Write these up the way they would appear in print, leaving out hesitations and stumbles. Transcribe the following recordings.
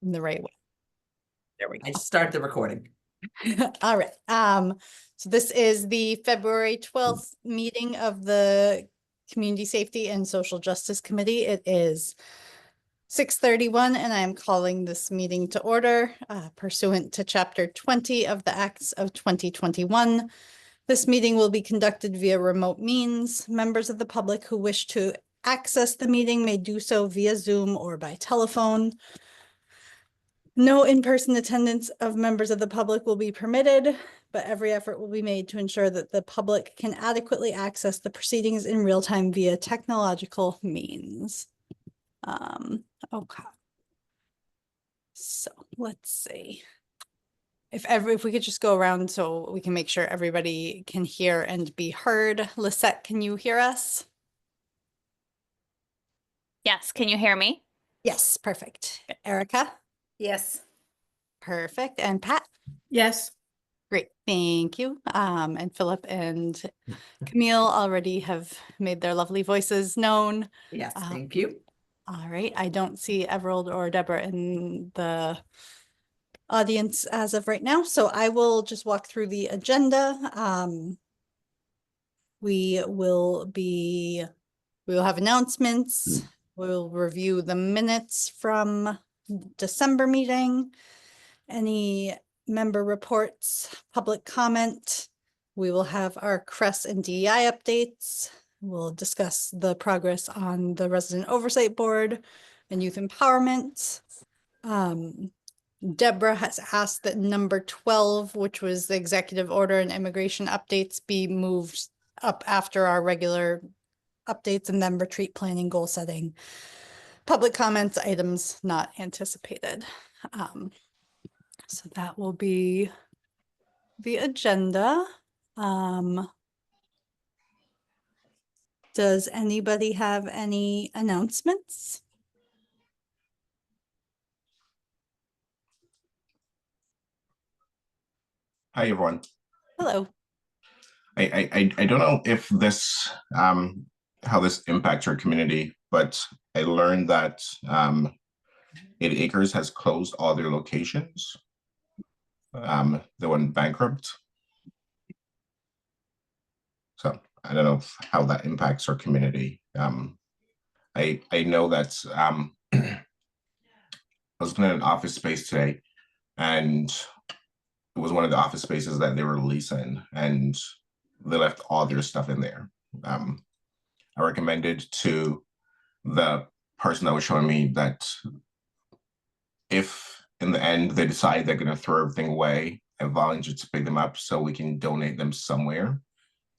in the right way. There we I go. start the recording. All right. So this is the February 12th meeting of the Community Safety and Social Justice Committee. It is 6:31 and I am calling this meeting to order pursuant to Chapter 20 of the Acts of 2021. This meeting will be conducted via remote means. Members of the public who wish to access the meeting may do so via Zoom or by telephone. No in-person attendance of members of the public will be permitted, but every effort will be made to ensure that the public can adequately access the proceedings in real time via technological means. Okay. So let's see. If we could just go around so we can make sure everybody can hear and be heard. Lisette, can you hear us? Yes, can you hear me? Yes, perfect. Erica? Yes. Perfect. And Pat? Yes. Great, thank you. And Philip and Camille already have made their lovely voices known. Yes, thank you. All right, I don't see Everald or Deborah in the audience as of right now, so I will just walk through the agenda. We will have announcements. We'll review the minutes from December meeting. Any member reports, public comment. We will have our CRESS and DEI updates. We'll discuss the progress on the Resident Oversight Board and Youth Empowerment. Deborah has asked that number 12, which was the executive order and immigration updates, be moved up after our regular updates and then retreat planning, goal setting, public comments, items not anticipated. So that will be the agenda. Does anybody have any announcements? Hi, everyone. Hello. I don't know if this how this impacts our community, but I learned that 80 Acres has closed all their locations. They went bankrupt. So I don't know how that impacts our community. I know that I was looking at an office space today, and it was one of the office spaces that they were leasing, and they left all their stuff in there. I recommended to the person that was showing me that if in the end they decide they're going to throw everything away, I volunteer to pick them up so we can donate them somewhere,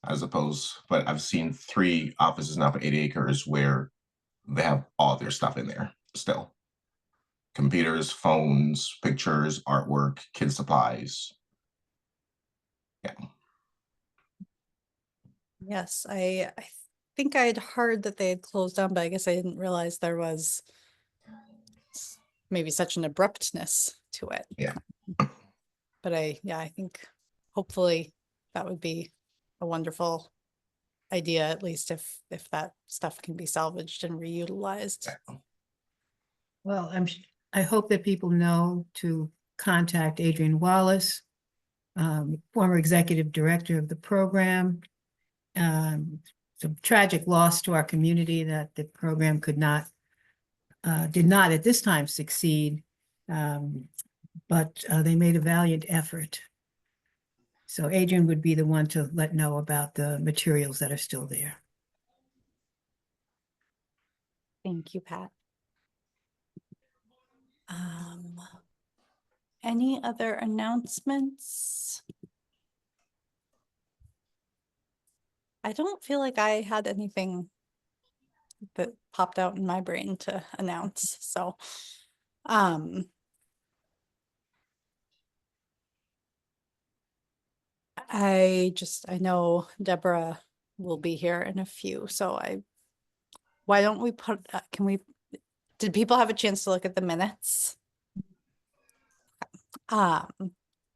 as opposed. But I've seen 3 offices now for 80 Acres where they have all their stuff in there still. Computers, phones, pictures, artwork, kid supplies. Yeah. Yes, I think I'd heard that they had closed down, but I guess I didn't realize there was maybe such an abruptness to it. Yeah. But I think hopefully that would be a wonderful idea, at least if that stuff can be salvaged and reutilized. Well, I hope that people know to contact Adrian Wallace, former executive director of the program. It's a tragic loss to our community that the program did not at this time succeed, but they made a valiant effort. So Adrian would be the one to let know about the materials that are still there. Thank you, Pat. Any other announcements? I don't feel like I had anything that popped out in my brain to announce. So, I know Deborah will be here in a few, so why don't we put, did people have a chance to look at the minutes?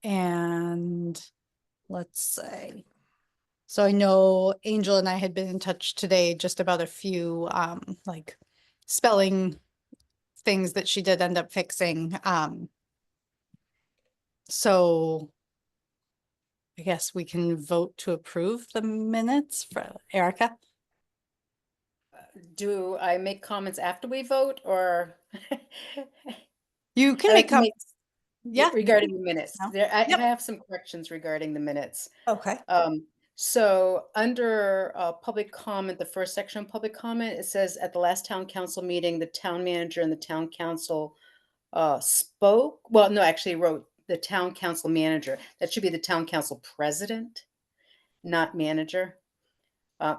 And let's say, so I know Angel and I had been in touch today just about a few, like spelling things that she did end up fixing. So I guess we can vote to approve the minutes for Erica. Do I make comments after we vote or? You can I make like to make- yeah. Regarding the minutes, No. I Yep. have some corrections regarding the minutes. Okay. So under public comment, the first section of public comment, it says at the last town council meeting, the town manager and the town council spoke. Well, no, actually it wrote the town council manager. That should be the town council president, not manager.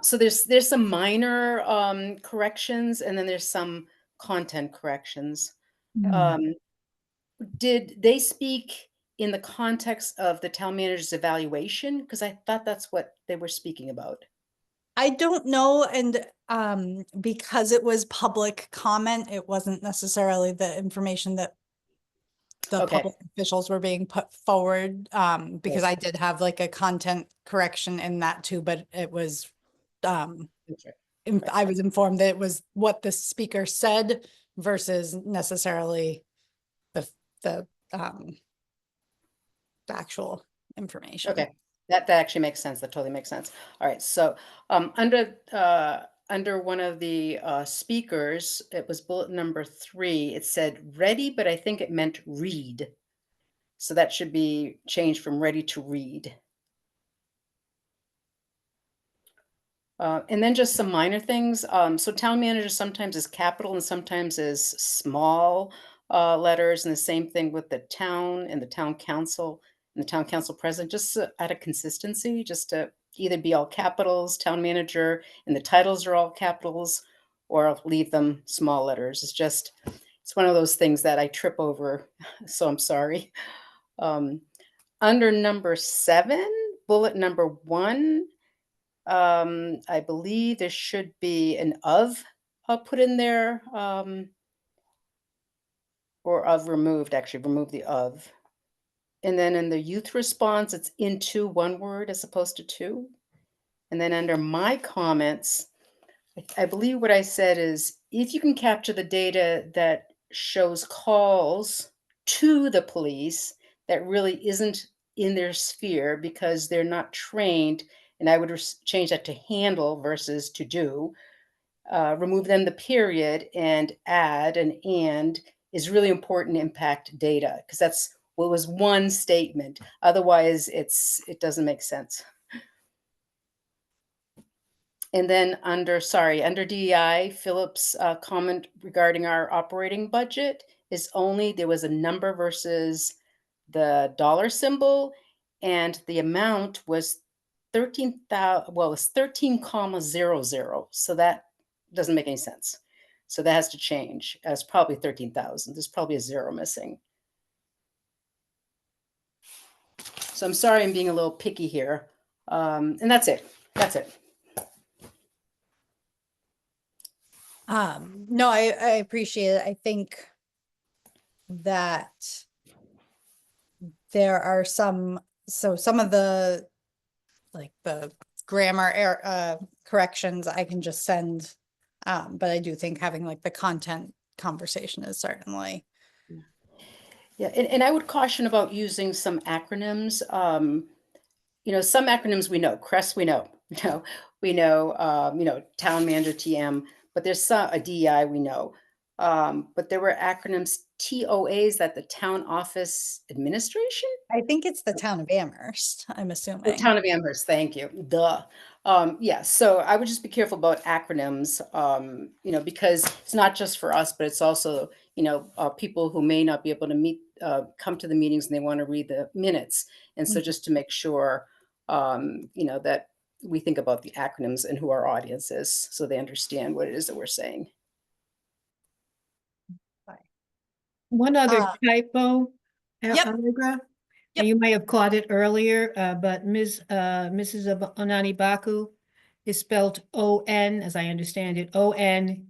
So there's some minor corrections and then there's some content corrections. Did they speak in the context of the town manager's evaluation? Because I thought that's what they were speaking about. I don't know, and because it was public comment, it wasn't necessarily the information that the Okay. public officials were being put forward, because I did have like a content correction in that too, but it was Okay. I was informed that it was what the speaker said versus necessarily the actual information. Okay, that actually makes sense. That totally makes sense. All right, so under one of the speakers, it was bullet number 3. It said ready, but I think it meant read. So that should be changed from ready to read. And then just some minor things. So town manager sometimes is capital and sometimes is small letters, and the same thing with the town and the town council and the town council president, just out of consistency, just to either be all capitals, town manager, and the titles are all capitals, or I'll leave them small letters. It's one of those things that I trip over, so I'm sorry. Under number 7, bullet number 1, I believe there should be an of put in there, or of removed, actually remove the of. And then in the youth response, it's into one word as opposed to 2. And then under my comments, I believe what I said is, if you can capture the data that shows calls to the police that really isn't in their sphere because they're not trained, and I would change that to handle versus to do, remove then the period and add an and is really important to impact data, because that's what was one statement. Otherwise, it doesn't make sense. And then under DEI, Philip's comment regarding our operating budget is only there was a number versus the dollar symbol, and the amount was 13,000. Well, it's 13,00. So that doesn't make any sense. So that has to change. It's probably 13,000. There's probably a 0 missing. So I'm sorry I'm being a little picky here. And that's it. That's it. No, I appreciate it. I think that there are some of the like the grammar corrections I can just send. But I do think having like the content conversation is certainly. Yeah, and I would caution about using some acronyms. Some acronyms we know, CREST we know, town manager TM, but there's some a DEI we know. But there were acronyms TOAs, that the town office administration. I think it's the town of Amherst, I'm The assuming. town of Amherst, thank you. Duh. Yeah, so I would just be careful about acronyms, because it's not just for us, but it's also, people who may not be able to come to the meetings and they want to read the minutes. And so just to make sure, that we think about the acronyms and who our audience is, so they understand what it is that we're saying. One other typo, Yep. Allegra, Yep. and you may have caught it earlier, but Mrs. Onani Baku is spelled O-N, as I understand it, O-N-A-N-I-B-A-K-U.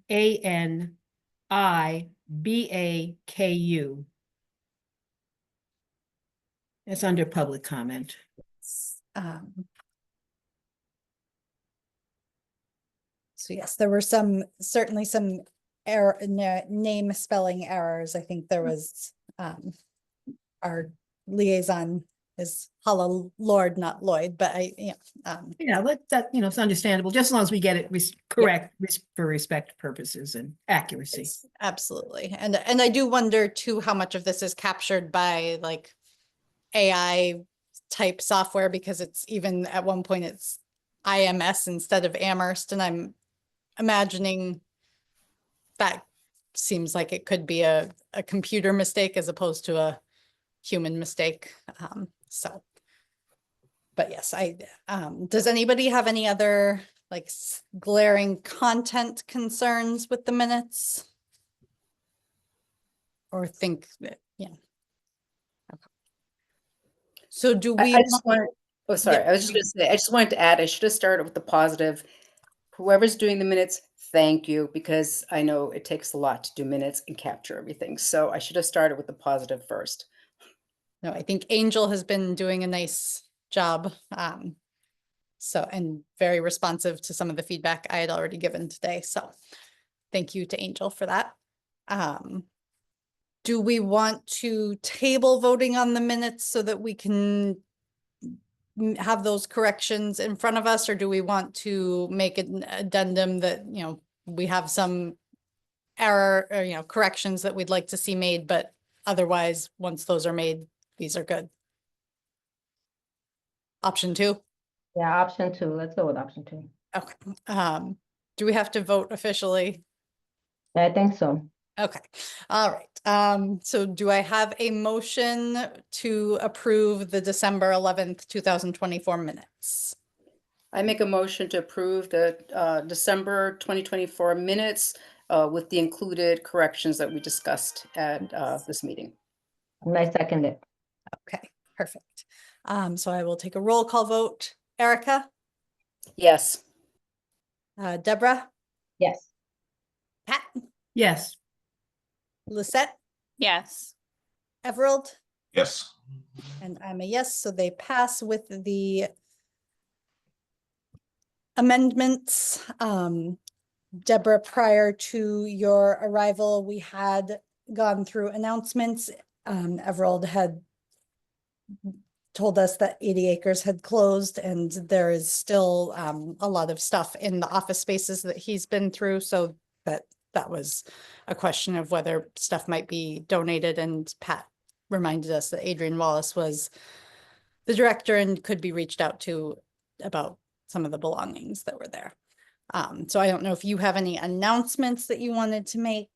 It's under public comment. So yes, there were certainly some error, name spelling errors. I think there was, our liaison is Hala Lord, not Lloyd, but Yeah, that, it's understandable, just as long as we get it correct for respect purposes and accuracy. Yes, absolutely. And I do wonder too, how much of this is captured by like AI type software, because it's even at one point it's IMS instead of Amherst. And I'm imagining that seems like it could be a computer mistake as opposed to a human mistake. So, but yes, does anybody have any other like glaring content concerns with the minutes? Or think that, yeah. Okay. So do we? I just want, oh, sorry, I was just gonna say, I just wanted to add, I should have started with the positive. Whoever's doing the minutes, thank you, because I know it takes a lot to do minutes and capture everything. So I should have started with the positive first. No, I think Angel has been doing a nice job. So, and very responsive to some of the feedback I had already given today. So thank you to Angel for that. Do we want to table voting on the minutes so that we can have those corrections in front of us, or do we want to make an addendum that, we have some error or, corrections that we'd like to see made, but otherwise, once those are made, these are good? Option 2? Yeah, option 2. Let's go with option 2. Okay. Do we have to vote officially? I think so. Okay, all right. So do I have a motion to approve the December 11th, 2024 minutes? I make a motion to approve the December 2024 minutes with the included corrections that we discussed at this meeting. And I second it. Okay, perfect. So I will take a roll call vote. Erica, Yes. Deborah, Yes. Pat, Yes, Lisette, Yes. Everald, Yes. and I'm a yes, so they pass with the amendments. Deborah, prior to your arrival, we had gone through announcements. Everald had told us that 80 Acres had closed, and there is still a lot of stuff in the office spaces that he's been through. So that was a question of whether stuff might be donated, and Pat reminded us that Adrian Wallace was the director and could be reached out to about some of the belongings that were there. So I don't know if you have any announcements that you wanted to make.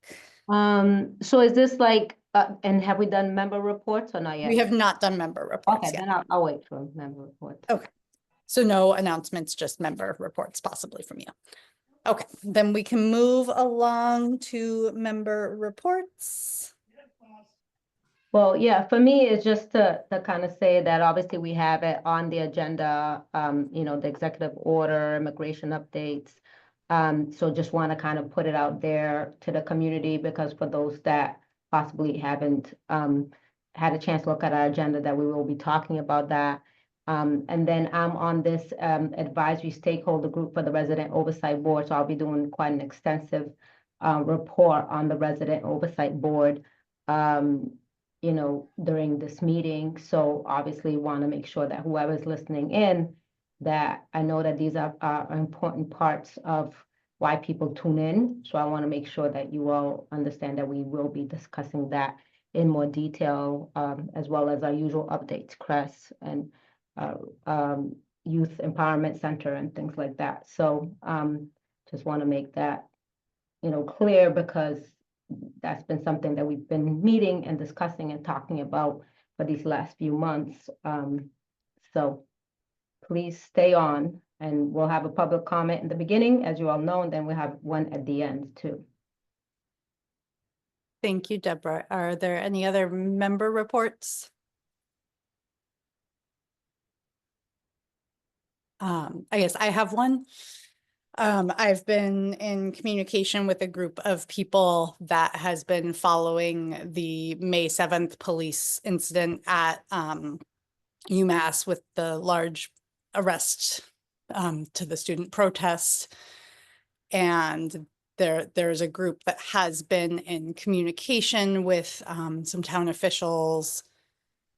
So is this like, and have we done member reports or not yet? We have not done member reports Okay, yet. then I'll wait for member reports. Okay. So no announcements, just member reports possibly from you. Okay, then we can move along to member reports. Well, yeah, for me, it's just to kind of say that obviously we have it on the agenda, the executive order, immigration updates. So just want to kind of put it out there to the community, because for those that possibly haven't had a chance to look at our agenda, that we will be talking about that. And then I'm on this advisory stakeholder group for the Resident Oversight Board, so I'll be doing quite an extensive report on the Resident Oversight Board during this meeting. So obviously want to make sure that whoever's listening in, that I know that these are important parts of why people tune in. So I want to make sure that you all understand that we will be discussing that in more detail, as well as our usual updates, CRESS and Youth Empowerment Center and things like that. So just want to make that, clear, because that's been something that we've been meeting and discussing and talking about for these last few months. So please stay on, and we'll have a public comment in the beginning, as you all know, and then we'll have one at the end too. Thank you, Deborah. Are there any other member reports? I guess I have one. I've been in communication with a group of people that has been following the May 7th police incident at UMass with the large arrest to the student protest. And there's a group that has been in communication with some town officials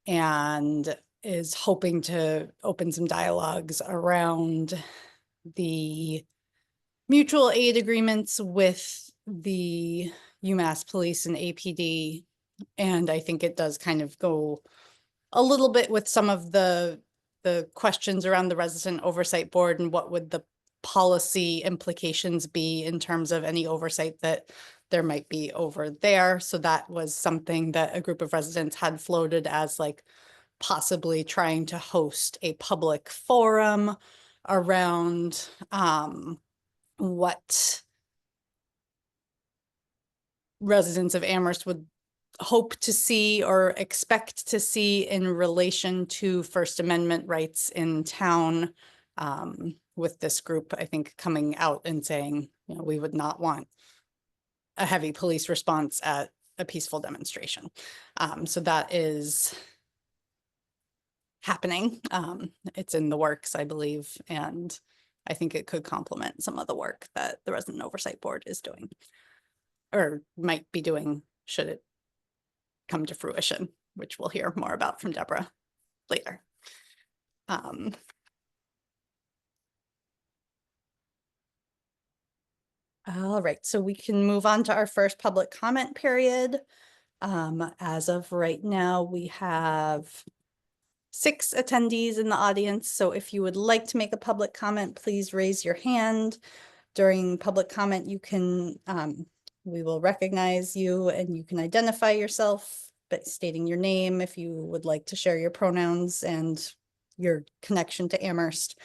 and is hoping to open some dialogues around the mutual aid agreements with the UMass Police and APD. And I think it does kind of go a little bit with some of the questions around the Resident Oversight Board and what would the policy implications be in terms of any oversight that there might be over there. So that was something that a group of residents had floated as like possibly trying to host a public forum around what residents of Amherst would hope to see or expect to see in relation to First Amendment rights in town. With this group, I think, coming out and saying, you know, we would not want a heavy police response at a peaceful demonstration. So that is happening. It's in the works, I believe, and I think it could complement some of the work that the Resident Oversight Board is doing or might be doing should it come to fruition, which we'll hear more about from Deborah later. All right, so we can move on to our first public comment period. As of right now, we have 6 attendees in the audience. So if you would like to make a public comment, please raise your hand. During public comment, you can, we will recognize you and you can identify yourself by stating your name if you would like to share your pronouns and your connection to Amherst.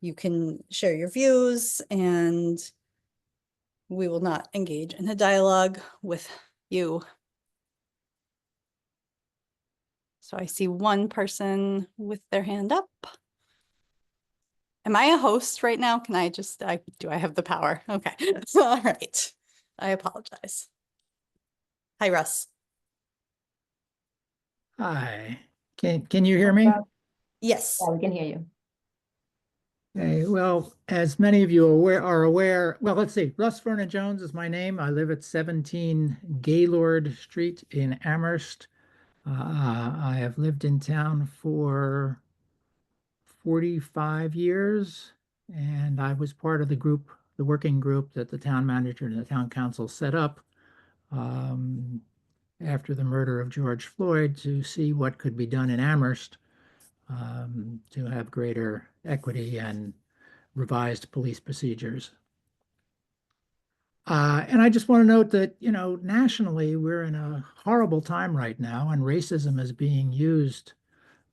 You can share your views and we will not engage in a dialogue with you. So I see one person with their hand up. Am I a host right now? Can I just, do I have the power? Okay, all right. I apologize. Hi, Russ. Hi, can you hear me? Yes. Yeah, we can hear you. Okay, well, as many of you are aware, well, let's see, Russ Vernon Jones is my name. I live at 17 Gaylord Street in Amherst. I have lived in town for 45 years, and I was part of the group, the working group that the town manager and the town council set up after the murder of George Floyd to see what could be done in Amherst to have greater equity and revised police procedures. And I just want to note that, you know, nationally, we're in a horrible time right now, and racism is being used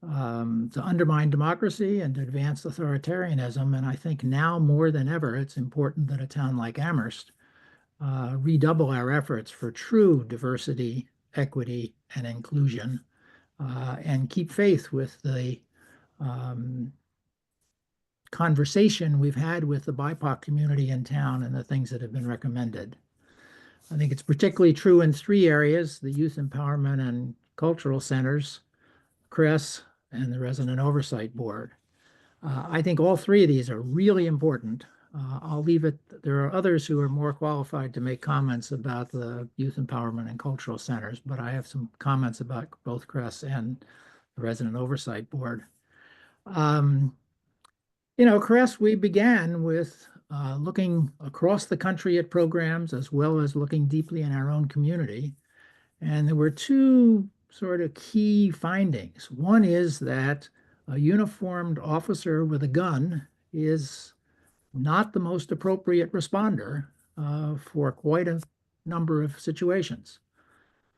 to undermine democracy and to advance authoritarianism. And I think now more than ever, it's important that a town like Amherst redouble our efforts for true diversity, equity, and inclusion, and keep faith with the conversation we've had with the BIPOC community in town and the things that have been recommended. I think it's particularly true in 3 areas: the youth empowerment and cultural centers, CRES, and the Resident Oversight Board. I think all 3 of these are really important. I'll leave it, there are others who are more qualified to make comments about the youth empowerment and cultural centers, but I have some comments about both CRES and the Resident Oversight Board. You know, CRES, we began with looking across the country at programs as well as looking deeply in our own community. And there were 2 sort of key findings. One is that a uniformed officer with a gun is not the most appropriate responder for quite a number of situations.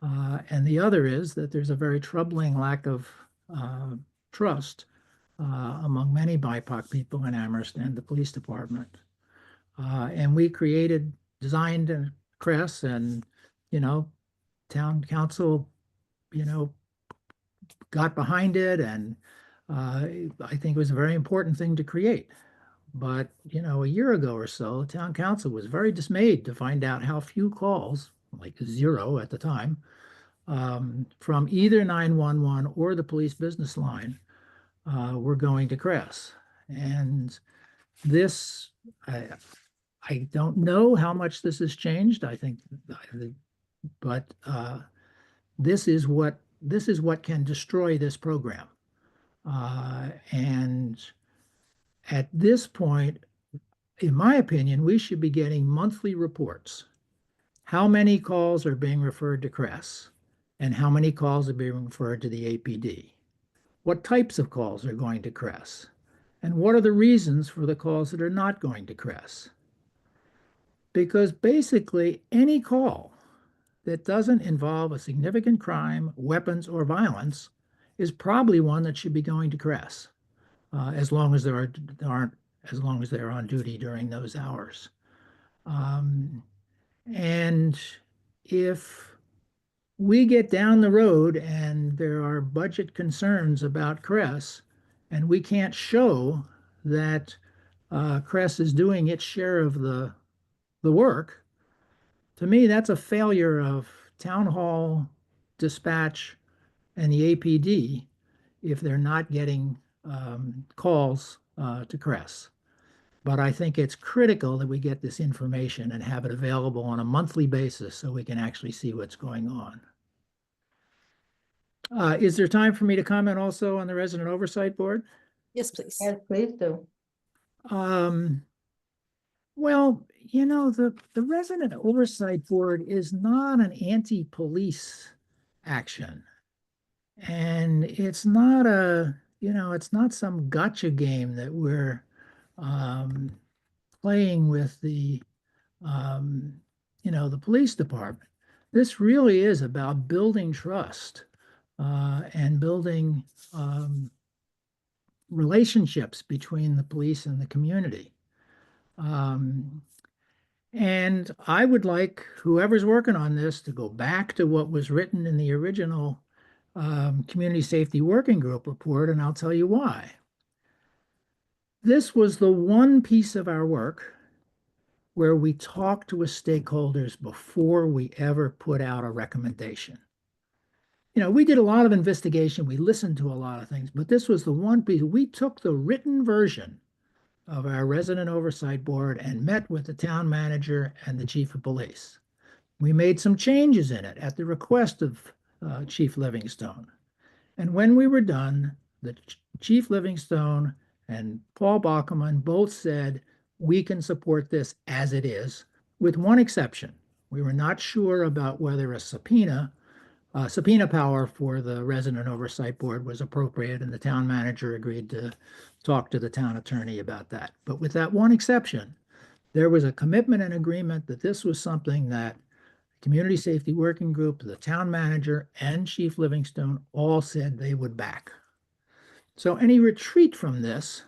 And the other is that there's a very troubling lack of trust among many BIPOC people in Amherst and the police department. And we designed a CRES, and, you know, town council, you know, got behind it, and I think it was a very important thing to create. But, you know, a year ago or so, the town council was very dismayed to find out how few calls, like 0 at the time, from either 911 or the police business line were going to CRES. And this, I don't know how much this has changed. I think, but this is what can destroy this program. And at this point, in my opinion, we should be getting monthly reports. How many calls are being referred to CRESS, and how many calls are being referred to the APD? What types of calls are going to CRESS? And what are the reasons for the calls that are not going to CRESS? Because basically any call that doesn't involve a significant crime, weapons, or violence is probably one that should be going to CRESS, as long as they're on duty during those hours. And if we get down the road and there are budget concerns about CRESS, and we can't show that CRESS is doing its share of the work, to me, that's a failure of town hall, dispatch, and the APD if they're not getting calls to CRESS. But I think it's critical that we get this information and have it available on a monthly basis so we can actually see what's going on. Is there time for me to comment also on the Resident Oversight Board? Yes, please. Yes, please do. Well, you know, the Resident Oversight Board is not an anti-police action. And it's not it's not some gotcha game that we're playing with the police department. This really is about building trust and building relationships between the police and the community. And I would like whoever's working on this to go back to what was written in the original Community Safety Working Group report, and I'll tell you why. This was the one piece of our work where we talked with stakeholders before we ever put out a recommendation. You know, we did a lot of investigation, we listened to a lot of things, but this was the one piece. We took the written version of our Resident Oversight Board and met with the town manager and the chief of police. We made some changes in it at the request of Chief Livingstone. And when we were done, the Chief Livingstone and Paul Bockelman both said, we can support this as it is, with one exception. We were not sure about whether a subpoena power for the Resident Oversight Board was appropriate, and the town manager agreed to talk to the town attorney about that. But with that one exception, there was a commitment and agreement that this was something that Community Safety Working Group, the town manager, and Chief Livingstone all said they would back. So any retreat from this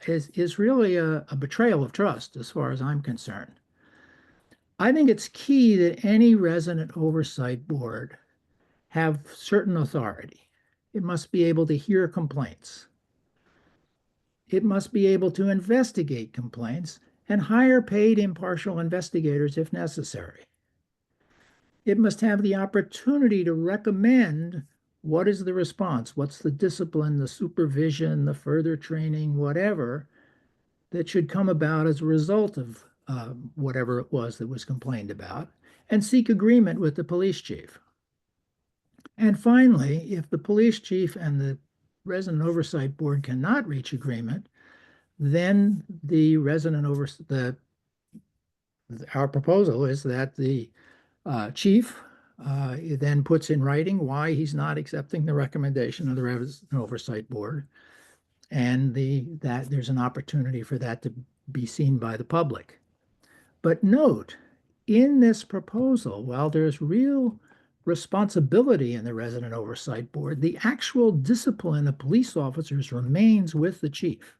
is really a betrayal of trust as far as I'm concerned. I think it's key that any Resident Oversight Board have certain authority. It must be able to hear complaints. It must be able to investigate complaints and hire paid impartial investigators if necessary. It must have the opportunity to recommend what is the response, what's the discipline, the supervision, the further training, whatever, that should come about as a result of whatever it was that was complained about, and seek agreement with the police chief. And finally, if the police chief and the Resident Oversight Board cannot reach agreement, then our proposal is that the chief then puts in writing why he's not accepting the recommendation of the Resident Oversight Board, and that there's an opportunity for that to be seen by the public. But note, in this proposal, while there's real responsibility in the Resident Oversight Board, the actual discipline of police officers remains with the chief,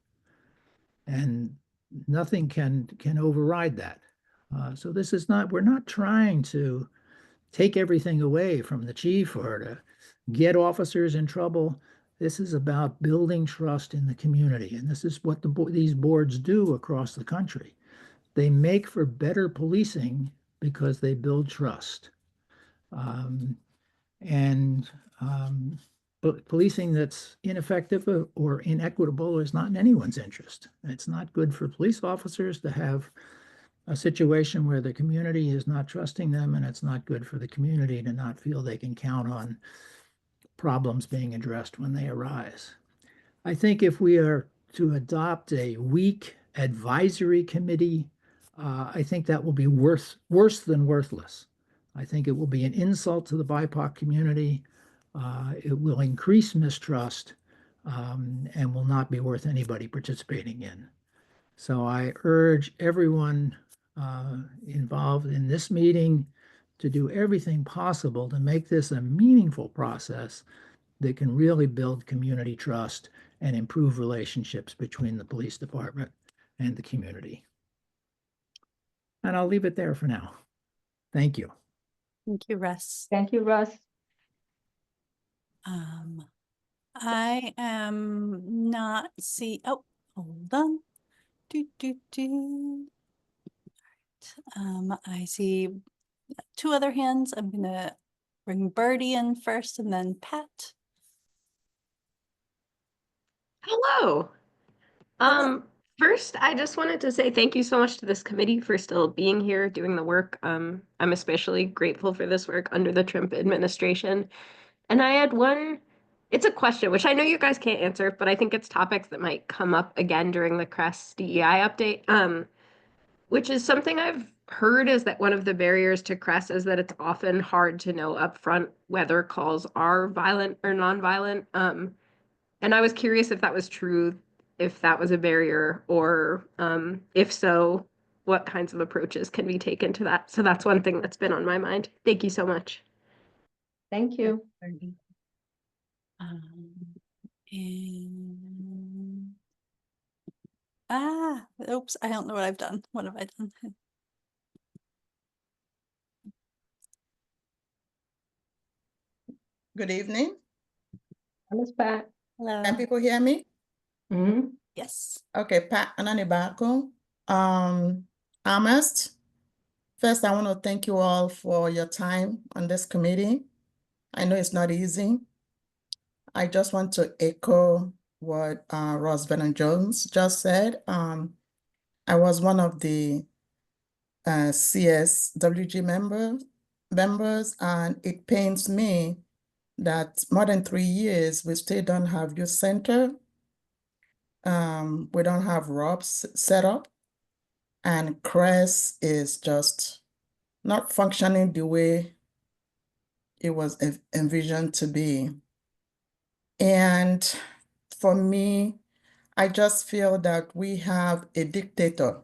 and nothing can override that. So this is not, we're not trying to take everything away from the chief or to get officers in trouble. This is about building trust in the community, and this is what these boards do across the country. They make for better policing because they build trust. policing that's ineffective or inequitable is not in anyone's interest. It's not good for police officers to have a situation where the community is not trusting them, and it's not good for the community to not feel they can count on problems being addressed when they arise. I think if we are to adopt a weak advisory committee, I think that will be worse than worthless. I think it will be an insult to the BIPOC community. It will increase mistrust, and will not be worth anybody participating in. So I urge everyone involved in this meeting to do everything possible to make this a meaningful process that can really build community trust and improve relationships between the police department and the community. And I'll leave it there for now. Thank you. Thank you, Russ. Thank you, Russ. I am not oh, hold on. I see two other hands. I'm gonna bring Birdie in first and then Pat. Hello. Hello. First, I just wanted to say thank you so much to this committee for still being here doing the work. I'm especially grateful for this work under the Trump administration. And I had it's a question, which I know you guys can't answer, but I think it's topics that might come up again during the CRESS DEI update, which is something I've heard is that one of the barriers to CRESS is that it's often hard to know upfront whether calls are violent or nonviolent. And I was curious if that was true, if that was a barrier, or if so, what kinds of approaches can be taken to that? So that's one thing that's been on my mind. Thank you so much. Thank you. And oops, I don't know what I've done. What have I done? Good evening. Miss Pat. Hello. Can people hear me? Mm-hmm. Yes. Okay, Pat Ananibako. Amherst, first I want to thank you all for your time on this committee. I know it's not easy. I just want to echo what Ross Vernon-Jones just said. I was one of the CSWG members, and it pains me that more than 3 years, we still don't have youth center. We don't have ROBS set up, and CRESS is just not functioning the way it was envisioned to be. And for me, I just feel that we have a dictator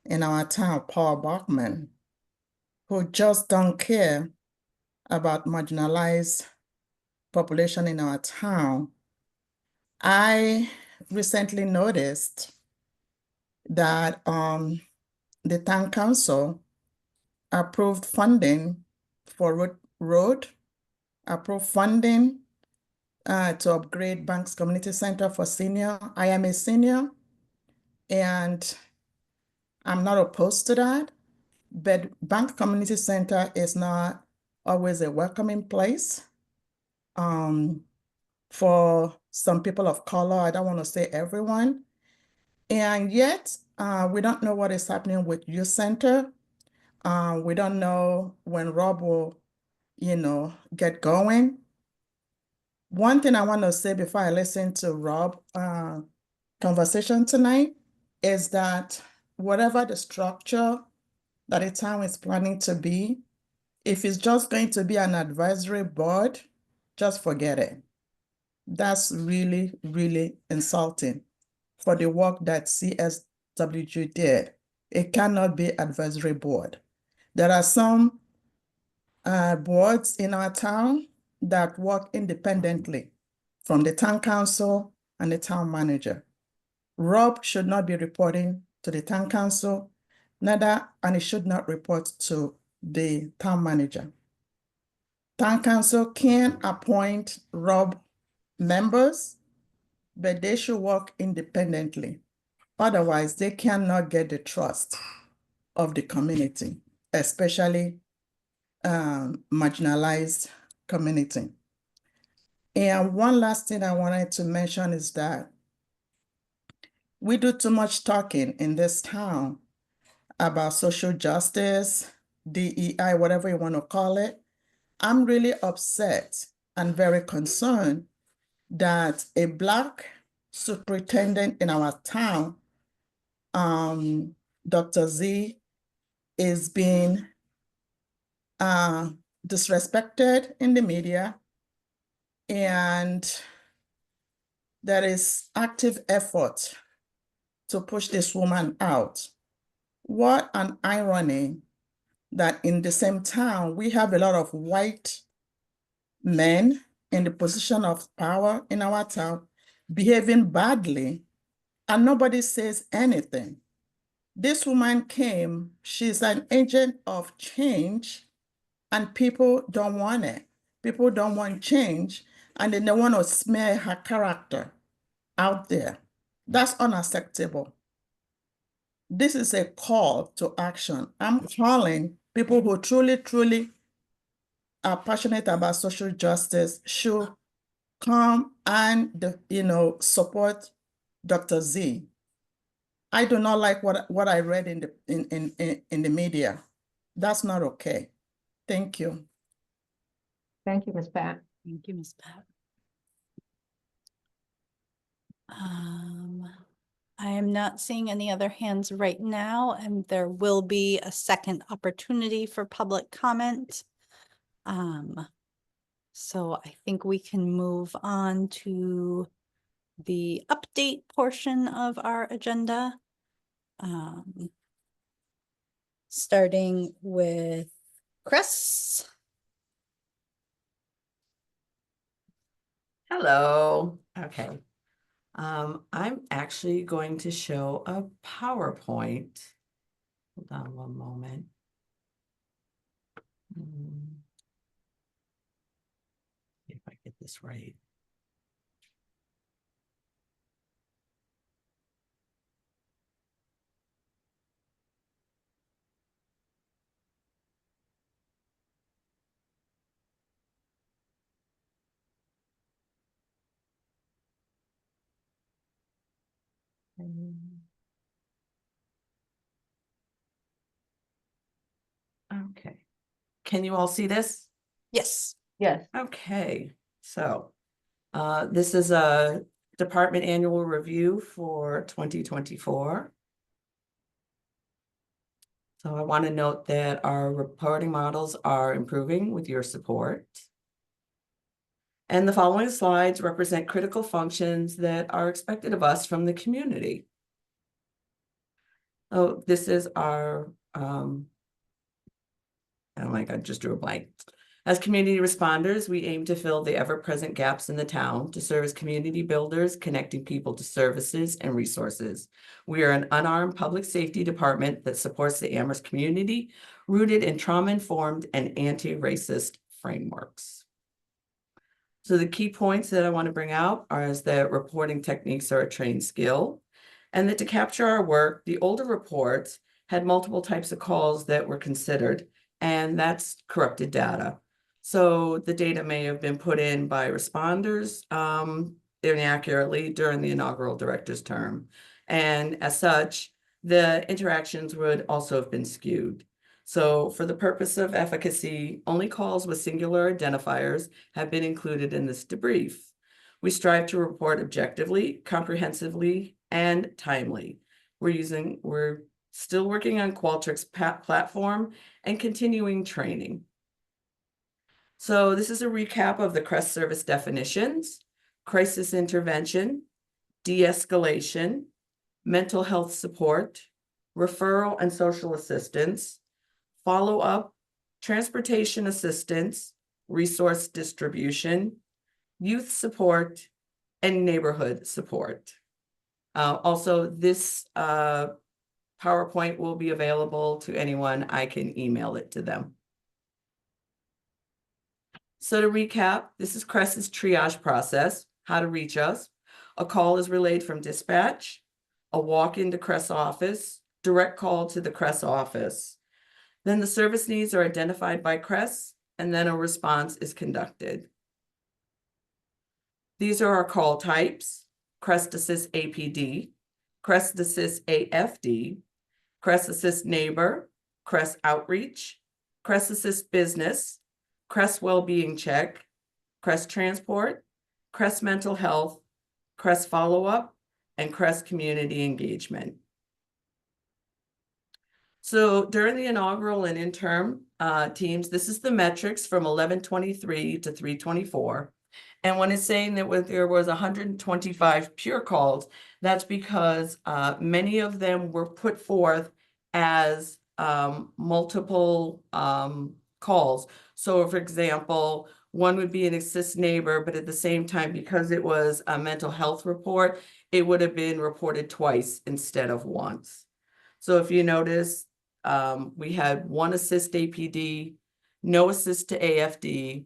in our town, Paul Bachman, who just don't care about marginalized population in our town. I recently noticed that the town council approved funding for road, approved funding to upgrade Banks Community Center for senior. I am a senior, and I'm not opposed to that, but Banks Community Center is not always a welcoming place for some people of color. I don't want to say everyone. And yet, we don't know what is happening with youth center. We don't know when Rob will, get going. One thing I want to say before I listen to Rob conversation tonight is that whatever the structure that the town is planning to be, if it's just going to be an advisory board, just forget it. That's really, really insulting for the work that CSWG did. It cannot be advisory board. There are some boards in our town that work independently from the town council and the town manager. Rob should not be reporting to the town council, and it should not report to the town manager. Town council can appoint Rob members, but they should work independently. Otherwise, they cannot get the trust of the community, especially marginalized community. And one last thing I wanted to mention is that we do too much talking in this town about social justice, DEI, whatever you want to call it. I'm really upset and very concerned that a Black superintendent in our town, Dr. Z, is being disrespected in the media, and there is active effort to push this woman out. What an irony that in the same town, we have a lot of white men in the position of power in our town behaving badly, and nobody says anything. This woman came, she's an agent of change, and people don't want it. People don't want change, and then they want to smear her character out there. That's unacceptable. This is a call to action. I'm calling people who truly are passionate about social justice should come and, support Dr. Z. I do not like what I read in the media. That's not okay. Thank you. Thank you, Ms. Pat. Thank you, Ms. Pat. I am not seeing any other hands right now, and there will be a second opportunity for public comment. So I think we can move on to the update portion of our agenda. Starting with Chris. Hello. Okay. I'm actually going to show a PowerPoint. Hold on one moment. See if I get this right. Okay. Can you all see this? Yes. Yes. Okay. So this is a department annual review for 2024. So I want to note that our reporting models are improving with your support. And the following slides represent critical functions that are expected of us from the community. Oh, this is our, oh my God, just drew a blank. As community responders, we aim to fill the ever-present gaps in the town to serve as community builders, connecting people to services and resources. We are an unarmed public safety department that supports the Amherst community, rooted in trauma-informed and anti-racist frameworks. So the key points that I want to bring out are that reporting techniques are a trained skill, and that to capture our work, the older reports had multiple types of calls that were considered, and that's corrupted data. So the data may have been put in by responders inaccurately during the inaugural director's term. And as such, the interactions would also have been skewed. So for the purpose of efficacy, only calls with singular identifiers have been included in this debrief. We strive to report objectively, comprehensively, and timely. We're still working on Qualtrics platform and continuing training. So this is a recap of the CREST service definitions: crisis intervention, de-escalation, mental health support, referral and social assistance, follow-up, transportation assistance, resource distribution, youth support, and neighborhood support. Also, this PowerPoint will be available to anyone. I can email it to them. So to recap, this is CREST's triage process: how to reach us. A call is relayed from dispatch, a walk into CREST office, direct call to the CREST office. Then the service needs are identified by CREST, and then a response is conducted. These are our call types: Crest Assist APD, Crest Assist AFD, Crest Assist Neighbor, Crest Outreach, Crest Assist Business, Crest Wellbeing Check, Crest Transport, Crest Mental Health, Crest Follow-Up, and Crest Community Engagement. So during the inaugural and interim teams, this is the metrics from 11/23 to 3/24. And when it's saying that there was 125 pure calls, that's because many of them were put forth as multiple calls. So for example, one would be an assist neighbor, but at the same time, because it was a mental health report, it would have been reported twice instead of once. So if you notice, we had 1 assist APD, no assist to AFD,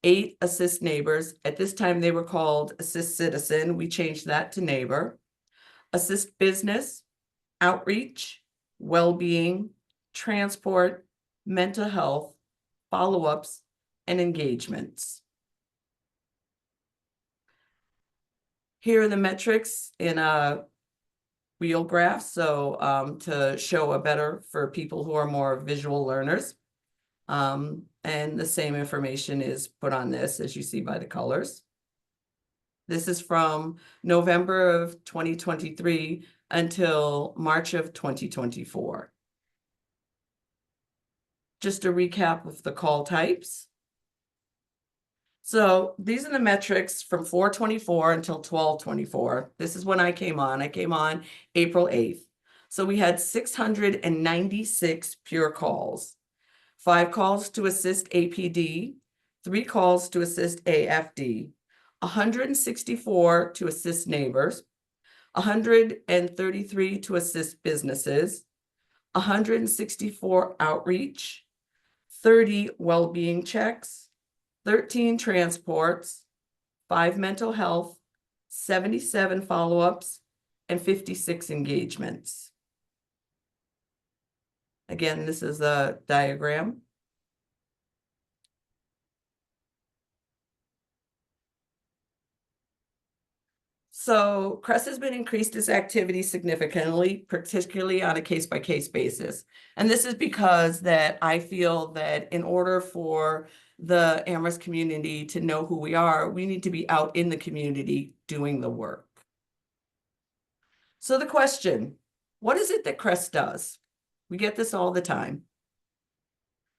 8 assist neighbors. At this time, they were called assist citizen. We changed that to neighbor. Assist business, outreach, well-being, transport, mental health, follow-ups, and engagements. Here are the metrics in a wheel graph, so to show a better for people who are more visual learners. And the same information is put on this, as you see by the colors. This is from November of 2023 until March of 2024. Just a recap of the call types. So these are the metrics from 4/24 until 12/24. This is when I came on. I came on April 8th. So we had 696 pure calls. 5 calls to assist APD, 3 calls to assist AFD, 164 to assist neighbors, 133 to assist businesses, 164 outreach, 30 well-being checks, 13 transports, 5 mental health, 77 follow-ups, and 56 engagements. Again, this is a diagram. So CREST has been increased its activity significantly, particularly on a case-by-case basis. And this is because that I feel that in order for the Amherst community to know who we are, we need to be out in the community doing the work. So the question, what is it that CREST does? We get this all the time.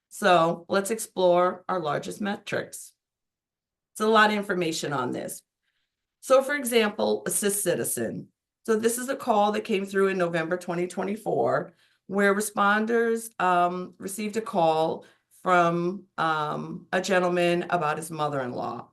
So let's explore our largest metrics. It's a lot of information on this. So for example, Assist Citizen. So this is a call that came through in November 2024, where responders received a call from a gentleman about his mother-in-law.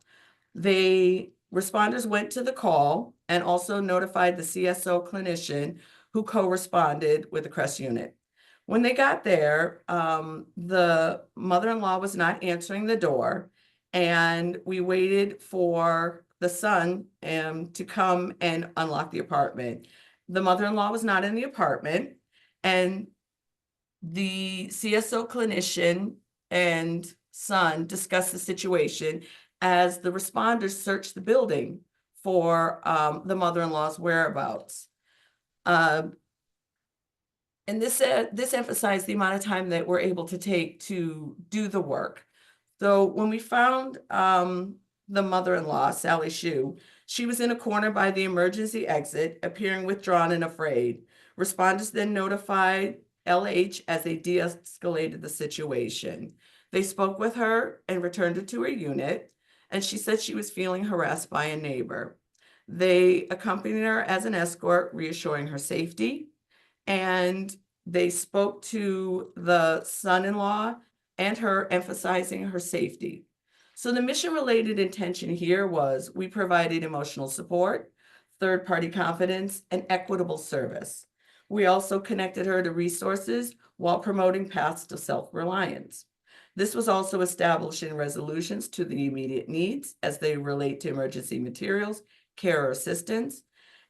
Responders went to the call and also notified the CSO clinician who co-responded with the CREST unit. When they got there, the mother-in-law was not answering the door, and we waited for the son to come and unlock the apartment. The mother-in-law was not in the apartment, and the CSO clinician and son discussed the situation as the responders searched the building for the mother-in-law's whereabouts. And this emphasized the amount of time that we're able to take to do the work. So when we found the mother-in-law, Sally Shue, she was in a corner by the emergency exit, appearing withdrawn and afraid. Responders then notified LH as they de-escalated the situation. They spoke with her and returned her to her unit, and she said she was feeling harassed by a neighbor. They accompanied her as an escort, reassuring her safety, and they spoke to the son-in-law and her, emphasizing her safety. So the mission-related intention here was we provided emotional support, third-party confidence, and equitable service. We also connected her to resources while promoting paths to self-reliance. This was also establishing resolutions to the immediate needs as they relate to emergency materials, care, or assistance.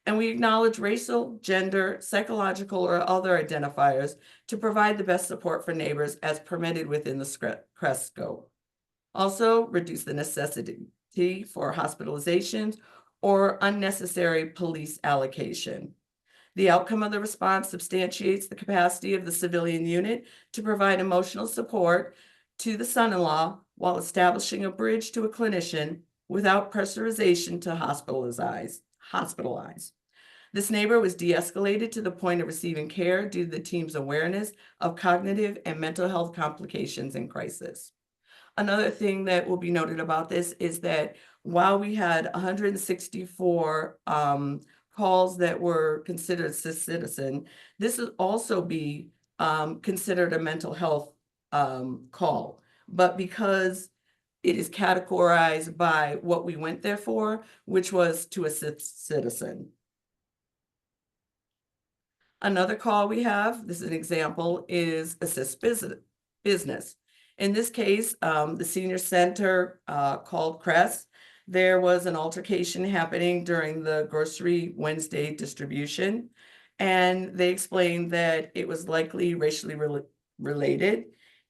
And we acknowledge racial, gender, psychological, or other identifiers to provide the best support for neighbors as permitted within the CREST scope. Also, reduce the necessity absentee for hospitalizations or unnecessary police allocation. The outcome of the response substantiates the capacity of the civilian unit to provide emotional support to the son-in-law while establishing a bridge to a clinician without pressurization to hospitalize. This neighbor was de-escalated to the point of receiving care due to the team's awareness of cognitive and mental health complications in crisis. Another thing that will be noted about this is that while we had 164 calls that were considered citizen, this would also be considered a mental health call. But because it is categorized by what we went there for, which was to assist citizen. Another call we have, this is an example, is assist business. In this case, the senior center called CRESS. There was an altercation happening during the Grocery Wednesday distribution, and they explained that it was likely racially related,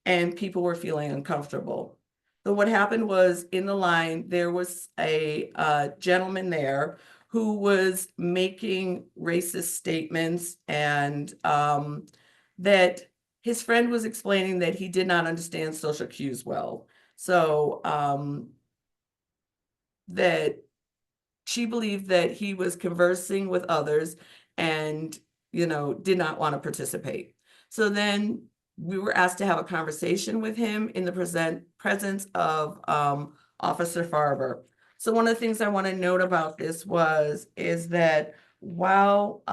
and people were feeling uncomfortable. So what happened was, in the line, there was a gentleman there who was making racist statements, and that his friend was explaining that he did not understand social cues well. So that she believed that he was conversing with others and, did not want to participate. So then we were asked to have a conversation with him in the presence of Officer Farber. So one of the things I want to note about this is that while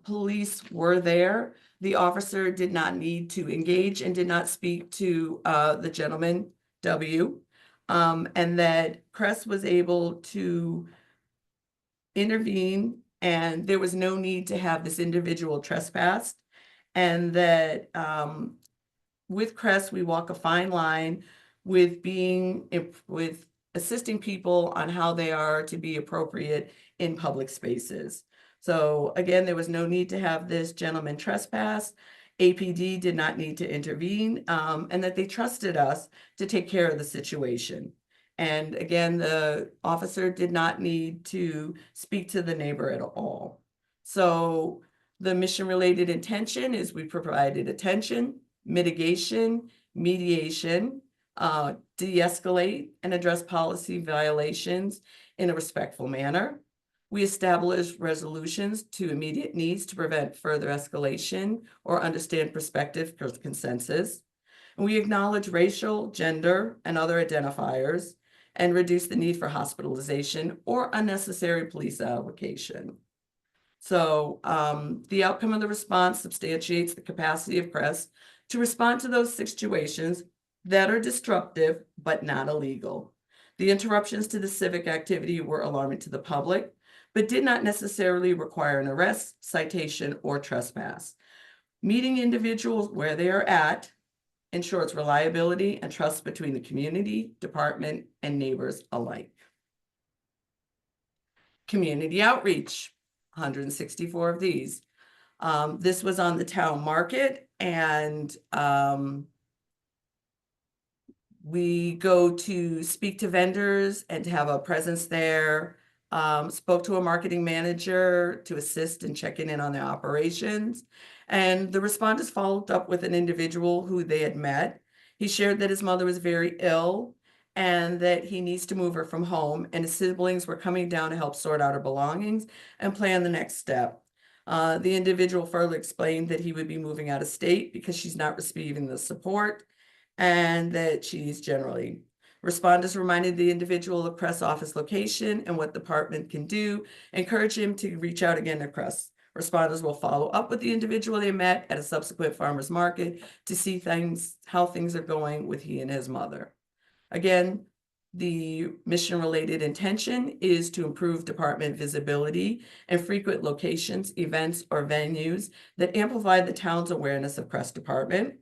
police were there, the officer did not need to engage and did not speak to the gentleman, W, and that CRESS was able to intervene, and there was no need to have this individual trespassed, and that with CRESS, we walk a fine line with assisting people on how they are to be appropriate in public spaces. So again, there was no need to have this gentleman trespass. APD did not need to intervene, and that they trusted us to take care of the situation. And again, the officer did not need to speak to the neighbor at all. So the mission-related intention is we provided attention, mitigation, mediation, de-escalate and address policy violations in a respectful manner. We established resolutions to immediate needs to prevent further escalation or understand perspective for consensus. And we acknowledge racial, gender, and other identifiers and reduce the need for hospitalization or unnecessary police allocation. So the outcome of the response substantiates the capacity of CRESS to respond to those situations that are disruptive but not illegal. The interruptions to the civic activity were alarming to the public, but did not necessarily require an arrest, citation, or trespass. Meeting individuals where they are at ensures reliability and trust between the community, department, and neighbors alike. Community outreach, 164 of these. This was on the town market, and we go to speak to vendors and to have a presence there. Spoke to a marketing manager to assist in checking in on their operations. And the respondents followed up with an individual who they had met. He shared that his mother was very ill and that he needs to move her from home, and his siblings were coming down to help sort out her belongings and plan the next step. The individual further explained that he would be moving out of state because she's not receiving the support and that she's generally. Respondents reminded the individual of CRESS office location and what the department can do, encourage him to reach out again to CRESS. Responders will follow up with the individual they met at a subsequent farmer's market to see how things are going with he and his mother. Again, the mission-related intention is to improve department visibility and frequent locations, events, or venues that amplify the town's awareness of CRESS department.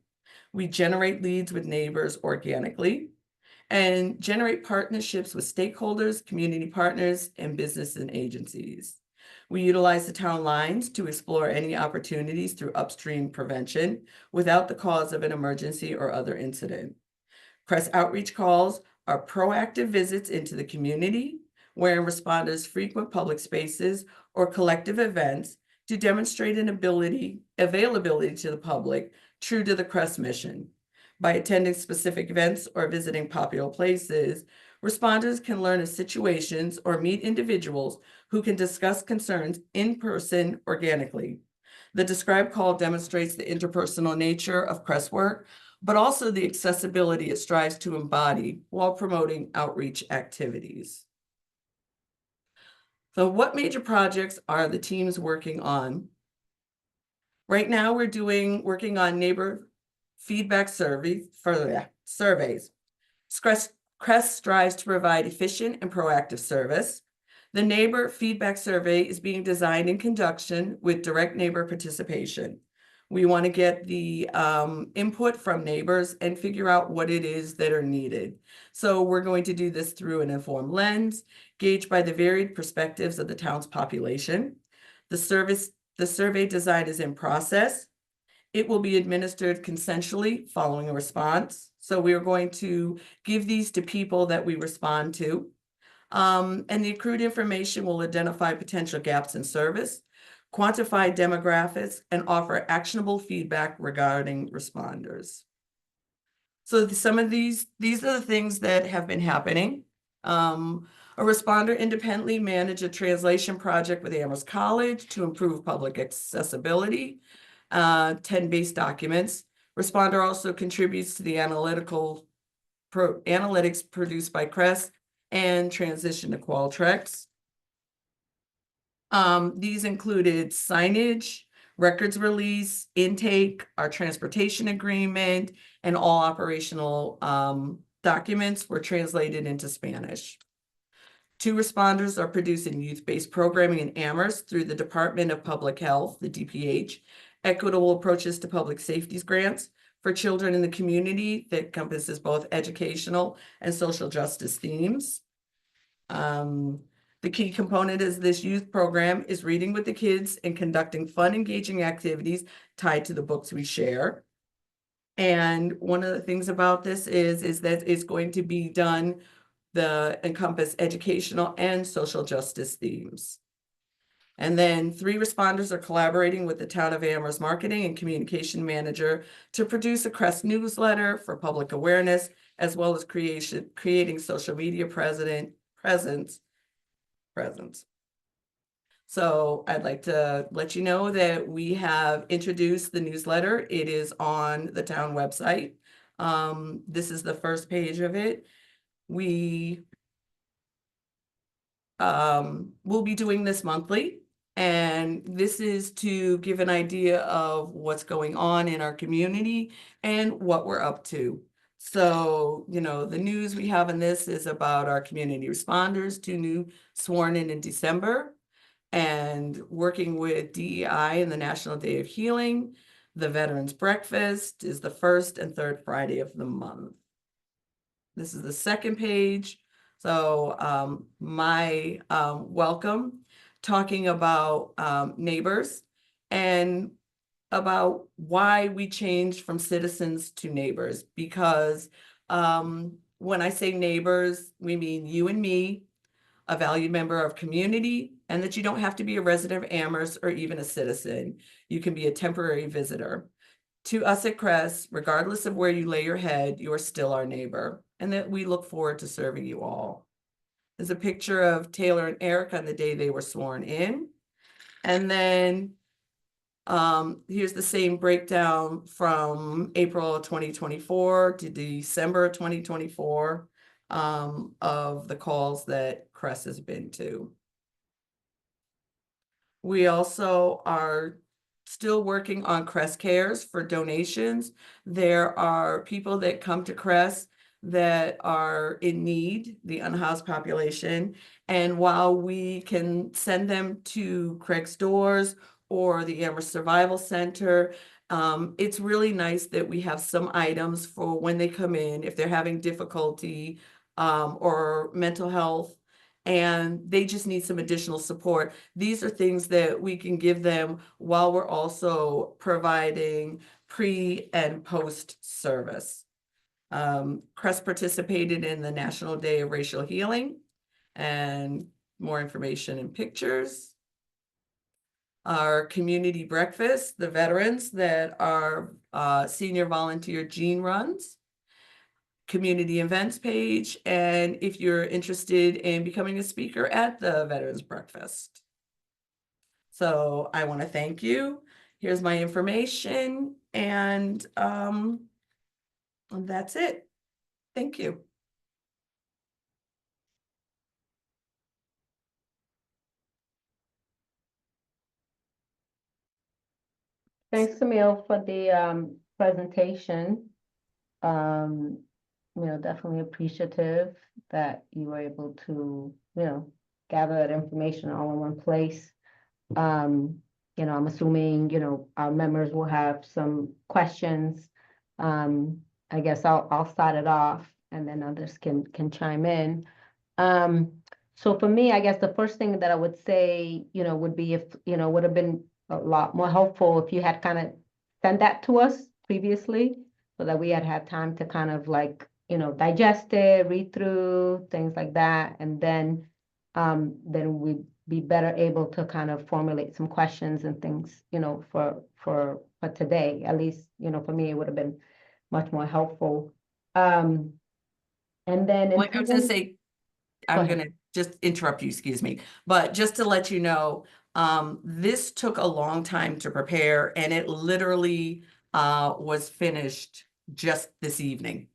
We generate leads with neighbors organically and generate partnerships with stakeholders, community partners, and business and agencies. We utilize the town lines to explore any opportunities through upstream prevention without the cause of an emergency or other incident. CRESS outreach calls are proactive visits into the community, where responders frequent public spaces or collective events to demonstrate an availability to the public true to the CREST mission. By attending specific events or visiting popular places, responders can learn of situations or meet individuals who can discuss concerns in person organically. The described call demonstrates the interpersonal nature of CREST work, but also the accessibility it strives to embody while promoting outreach activities. So what major projects are the teams working on? Right now, we're working on neighbor feedback surveys. CREST strives to provide efficient and proactive service. The neighbor feedback survey is being designed in conjunction with direct neighbor participation. We want to get the input from neighbors and figure out what it is that are needed. So we're going to do this through an informed lens, gauged by the varied perspectives of the town's population. The survey design is in process. It will be administered consensually following a response. So we are going to give these to people that we respond to. And the accrued information will identify potential gaps in service, quantify demographics, and offer actionable feedback regarding responders. So some of these are the things that have been happening. A responder independently managed a translation project with Amherst College to improve public accessibility, 10 base documents. Responder also contributes to the analytics produced by CREST and transition to Qualtrics. These included signage, records release, intake, our transportation agreement, and all operational documents were translated into Spanish. 2 responders are producing youth-based programming in Amherst through the Department of Public Health, the DPH, equitable approaches to public safety grants for children in the community that encompasses both educational and social justice themes. The key component is this youth program is reading with the kids and conducting fun, engaging activities tied to the books we share. And one of the things about this is that it's going to be done encompass educational and social justice themes. And then 3 responders are collaborating with the Town of Amherst marketing and communication manager to produce a CREST newsletter for public awareness, as well as creating social media presence. So I'd like to let you know that we have introduced the newsletter. It is on the town website. This is the first page of it. We will be doing this monthly, and this is to give an idea of what's going on in our community and what we're up to. So, the news we have in this is about our community responders, 2 new sworn in December, and working with DEI and the National Day of Healing. The Veterans Breakfast is the 1st and 3rd Friday of the month. This is the second page. So my welcome, talking about neighbors and about why we changed from citizens to neighbors. Because when I say neighbors, we mean you and me, a valued member of community, and that you don't have to be a resident of Amherst or even a citizen. You can be a temporary visitor. To us at CREST, regardless of where you lay your head, you are still our neighbor, and that we look forward to serving you all. There's a picture of Taylor and Eric on the day they were sworn in. And then here's the same breakdown from April 2024 to December 2024 of the calls that CREST has been to. We also are still working on CREST Cares for donations. There are people that come to CREST that are in need, the unhoused population. And while we can send them to Craig's Doors or the Amherst Survival Center, it's really nice that we have some items for when they come in, if they're having difficulty or mental health, and they just need some additional support. These are things that we can give them while we're also providing pre and post service. Crest participated in the National Day of Racial Healing, and more information and pictures. Our community breakfast, the veterans that our senior volunteer Jean runs, community events page, and if you're interested in becoming a speaker at the Veterans Breakfast. So I want to thank you. Here's my information, and that's it. Thank you. Thanks, Camille, for the presentation. Definitely appreciative that you were able to, gather that information all in one place. I'm assuming, our members will have some questions. I guess I'll start it off and then others can chime in. So for me, I guess the first thing that I would say, would be if, would have been a lot more helpful if you had kind of sent that to us previously so that we had time to kind of like, digest it, read through, things like that. And then we'd be better able to kind of formulate some questions and things, for today. At least, for me, it would have been much more helpful. And then Well, I was gonna say, I'm gonna just interrupt you, excuse me, but just to let you know, this took a long time to prepare, and it literally was finished just this evening.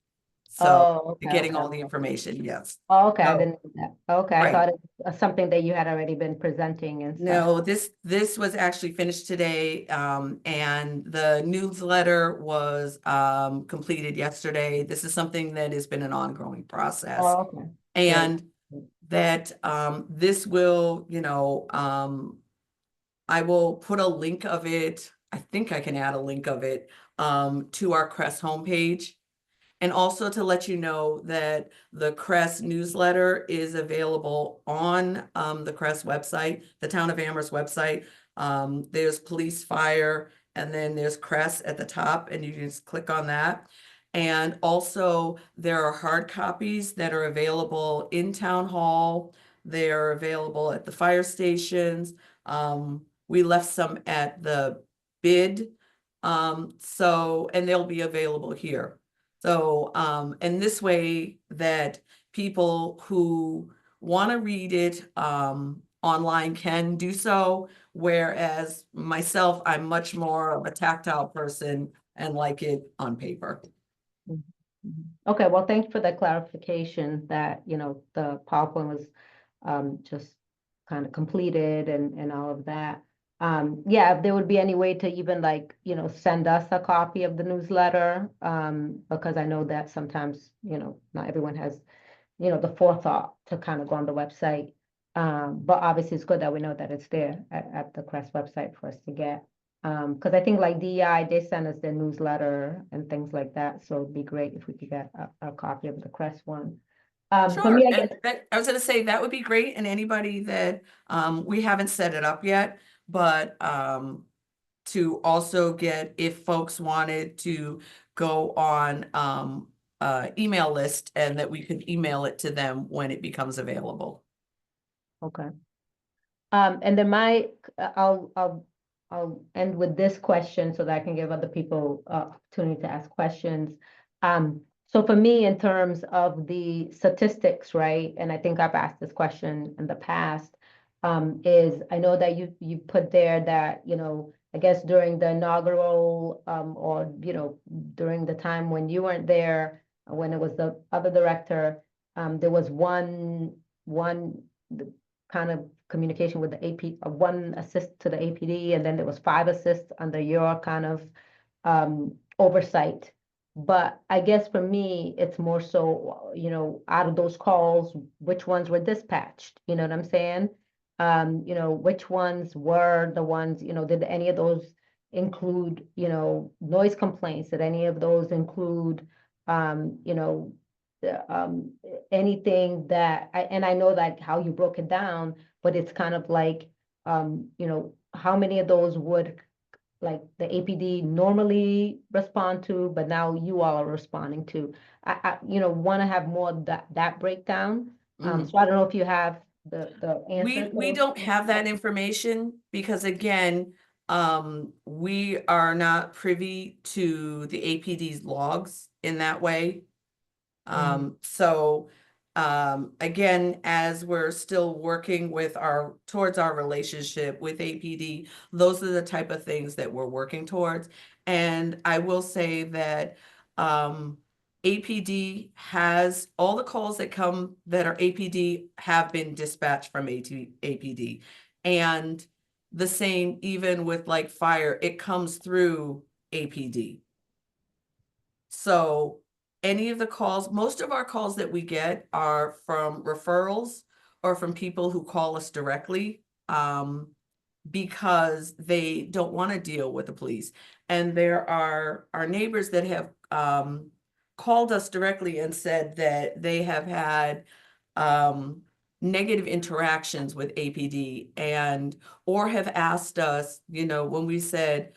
So getting all the information, yes. Oh, okay, I So- didn't know that. Okay, I Right. thought it was something that you had already been presenting and stuff. No, this was actually finished today, and the newsletter was completed yesterday. This is something that has been an ongoing process. Oh, okay. And that this will, I will put a link of it. I think I can add a link of it to our Crest homepage. And also to let you know that the Crest newsletter is available on the Crest website, the Town of Amherst website. There's police, fire, and then there's Crest at the top, and you can just click on that. And also there are hard copies that are available in Town Hall. They're available at the fire stations. We left some at the bid. And they'll be available here. So, and this way that people who want to read it online can do so, whereas myself, I'm much more of a tactile person and like it on paper. Okay, well, thanks for the clarification that, the PowerPoint was just kind of completed and all of that. Yeah, if there would be any way to even like, send us a copy of the newsletter, because I know that sometimes, not everyone has, the forethought to kind of go on the website. But obviously it's good that we know that it's there at the Crest website for us to get. Because I think like DEI, they send us their newsletter and things like that. So it'd be great if we could get a copy of the Crest one. For Sure, me, I and guess, I was gonna say that would be great, and anybody that we haven't set it up yet, but to also get, if folks wanted to go on email list, and that we could email it to them when it becomes available. okay. And then I'll end with this question so that I can give other people opportunity to ask questions. So for me, in terms of the statistics, right, and I think I've asked this question in the past, is I know that you put there that, I guess during the inaugural or, during the time when you weren't there, when it was the other director, there was one kind of communication with the AP, one assist to the APD, and then there was 5 assists under your kind of oversight. But I guess for me, it's more so, out of those calls, which ones were dispatched? You know what I'm saying? Which ones were the ones, did any of those include, noise complaints? Did any of those include, anything that I know that how you broke it down, but it's kind of like, how many of those would like the APD normally respond to, but now you all are responding to. I want to have more of that breakdown. Mhm. So I don't know if you have the answer. We don't have that information because again, we are not privy to the APD's logs in that way. So, again, as we're still working with towards our relationship with APD, those are the type of things that we're working towards. And I will say that, APD has, all the calls that come that are APD have been dispatched from APD. And the same even with like fire, it comes through APD. So any of the calls, most of our calls that we get are from referrals or from people who call us directly, because they don't want to deal with the police. And there are our neighbors that have called us directly and said that they have had negative interactions with APD and or have asked us, when we said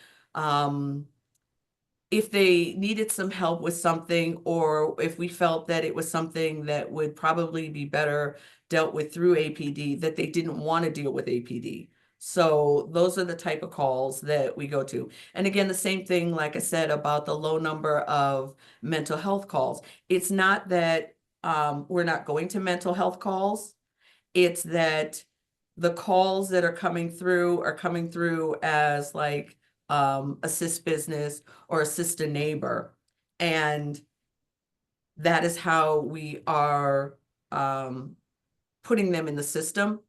if they needed some help with something, or if we felt that it was something that would probably be better dealt with through APD, that they didn't want to deal with APD. So those are the type of calls that we go to. And again, the same thing, like I said, about the low number of mental health calls. It's not that we're not going to mental health calls. It's that the calls that are coming through as like assist business or assist a neighbor. And that is how we are putting them in the system.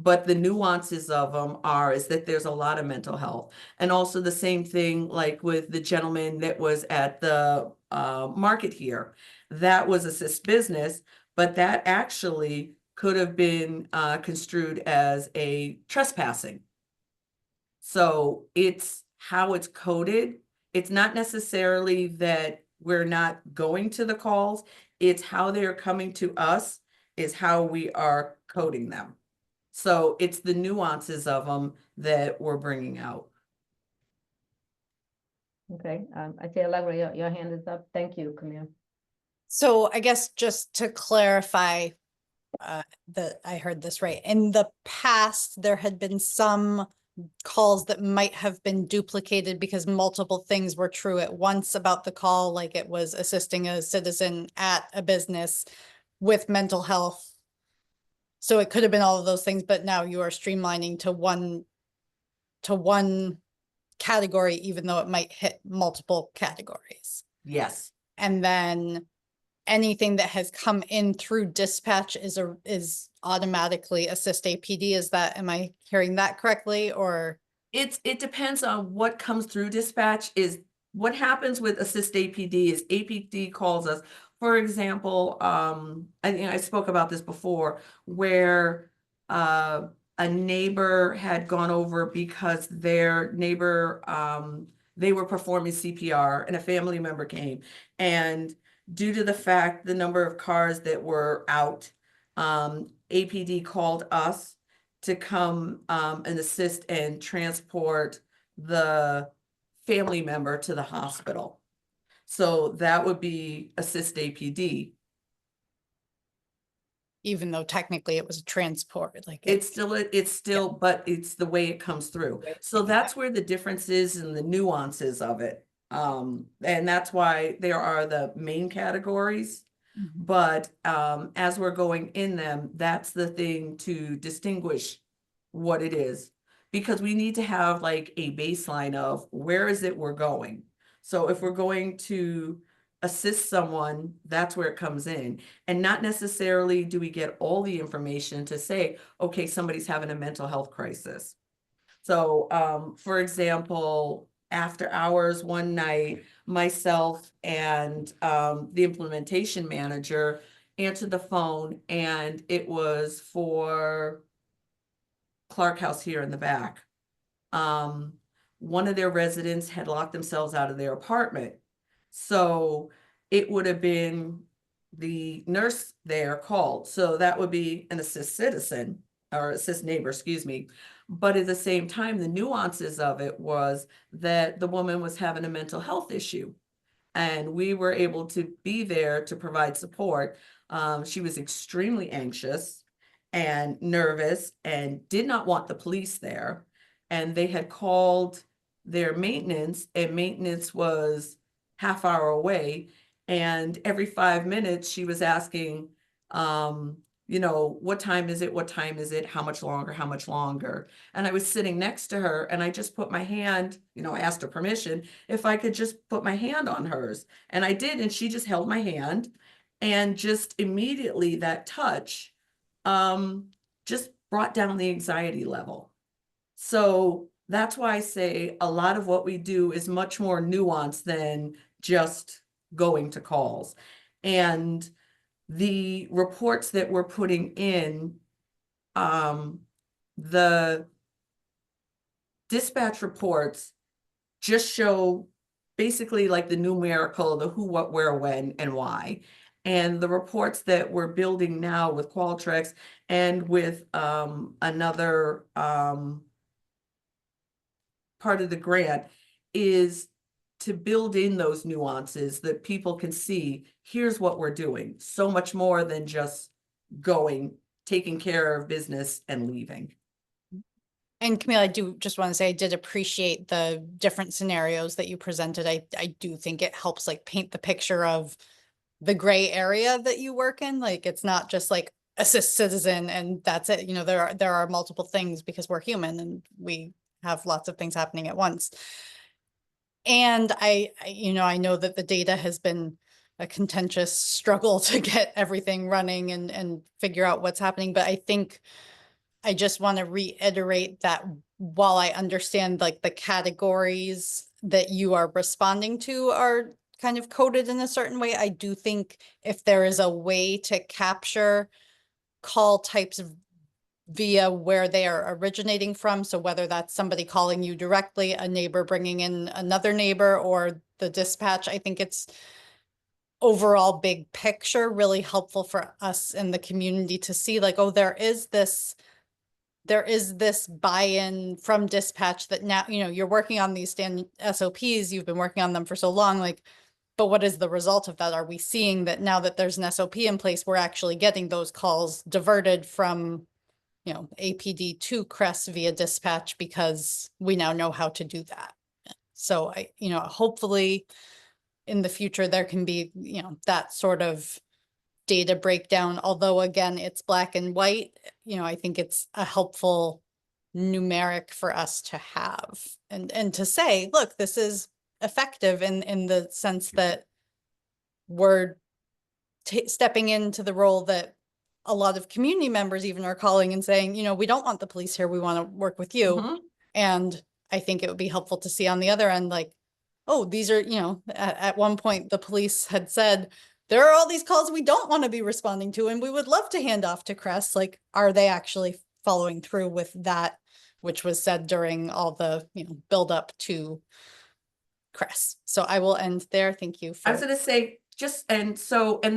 But the nuances of them is that there's a lot of mental health. And also the same thing like with the gentleman that was at the market here. That was assist business, but that actually could have been construed as a trespassing. So it's how it's coded. It's not necessarily that we're not going to the calls. It's how they're coming to us is how we are coding them. So it's the nuances of them that we're bringing out. Okay, I see Allegra, your hand is up. Thank you, Camille. So I guess just to clarify, that I heard this right. In the past, there had been some calls that might have been duplicated because multiple things were true at once about the call, like it was assisting a citizen at a business with mental health. So it could have been all of those things, but now you are streamlining to one category, even though it might hit multiple categories. Yes. And then anything that has come in through dispatch is automatically assist APD. Am I hearing that correctly, or? It depends on what comes through dispatch. Is what happens with assist APD is APD calls us. For example, I spoke about this before, where a neighbor had gone over because their neighbor, they were performing CPR and a family member came, and due to the fact the number of cars that were out, APD called us to come and assist and transport the family member to the hospital. So that would be assist APD. Even though technically it was a transport, like It's still, but it's the way it comes through. So that's where the difference is and the nuances of it. And that's why there are the main categories. But as we're going in them, that's the thing to distinguish what it is. Because we need to have like a baseline of where is it we're going. So if we're going to assist someone, that's where it comes in. And not necessarily do we get all the information to say, okay, somebody's having a mental health crisis. So for example, after hours one night, myself and the implementation manager answered the phone, and it was for Clark House here in the back. One of their residents had locked themselves out of their apartment. So it would have been the nurse there called. So that would be an assist citizen. or assist neighbor, excuse me. But at the same time, the nuances of it was that the woman was having a mental health issue. And we were able to be there to provide support. She was extremely anxious and nervous and did not want the police there. And they had called their maintenance, and maintenance was half hour away. And every 5 minutes she was asking, what time is it? What time is it? How much longer? How much longer? And I was sitting next to her, and I just put my hand, I asked her permission if I could just put my hand on hers. And I did, and she just held my hand, and just immediately that touch just brought down the anxiety level. So that's why I say a lot of what we do is much more nuanced than just going to calls. And the reports that we're putting in, the dispatch reports just show basically like the numerical, the who, what, where, when, and why. And the reports that we're building now with Qualtrics and with another part of the grant is to build in those nuances that people can see, here's what we're doing. So much more than just going, taking care of business and leaving. And Camille, I do just want to say I did appreciate the different scenarios that you presented. I do think it helps like paint the picture of the gray area that you work in. Like it's not just like assist citizen and that's it. There are multiple things because we're human and we have lots of things happening at once. And I know that the data has been a contentious struggle to get everything running and figure out what's happening. But I think I just want to reiterate that while I understand like the categories that you are responding to are kind of coded in a certain way, I do think if there is a way to capture call types via where they are originating from, so whether that's somebody calling you directly, a neighbor bringing in another neighbor, or the dispatch, I think it's overall big picture really helpful for us in the community to see like, oh, there is this buy-in from dispatch that now, you're working on these standard SOPs, you've been working on them for so long, like, but what is the result of that? Are we seeing that now that there's an SOP in place, we're actually getting those calls diverted from, APD to CRESS via dispatch because we now know how to do that. So hopefully in the future there can be, that sort of data breakdown, although again, it's black and white, I think it's a helpful numeric for us to have and to say, look, this is effective in the sense that we're stepping into the role that a lot of community members even are calling and saying, we don't want the police here, we want to work with you. Mhm. And I think it would be helpful to see on the other end, like, oh, these are, at one point the police had said, there are all these calls we don't want to be responding to, and we would love to hand off to CRESS. Like, are they actually following through with that, which was said during all the, build up to CRESS? So I will end there. Thank you. I was going to say and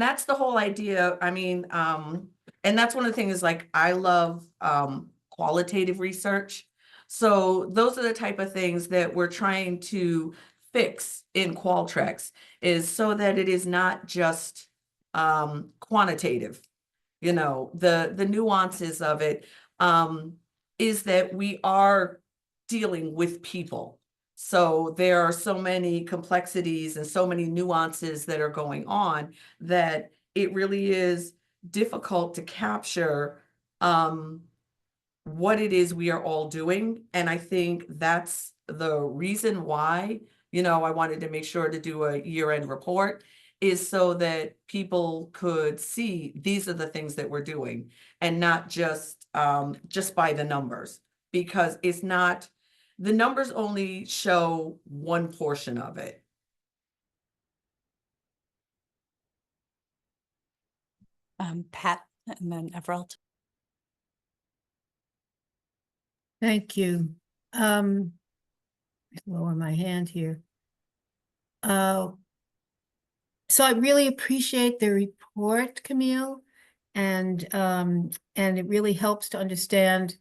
that's the whole idea. I mean, and that's one of the things is like, I love qualitative research. So those are the type of things that we're trying to fix in Qualtrics, is so that it is not just quantitative. The nuances of it is that we are dealing with people. So there are so many complexities and so many nuances that are going on that it really is difficult to capture what it is we are all doing. And I think that's the reason why, I wanted to make sure to do a year-end report, is so that people could see these are the things that we're doing and not just by the numbers, because it's not, the numbers only show one portion of it. Pat and then Everald. Thank you. Lower my hand here. So I really appreciate the report, Camille. and it really helps to understand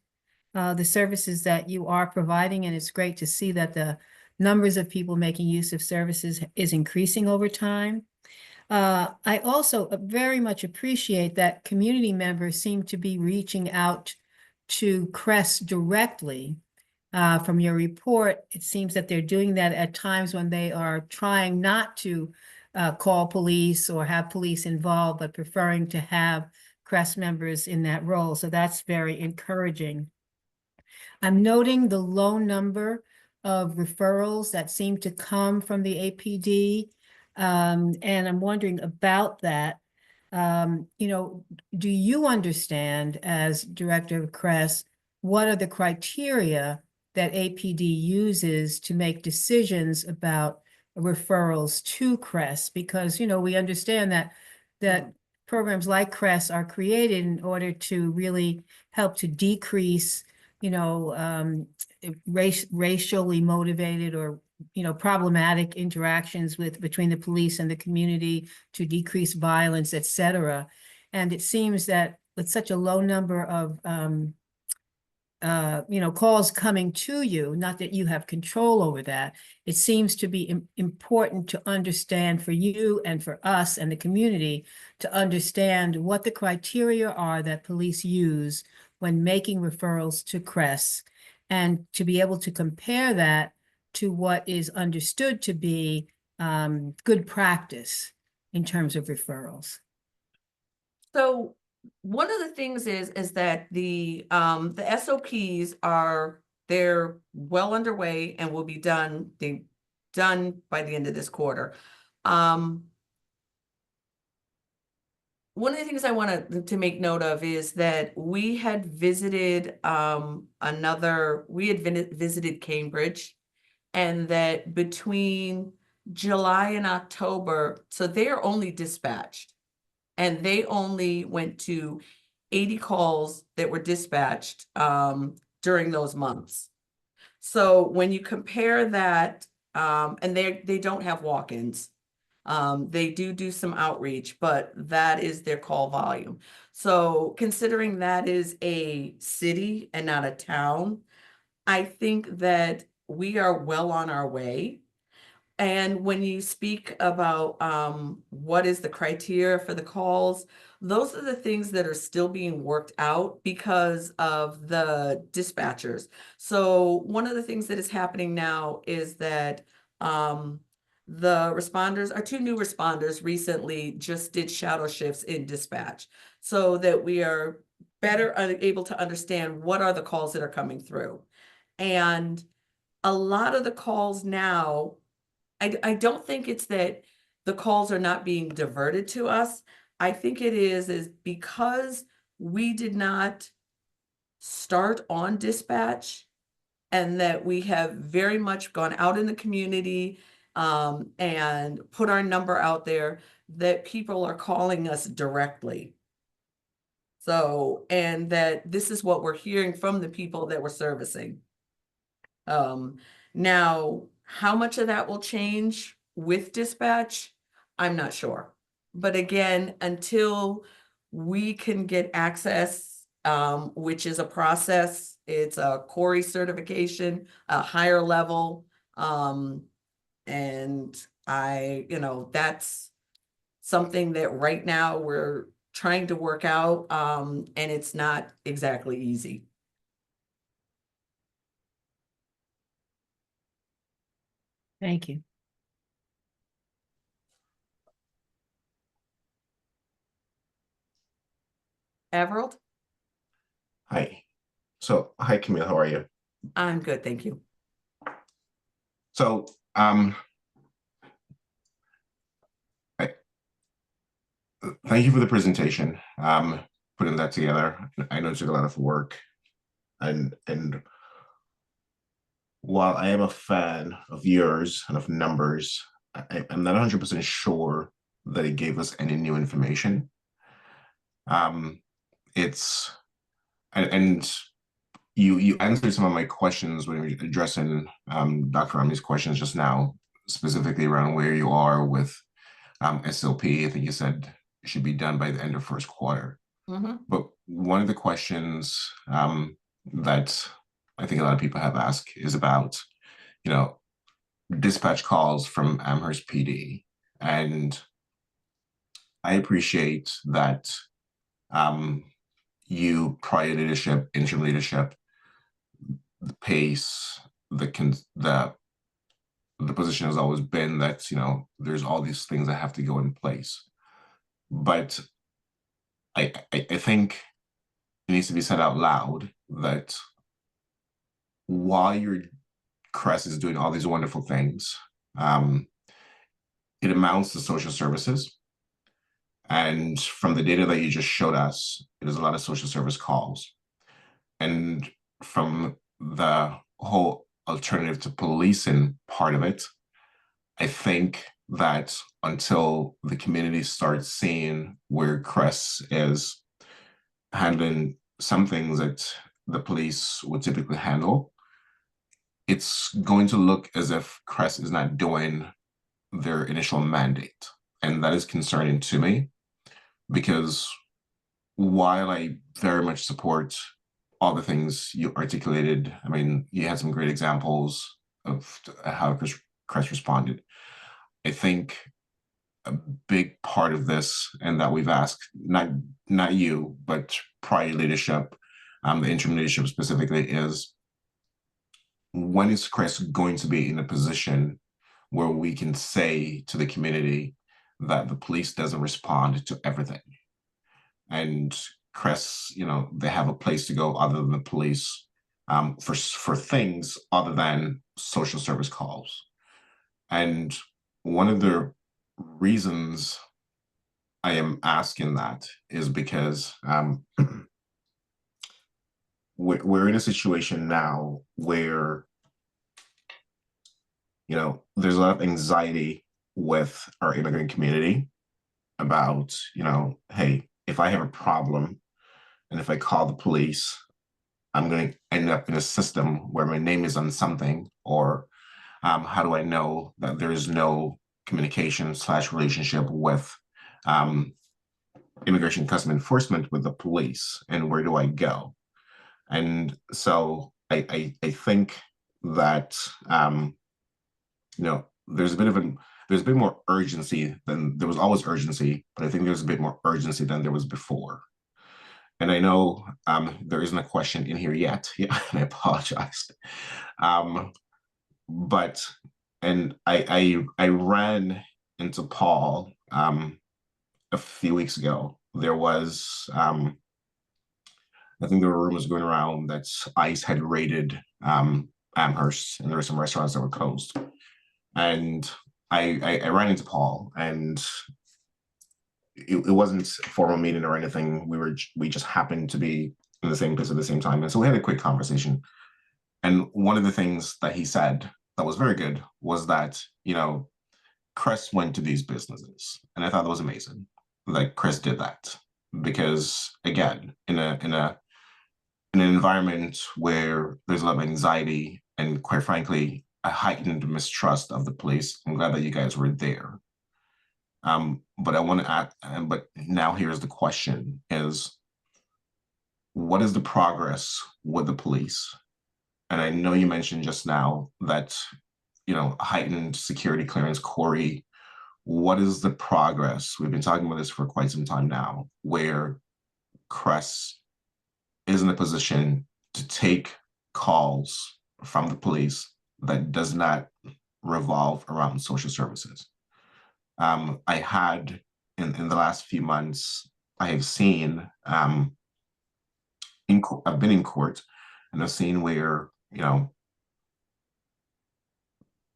the services that you are providing, and it's great to see that the numbers of people making use of services is increasing over time. I also very much appreciate that community members seem to be reaching out to CRESS directly. From your report, it seems that they're doing that at times when they are trying not to call police or have police involved, but preferring to have CRESS members in that role. So that's very encouraging. I'm noting the low number of referrals that seem to come from the APD. And I'm wondering about that. You know, do you understand, as director of CRESS, what are the criteria that APD uses to make decisions about referrals to CRESS? Because, you know, we understand that programs like CRESS are created in order to really help to decrease, you know, racially motivated or, you know, problematic interactions between the police and the community, to decrease violence, et cetera. And it seems that with such a low number of you know, calls coming to you, not that you have control over that, it seems to be important to understand for you and for us and the community to understand what the criteria are that police use when making referrals to CRESS, and to be able to compare that to what is understood to be good practice in terms of referrals. So one of the things is that the SOPs they're well underway and will be done by the end of this quarter. One of the things I wanted to make note of is that we had visited visited Cambridge, and that between July and October, so they are only dispatched, and they only went to 80 calls that were dispatched during those months. So when you compare that, and they don't have walk-ins. They do some outreach, but that is their call volume. So considering that is a city and not a town, I think that we are well on our way. And when you speak about what is the criteria for the calls, those are the things that are still being worked out because of the dispatchers. So one of the things that is happening now is that the responders, our 2 new responders recently just did shadow shifts in dispatch, so that we are better able to understand what are the calls that are coming through. And a lot of the calls now, I don't think it's that the calls are not being diverted to us. I think it is because we did not start on dispatch, and that we have very much gone out in the community and put our number out there, that people are calling us directly. So, and that this is what we're hearing from the people that we're servicing. Now, how much of that will change with dispatch, I'm not sure. But again, until we can get access, which is a process, it's a CORI certification, a higher level, and that's something that right now we're trying to work out, and it's not exactly easy. Thank you. Everald? Hi. So, hi, Camille, how are you? I'm good, thank you. So, thank you for the presentation, putting that together. I know it took a lot of work, and while I am a fan of yours and of numbers, I'm not 100% sure that it gave us any new information. You answered some of my questions when you were addressing Dr. Rami's questions just now, specifically around where you are with SLP. I think you said it should be done by the end of first quarter. But one of the questions that I think a lot of people have asked is about, dispatch calls from Amherst PD. And I appreciate that you, prior leadership, interim leadership, the pace, the position has always been that, there's all these things that have to go in place. But I think it needs to be said out loud that while your CRESS is doing all these wonderful things, it amounts to social services. And from the data that you just showed us, it is a lot of social service calls. And from the whole alternative to policing part of it, I think that until the community starts seeing where CRESS is handling some things that the police would typically handle, it's going to look as if CRESS is not doing their initial mandate. And that is concerning to me, because while I very much support all the things you articulated, I mean, you had some great examples of how CRESS responded. I think a big part of this, and that we've asked, not you, but prior leadership, the interim leadership specifically, is when is CRESS going to be in a position where we can say to the community that the police doesn't respond to everything? And CRESS, they have a place to go other than the police for things other than social service calls. And one of the reasons I am asking that is because we're in a situation now where, there's a lot of anxiety with our immigrant community about, hey, if I have a problem and if I call the police, I'm going to end up in a system where my name is on something, or how do I know that there is no communication / relationship with immigration custom enforcement with the police, and where do I go? And so I think that there's a bit more urgency than there was always urgency, but I think there's a bit more urgency than there was before. And I know there isn't a question in here yet. Yeah, and I apologize. But I ran into Paul a few weeks ago. There was I think there were rumors going around that ICE had raided Amherst, and there were some restaurants that were closed. And I ran into Paul, and it wasn't a formal meeting or anything. We just happened to be in the same place at the same time. And so we had a quick conversation. And one of the things that he said that was very good was that, CRESS went to these businesses. And I thought that was amazing that CRESS did that. Because again, in an environment where there's a lot of anxiety and, quite frankly, a heightened mistrust of the police, I'm glad that you guys were there. But I want to add, but now here's the question is, what is the progress with the police? And I know you mentioned just now that, heightened security clearance, Corey, what is the progress? We've been talking about this for quite some time now, where CRESS is in a position to take calls from the police that does not revolve around social services. I had in the last few months, I have seen I've been in court, and I've seen where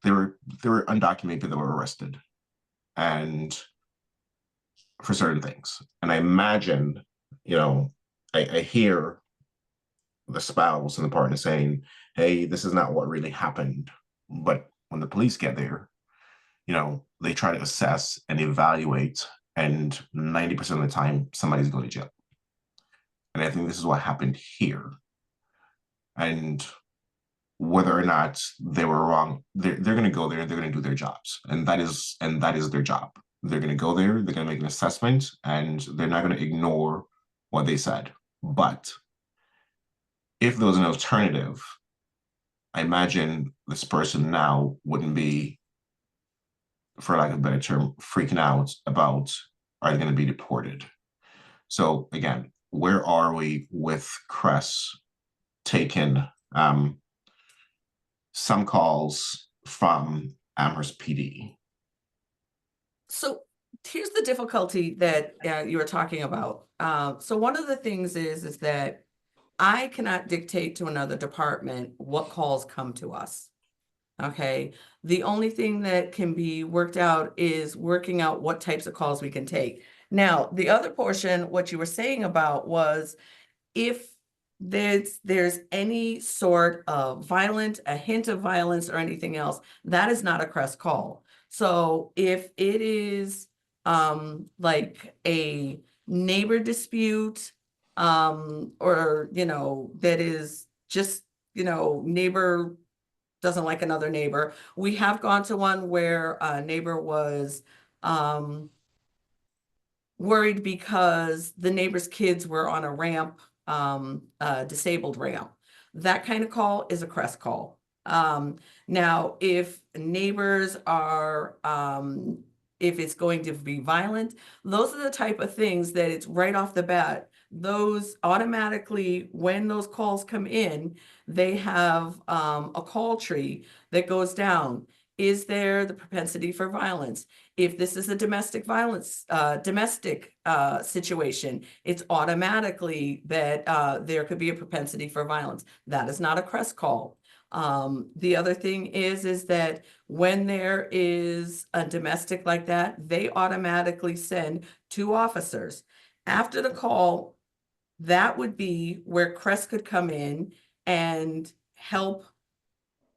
there were undocumented people that were arrested, and for certain things. And I imagine, I hear the spouse and the partner saying, hey, this is not what really happened. But when the police get there, they try to assess and evaluate, and 90% of the time, somebody's going to jail. And I think this is what happened here. And whether or not they were wrong, they're going to go there, they're going to do their jobs. And that is their job. They're going to go there, they're going to make an assessment, and they're not going to ignore what they said. But if there was an alternative, I imagine this person now wouldn't be, for lack of a better term, freaking out about, are they going to be deported? So again, where are we with Cress taking some calls from Amherst PD? So here's the difficulty that you were talking about. So one of the things is that I cannot dictate to another department what calls come to us. Okay. The only thing that can be worked out is working out what types of calls we can take. Now, the other portion, what you were saying about was if there's any sort of a hint of violence or anything else, that is not a Cress call. So if it is like a neighbor dispute, or that is just neighbor doesn't like another neighbor. We have gone to one where a neighbor was worried because the neighbor's kids were on a ramp, disabled ramp. That kind of call is a Cress call. Now, if neighbors are, if it's going to be violent, those are the type of things that it's right off the bat. Those automatically, when those calls come in, they have a call tree that goes down. Is there the propensity for violence? If this is a domestic violence, situation, it's automatically that there could be a propensity for violence. That is not a Cress call. The other thing is that when there is a domestic like that, they automatically send 2 officers. After the call, that would be where Cress could come in and help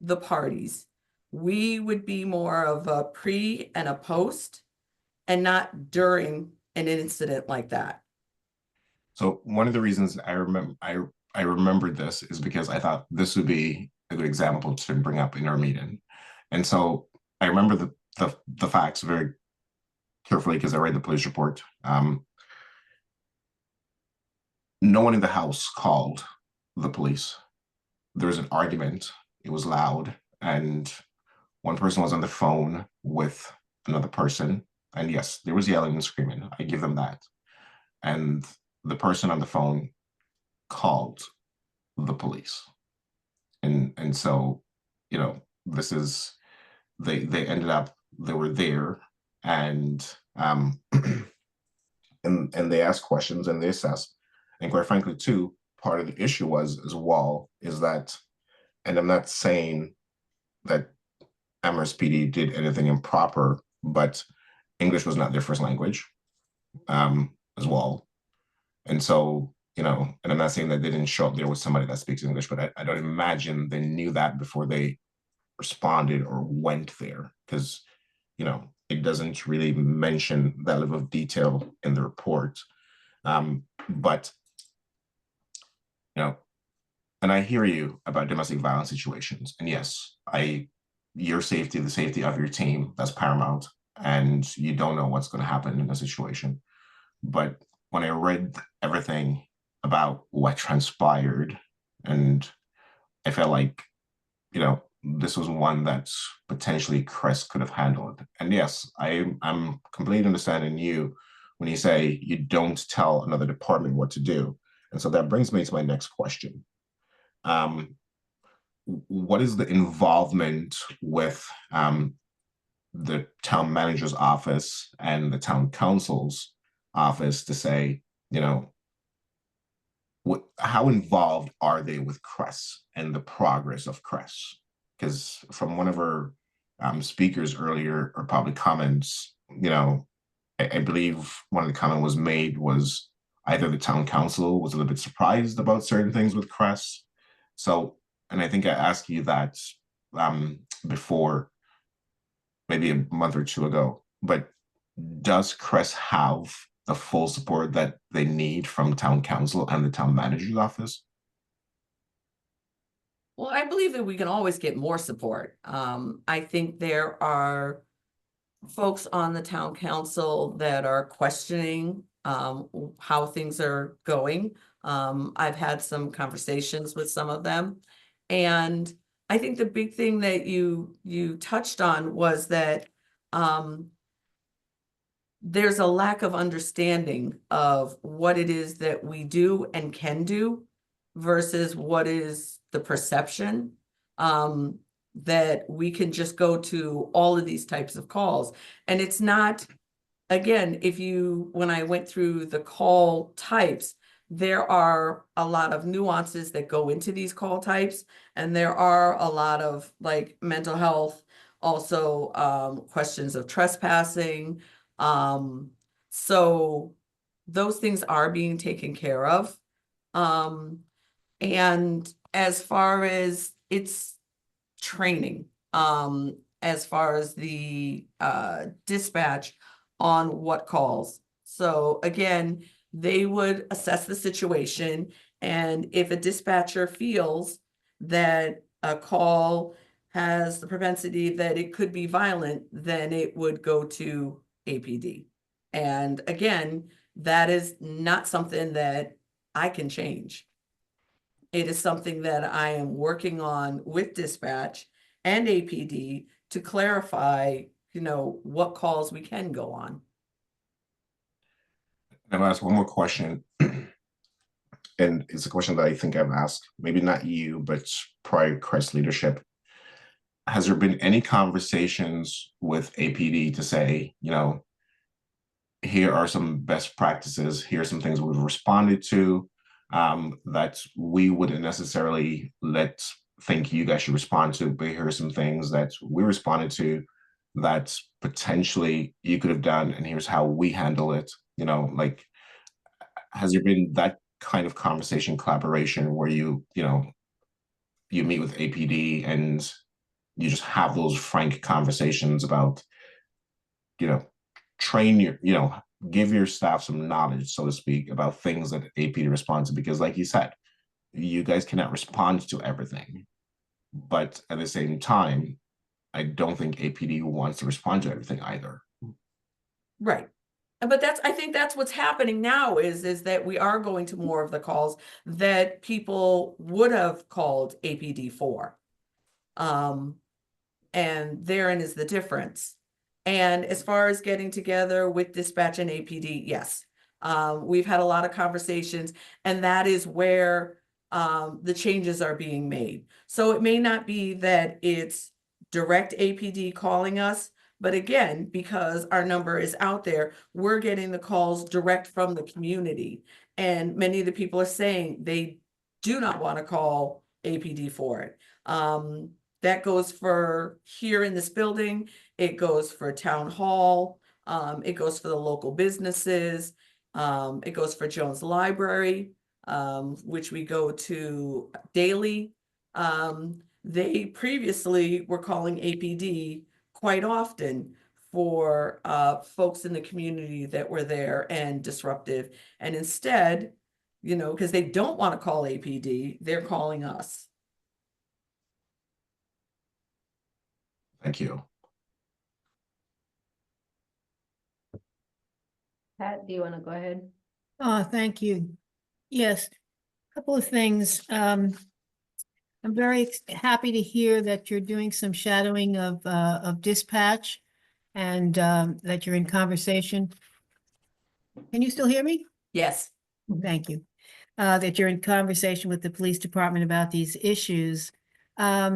the parties. We would be more of a pre and a post, and not during an incident like that. So one of the reasons I remembered this is because I thought this would be a good example to bring up in our meeting. And so I remember the facts very carefully because I read the police report. No one in the house called the police. There was an argument. It was loud, and one person was on the phone with another person. And yes, there was yelling and screaming. I give them that. And the person on the phone called the police. And so, this is, they ended up, they were there, and and they asked questions and they assessed. And quite frankly, too, part of the issue was as well is that, and I'm not saying that Amherst PD did anything improper, but English was not their first language, as well. And so, and I'm not saying that they didn't show up there with somebody that speaks English, but I don't imagine they knew that before they responded or went there, because, it doesn't really mention that level of detail in the report. But, and I hear you about domestic violence situations. And yes, your safety, the safety of your team, that's paramount. And you don't know what's going to happen in a situation. But when I read everything about what transpired, and I felt like, this was one that potentially Cress could have handled. And yes, I'm completely understanding you when you say you don't tell another department what to do. And so that brings me to my next question. What is the involvement with the town manager's office and the town council's office to say, how involved are they with Cress and the progress of Cress? Because from one of our speakers earlier, or probably comments, I believe one of the comment was made was either the town council was a little bit surprised about certain things with Cress. So, and I think I asked you that before, maybe a month or 2 ago, but does Cress have the full support that they need from town council and the town manager's office? Well, I believe that we can always get more support. I think there are folks on the town council that are questioning how things are going. I've had some conversations with some of them. And I think the big thing that you touched on was that there's a lack of understanding of what it is that we do and can do versus what is the perception that we can just go to all of these types of calls. And it's not, again, when I went through the call types, there are a lot of nuances that go into these call types, and there are a lot of like mental health, also questions of trespassing. So those things are being taken care of. And as far as its training, as far as the dispatch on what calls. So again, they would assess the situation, and if a dispatcher feels that a call has the propensity that it could be violent, then it would go to APD. And again, that is not something that I can change. It is something that I am working on with dispatch and APD to clarify, what calls we can go on. I'm gonna ask one more question. And it's a question that I think I've asked, maybe not you, but prior Crest leadership. Has there been any conversations with APD to say, here are some best practices, here are some things we've responded to that we wouldn't necessarily think you guys should respond to, but here are some things that we responded to that potentially you could have done, and here's how we handle it. Has there been that kind of conversation, collaboration, where you meet with APD and you just have those frank conversations about, give your staff some knowledge, so to speak, about things that APD responds to? Because like you said, you guys cannot respond to everything, but at the same time, I don't think APD wants to respond to everything either. Right. But I think that's what's happening now is that we are going to more of the calls that people would have called APD for. And therein is the difference. And as far as getting together with dispatch and APD, yes. We've had a lot of conversations, and that is where the changes are being made. So it may not be that it's direct APD calling us, but again, because our number is out there, we're getting the calls direct from the community. And many of the people are saying they do not want to call APD for it. That goes for here in this building. It goes for town hall. It goes for the local businesses. It goes for Jones Library, which we go to daily. They previously were calling APD quite often for folks in the community that were there and disruptive. And instead, because they don't want to call APD, they're calling us. Thank you. Pat, do you want to go ahead? Thank you. Yes, a couple of things. I'm very happy to hear that you're doing some shadowing of dispatch and that you're in conversation. Can you still hear me? Yes. Thank you. That you're in conversation with the police department about these issues. I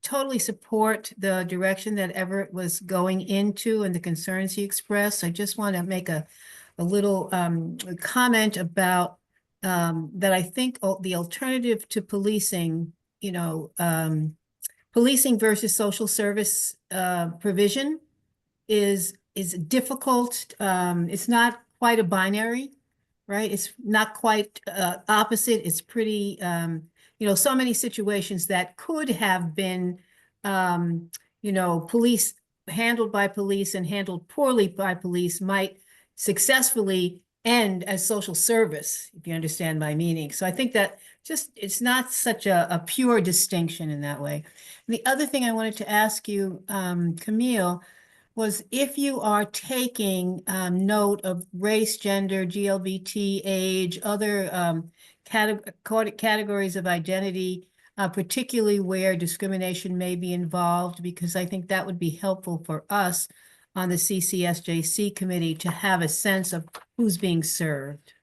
totally support the direction that Everett was going into and the concerns he expressed. I just want to make a little comment about that. I think the alternative to policing, policing versus social service provision is difficult. It's not quite a binary, right? It's not quite opposite. It's pretty, so many situations that could have been, police handled by police and handled poorly by police might successfully end as social service, if you understand my meaning. So I think that it's not such a pure distinction in that way. And the other thing I wanted to ask you, Camille, was if you are taking note of race, gender, GLBT, age, other categories of identity, particularly where discrimination may be involved, because I think that would be helpful for us on the CCSJC committee to have a sense of who's being served.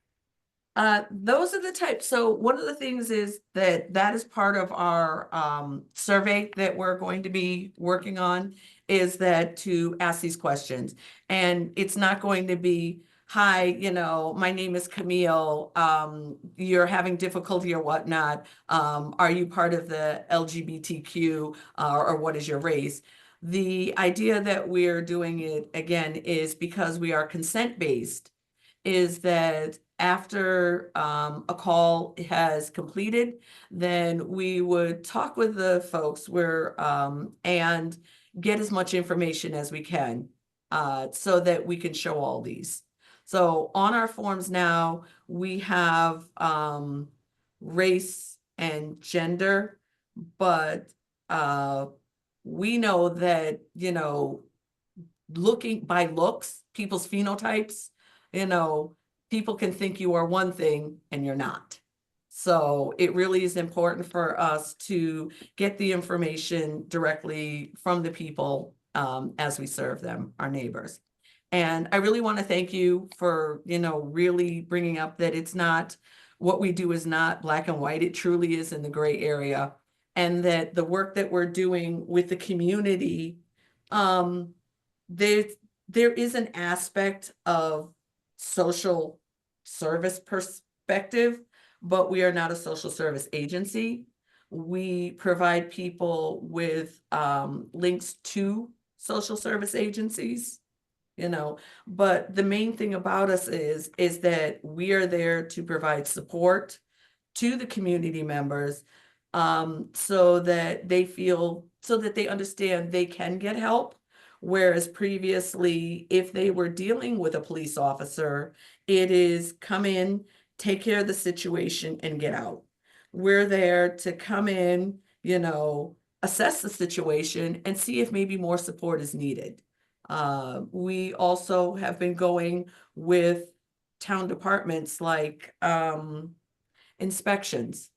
Those are the types. So one of the things is that is part of our survey that we're going to be working on, is that to ask these questions. And it's not going to be, hi, my name is Camille, you're having difficulty or whatnot. Are you part of the LGBTQ or what is your race? The idea that we're doing it again is because we are consent-based, is that after a call has completed, then we would talk with the folks and get as much information as we can so that we can show all these. So on our forms now, we have race and gender, but we know that, looking by looks, people's phenotypes, people can think you are one thing and you're not. So it really is important for us to get the information directly from the people as we serve them, our neighbors. And I really want to thank you for, really bringing up that it's not, what we do is not black and white. It truly is in the gray area. And that the work that we're doing with the community, there is an aspect of social service perspective, but we are not a social service agency. We provide people with links to social service agencies, but the main thing about us is that we are there to provide support to the community members so that they understand they can get help. Whereas previously, if they were dealing with a police officer, it is come in, take care of the situation, and get out. We're there to come in, assess the situation and see if maybe more support is needed. We also have been going with town departments like inspections.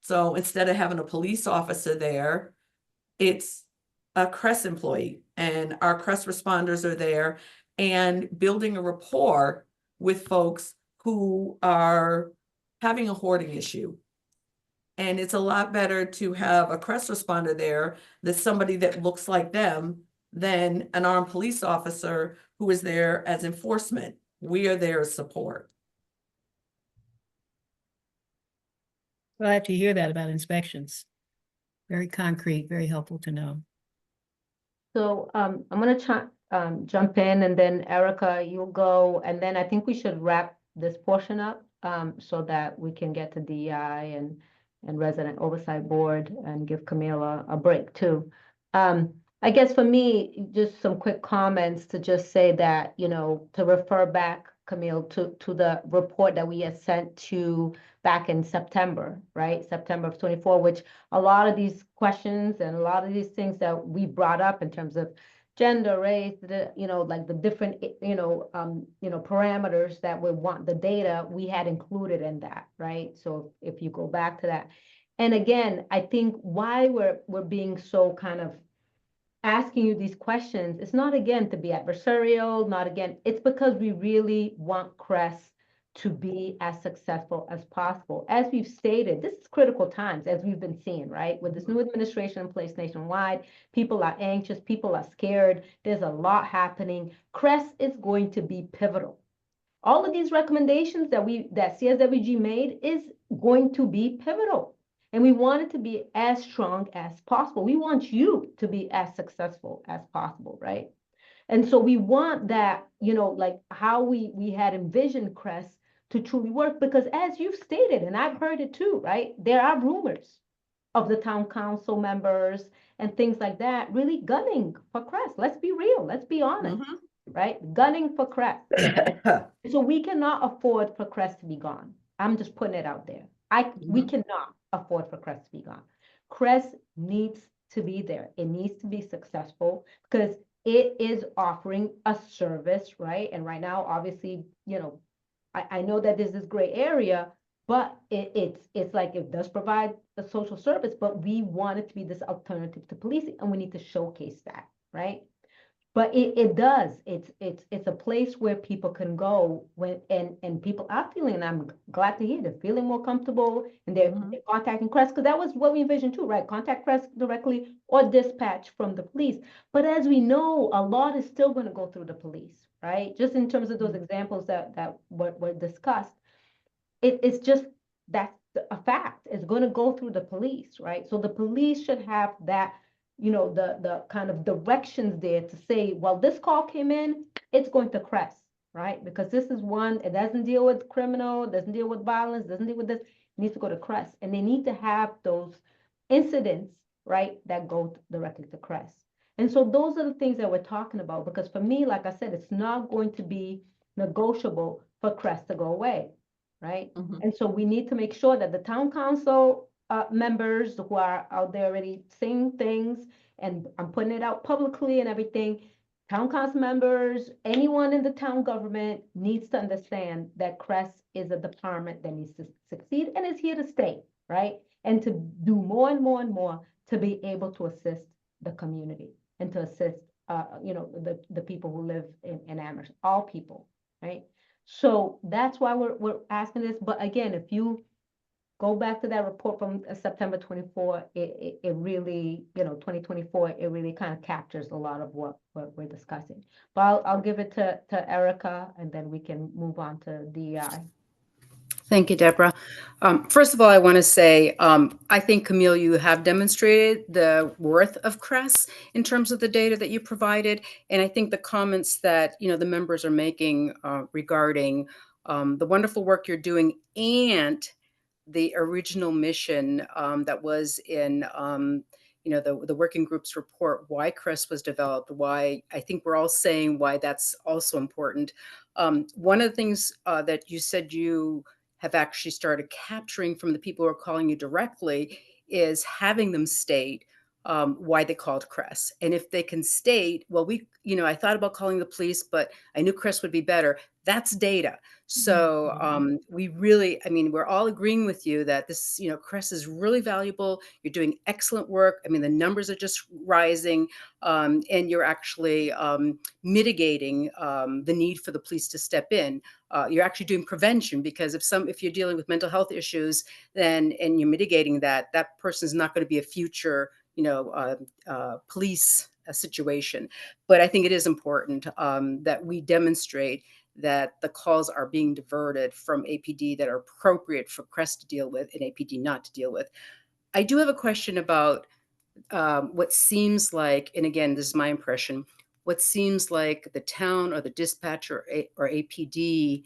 So instead of having a police officer there, it's a CRESS employee, and our CRESS responders are there and building a rapport with folks who are having a hoarding issue. And it's a lot better to have a CRESS responder there than somebody that looks like them than an armed police officer who is there as enforcement. We are there as support. Glad to hear that about inspections. Very concrete, very helpful to know. So I'm going to jump in, and then Erica, you'll go, and then I think we should wrap this portion up so that we can get to DEI and Resident Oversight Board and give Camila a break too. I guess for me, just some quick comments to just say that, to refer back, Camille, to the report that we had sent to back in September, right? September of 24, which a lot of these questions and a lot of these things that we brought up in terms of gender, race, like the different, parameters that we want the data, we had included in that, right? So if you go back to that. And again, I think why we're being so kind of asking you these questions, it's not again to be adversarial, not again, it's because we really want CRESS to be as successful as possible. As we've stated, this is critical times, as we've been seeing, right? With this new administration in place nationwide, people are anxious, people are scared, there's a lot happening. CRESS is going to be pivotal. All of these recommendations that CSWG made is going to be pivotal. And we want it to be as strong as possible. We want you to be as successful as possible, right? And so we want that, like how we had envisioned CRESS to truly work, because as you've stated, and I've heard it too, right? There are rumors of the town council members and things like that really gunning for CRESS. Let's be real, let's be honest, right? Gunning for CRESS. So we cannot afford for CRESS to be gone. I'm just putting it out there. We cannot afford for CRESS to be gone. CRESS needs to be there. It needs to be successful, because it is offering a service, right? And right now, obviously, I know that there's this gray area, but it's like it does provide a social service, but we want it to be this alternative to policing, and we need to showcase that, right? But it does. It's a place where people can go when and people are feeling, and I'm glad to hear they're feeling more comfortable and they're contacting Crest, because that was what we envisioned too, right? Contact Crest directly or dispatch from the police. But as we know, a lot is still going to go through the police, right? Just in terms of those examples that were discussed, it's just that's a fact. It's going to go through the police, right? So the police should have that, the kind of directions there to say, well, this call came in, it's going to Crest, right? Because this is one, it doesn't deal with criminal, doesn't deal with violence, doesn't deal with this, it needs to go to Crest. And they need to have those incidents, right, that go directly to Crest. And so those are the things that we're talking about, because for me, like I said, it's not going to be negotiable for Crest to go away, right? And so we need to make sure that the town council members who are out there already saying things, and I'm putting it out publicly and everything, town council members, anyone in the town government needs to understand that Crest is a department that needs to succeed and is here to stay, right? And to do more and more and more to be able to assist the community and to assist, the people who live in Amherst, all people, right? So that's why we're asking this. But again, if you go back to that report from September 24, it really, 2024, it really kind of captures a lot of what we're discussing. But I'll give it to Erica, and then we can move on to DEI. Thank you, Deborah. First of all, I want to say, I think, Camille, you have demonstrated the worth of Crest in terms of the data that you provided. And I think the comments that, the members are making regarding the wonderful work you're doing and the original mission that was in, the working group's report, why Crest was developed, why I think we're all saying why that's also important. One of the things that you said you have actually started capturing from the people who are calling you directly is having them state why they called Crest. And if they can state, well, I thought about calling the police, but I knew Crest would be better. That's data. So we really, we're all agreeing with you that this, Crest is really valuable. You're doing excellent work. The numbers are just rising, and you're actually mitigating the need for the police to step in. You're actually doing prevention, because if you're dealing with mental health issues, and you're mitigating that person is not going to be a future, police situation. But I think it is important that we demonstrate that the calls are being diverted from APD that are appropriate for Crest to deal with and APD not to deal with. I do have a question about what seems like, and again, this is my impression, what seems like the town or the dispatcher or APD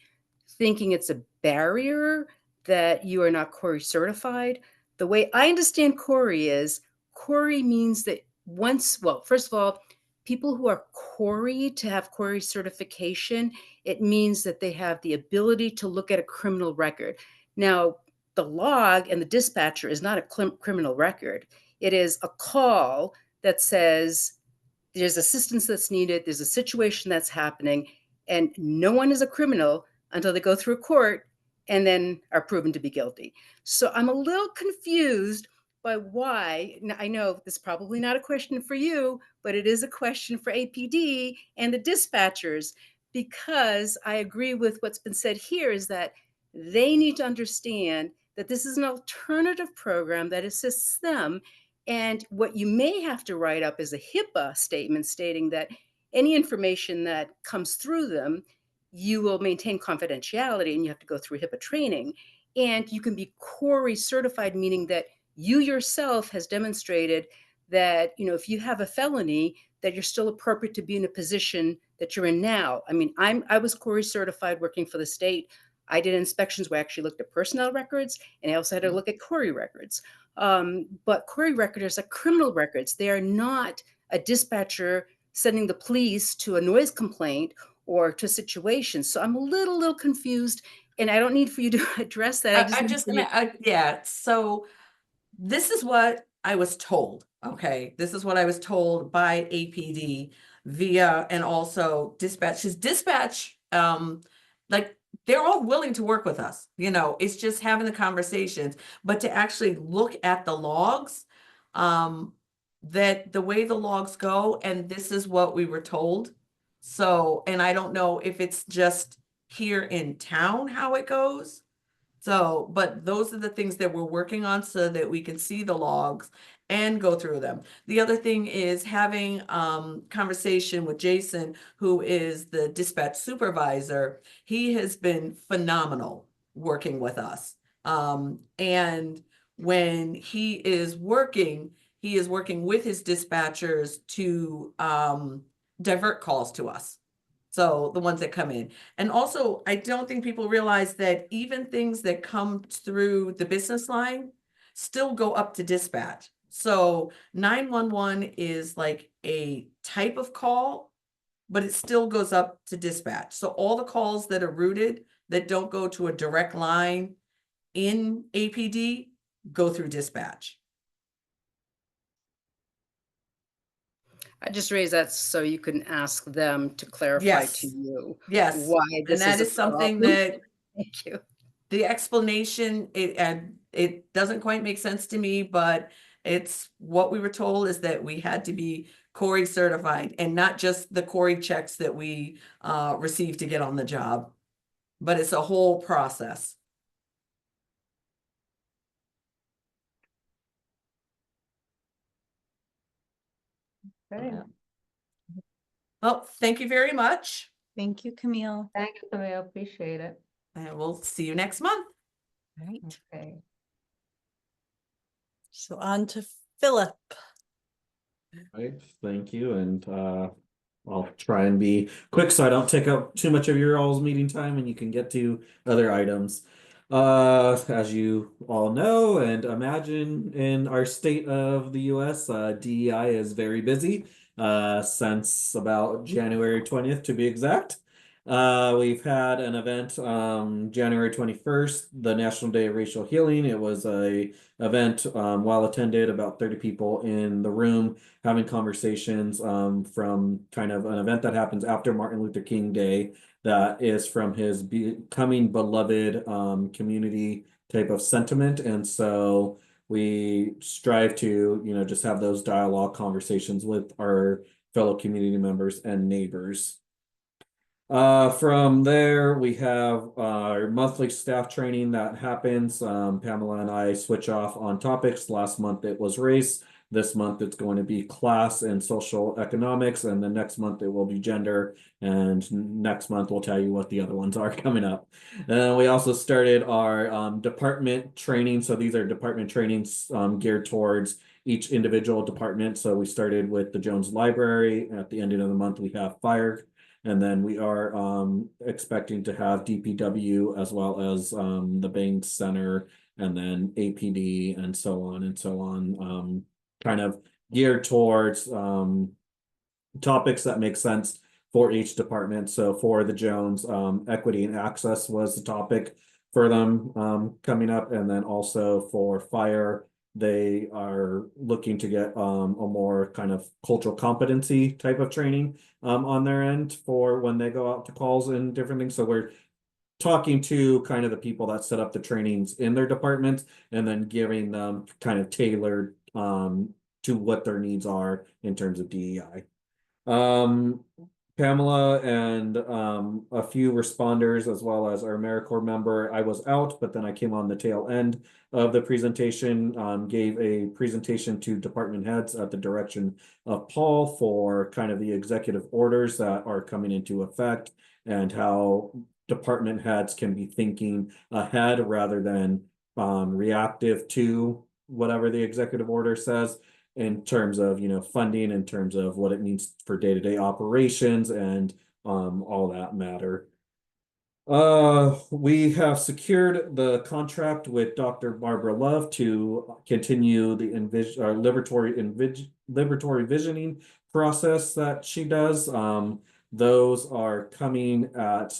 thinking it's a barrier that you are not Corey certified. The way I understand Corey means that first of all, people who are Corey, to have Corey certification, it means that they have the ability to look at a criminal record. Now, the log and the dispatcher is not a criminal record. It is a call that says there's assistance that's needed, there's a situation that's happening, and no one is a criminal until they go through a court and then are proven to be guilty. So I'm a little confused by why. Now, I know this is probably not a question for you, but it is a question for APD and the dispatchers, because I agree with what's been said here, is that they need to understand that this is an alternative program that assists them. And what you may have to write up is a HIPAA statement stating that any information that comes through them, you will maintain confidentiality, and you have to go through HIPAA training. And you can be Corey certified, meaning that you yourself has demonstrated that, if you have a felony, that you're still appropriate to be in a position that you're in now. I was Corey certified working for the state. I did inspections where I actually looked at personnel records, and I also had to look at Corey records. But Corey records are criminal records. They are not a dispatcher sending the police to a noise complaint or to a situation. So I'm a little confused, and I don't need for you to address that. So this is what I was told. Okay. This is what I was told by APD, via, and also dispatch. His dispatch, like, they're all willing to work with us, you know, it's just having the conversations, but to actually look at the logs, that the way the logs go, and this is what we were told. So, and I don't know if it's just here in town how it goes. So, but those are the things that we're working on so that we can see the logs and go through them. The other thing is having conversation with Jason, who is the dispatch supervisor. He has been phenomenal working with us. And when he is working with his dispatchers to divert calls to us. So the ones that come in. And also, I don't think people realize that even things that come through the business line still go up to dispatch. So 911 is like a type of call, but it still goes up to dispatch. So all the calls that are routed that don't go to a direct line in APD go through dispatch. I just raised that so you can ask them to clarify Yes. to you Yes. why And this that is is a something problem. that Thank you. the explanation, it doesn't quite make sense to me, but it's what we were told is that we had to be Corey certified and not just the Corey checks that we received to get on the job, but it's a whole process. Okay. Well, thank you very much, Thank you, Camille. Thank you, Camille. Appreciate it. and we'll see you next month. All right, Okay. so on to Philip. Right, thank you, and I'll try and be quick so I don't take up too much of your all's meeting time and you can get to other items. As you all know and imagine, in our state of the US, DEI is very busy since about January 20th to be exact. We've had an event January 21st, the National Day of Racial Healing. It was a event well attended, about 30 people in the room having conversations from kind of an event that happens after Martin Luther King Day that is from his becoming beloved community type of sentiment. And so we strive to, you know, just have those dialogue conversations with our fellow community members and neighbors. From there, we have our monthly staff training that happens. Pamela and I switch off on topics. Last month it was race. This month it's going to be class and social economics, and the next month it will be gender, and next month we'll tell you what the other ones are coming up. And we also started our department training. So these are department trainings geared towards each individual department. So we started with the Jones Library. At the end of the month we have fire. And then we are expecting to have DPW as well as the Banks Center, and then APD and so on and so on, kind of geared towards topics that make sense for each department. So for the Jones, equity and access was the topic for them coming up. And then also for fire, they are looking to get a more kind of cultural competency type of training on their end for when they go out to calls and different things. So we're talking to kind of the people that set up the trainings in their departments and then giving them kind of tailored to what their needs are in terms of DEI. Pamela and a few responders, as well as our AmeriCorps member. I was out, but then I came on the tail end of the presentation, gave a presentation to department heads at the direction of Paul for kind of the executive orders that are coming into effect and how department heads can be thinking ahead rather than reactive to whatever the executive order says, in terms of, you know, funding, in terms of what it means for day-to-day operations and all that matter. We have secured the contract with Dr. Barbara Love to continue the liberatory visioning process that she does. Those are coming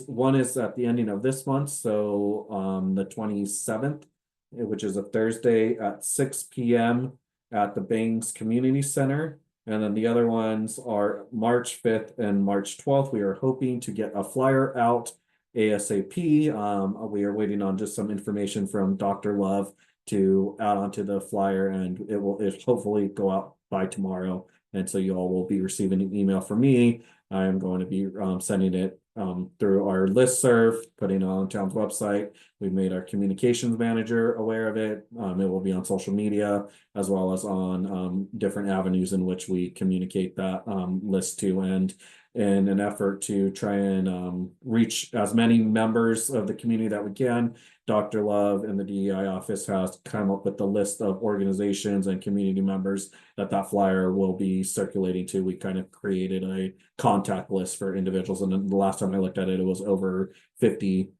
one is at the ending of this month, so the 27th, which is a Thursday at 6 p.m. at the Bangs Community Center. And then the other ones are March 5th and March 12th. We are hoping to get a flyer out ASAP. We are waiting on just some information from Dr. Love to add onto the flyer, and it will hopefully go out by tomorrow. And so you all will be receiving an email from me. I am going to be sending it through our listserv, putting it on town's website. We've made our communications manager aware of it. It will be on social media as well as on different avenues in which we communicate that list to. And in an effort to try and reach as many members of the community that we can, Dr. Love and the DEI office has come up with the list of organizations and community members that flyer will be circulating to. We kind of created a contact list for individuals, and then the last time I looked at it, it was over 50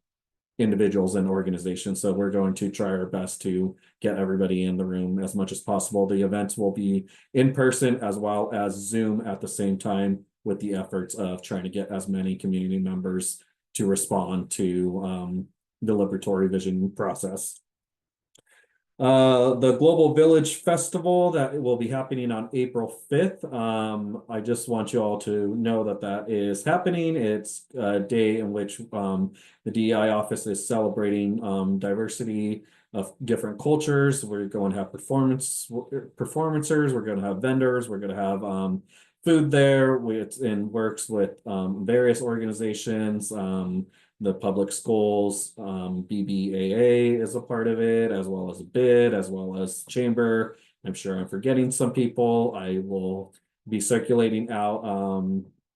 individuals and organizations. So we're going to try our best to get everybody in the room as much as possible. The events will be in person as well as Zoom at the same time, with the efforts of trying to get as many community members to respond to the Liberatory Vision process. The Global Village Festival that will be happening on April 5th. I just want you all to know that is happening. It's a day in which the DEI office is celebrating diversity of different cultures. We're going to have performers, we're going to have vendors, we're going to have food there. It's in works with various organizations, the public schools, BBAA is a part of it, as well as BID, as well as Chamber. I'm sure I'm forgetting some people. I will be circulating out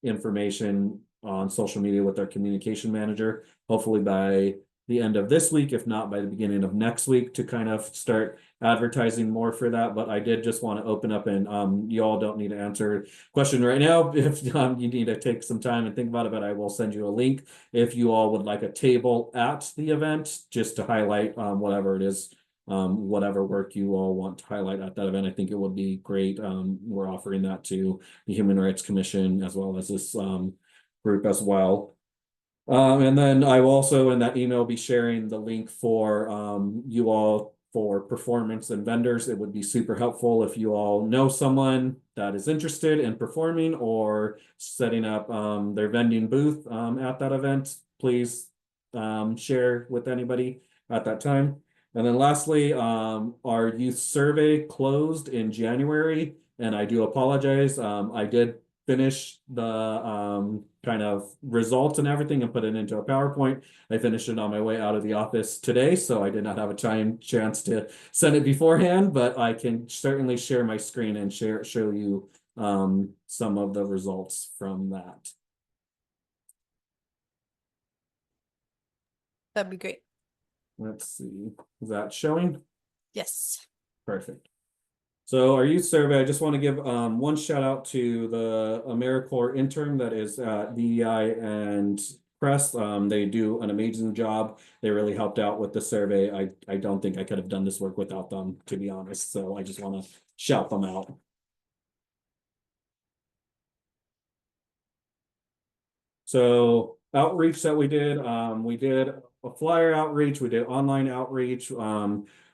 information on social media with our communication manager, hopefully by the end of this week, if not by the beginning of next week, to kind of start advertising more for that. But I did just want to open up, and you all don't need to answer question right now if you need to take some time and think about it, but I will send you a link if you all would like a table at the event just to highlight whatever it is, whatever work you all want to highlight at that event. I think it would be great. We're offering that to the Human Rights Commission as well as this group as well. And then I will also in that email be sharing the link for you all for performance and vendors. It would be super helpful if you all know someone that is interested in performing or setting up their vending booth at that event. Please share with anybody at that time. And then lastly, our youth survey closed in January, and I do apologize. I did finish the kind of results and everything and put it into a PowerPoint. I finished it on my way out of the office today, so I did not have a chance to send it beforehand, but I can certainly share my screen and show you some of the results from that. That'd be great. Let's see, is that showing? Yes. Perfect. So our youth survey, I just want to give one shout out to the AmeriCorps intern that is at DEI and Press. They do an amazing job. They really helped out with the survey. I don't think I could have done this work without them, to be honest. So I just want to shout them out. So outreach that we did a flyer outreach, we did online outreach.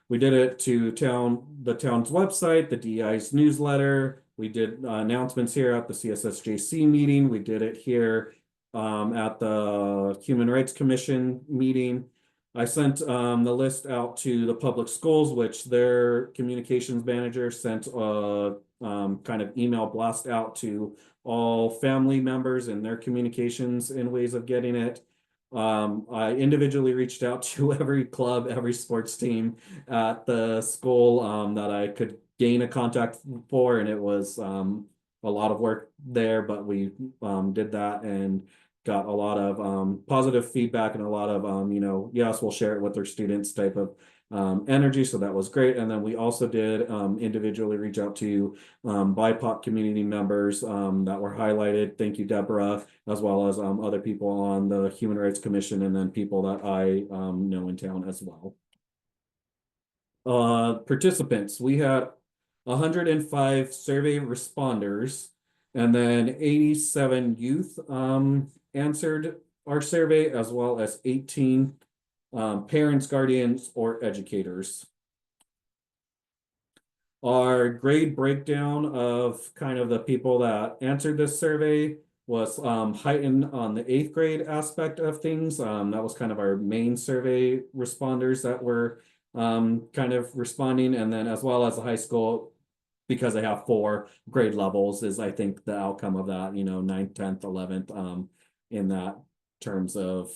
We did it to the town's website, the DEI's newsletter. We did announcements here at the CSSJC meeting. We did it here at the Human Rights Commission meeting. I sent the list out to the public schools, which their communications manager sent a kind of email blast out to all family members and their communications and ways of getting it. I individually reached out to every club, every sports team at the school that I could gain a contact for, and it was a lot of work there, but we did that and got a lot of positive feedback and a lot of yes, we'll share it with their students type of energy. So that was great. And then we also did individually reach out to BIPOC community members that were highlighted. Thank you, Deborah, as well as other people on the Human Rights Commission, and then people that I know in town as well. Participants, we had 105 survey responders, and then 87 youth answered our survey, as well as 18 parents, guardians, or educators. Our grade breakdown of kind of the people that answered this survey was heightened on the 8th grade aspect of things. That was kind of our main survey responders that were kind of responding, and then as well as the high school, because they have 4 grade levels, is I think the outcome of that, 9th, 10th, 11th, in that terms of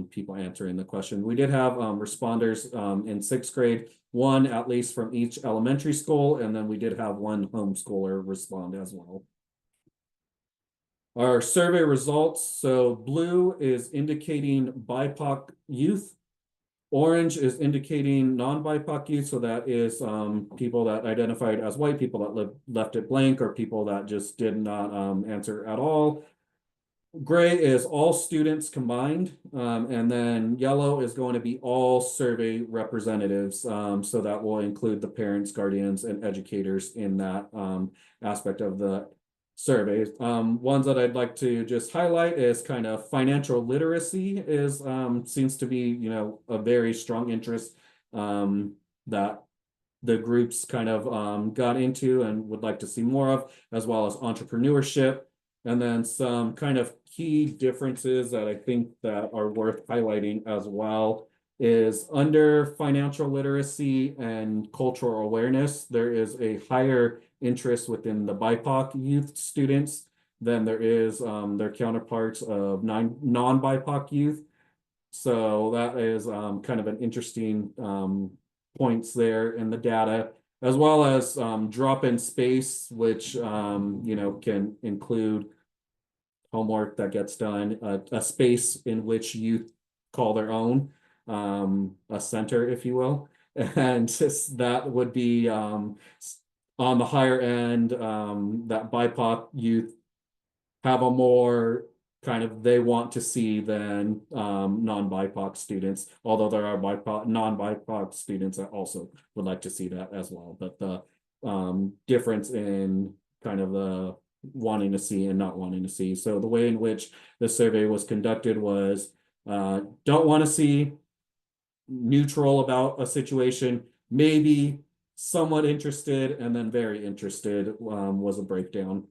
people answering the question. We did have responders in 6th grade, 1 at least from each elementary school, and then we did have 1 homeschooler respond as well. Our survey results, so blue is indicating BIPOC youth. Orange is indicating non-BIPOC youth, so that is people that identified as white, people that left it blank, or people that just did not answer at all. Gray is all students combined, and then yellow is going to be all survey representatives. So that will include the parents, guardians, and educators in that aspect of the surveys. Ones that I'd like to just highlight is kind of financial literacy is seems to be, a very strong interest that the groups kind of got into and would like to see more of, as well as entrepreneurship. And then some kind of key differences that I think that are worth highlighting as well is under financial literacy and cultural awareness, there is a higher interest within the BIPOC youth students than there is their counterparts of non-BIPOC youth. So that is kind of an interesting points there in the data, as well as drop-in space, which can include homework that gets done, a space in which youth call their own, a center, if you will, and that would be on the higher end, that BIPOC youth have a more kind of they want to see than non-BIPOC students, although there are non-BIPOC students that also would like to see that as well. But the difference in kind of the wanting to see and not wanting to see. So the way in which the survey was conducted was don't want to see, neutral about a situation, maybe, somewhat interested, and then very interested was a breakdown.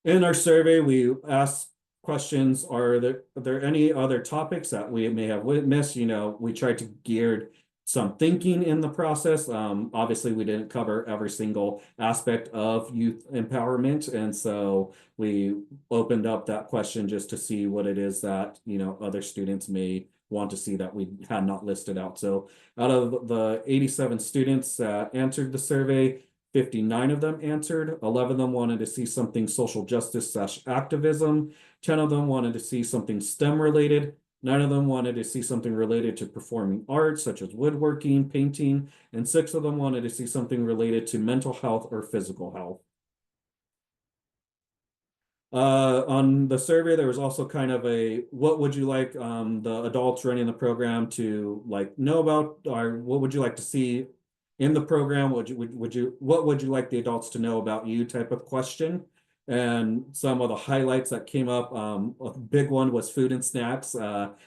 In our survey, we asked questions, are there any other topics that we may have missed? We tried to gear some thinking in the process. Obviously, we didn't cover every single aspect of youth empowerment. And so we opened up that question just to see what it is that, other students may want to see that we had not listed out. So out of the 87 students that answered the survey, 59 of them answered, 11 of them wanted to see something social justice / activism, 10 of them wanted to see something STEM related, 9 of them wanted to see something related to performing arts, such as woodworking, painting, and 6 of them wanted to see something related to mental health or physical health. On the survey, there was also kind of a, what would you like the adults running the program to know about, or what would you like to see in the program? What would you like the adults to know about you type of question? And some of the highlights that came up, a big one was food and snacks.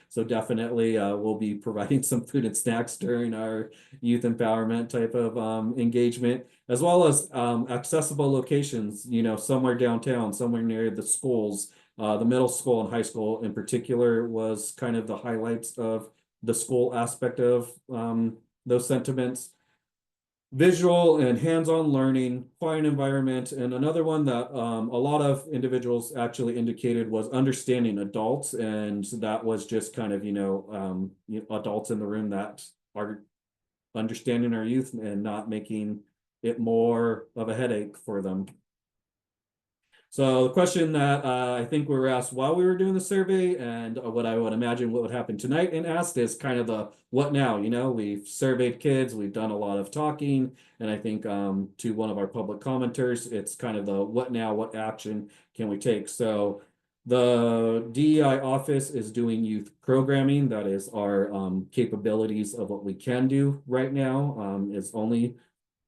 So definitely we'll be providing some food and snacks during our youth empowerment type of engagement, as well as accessible locations, somewhere downtown, somewhere near the schools. The middle school and high school in particular was kind of the highlights of the school aspect of those sentiments. Visual and hands-on learning, quiet environment, and another one that a lot of individuals actually indicated was understanding adults, and that was just kind of adults in the room that are understanding our youth and not making it more of a headache for them. So the question that I think we were asked while we were doing the survey, and what I would imagine what would happen tonight and asked, is kind of the what now. We've surveyed kids, we've done a lot of talking, and I think to one of our public commenters, it's kind of the what now, what action can we take? So the DEI office is doing youth programming. That is our capabilities of what we can do right now, is only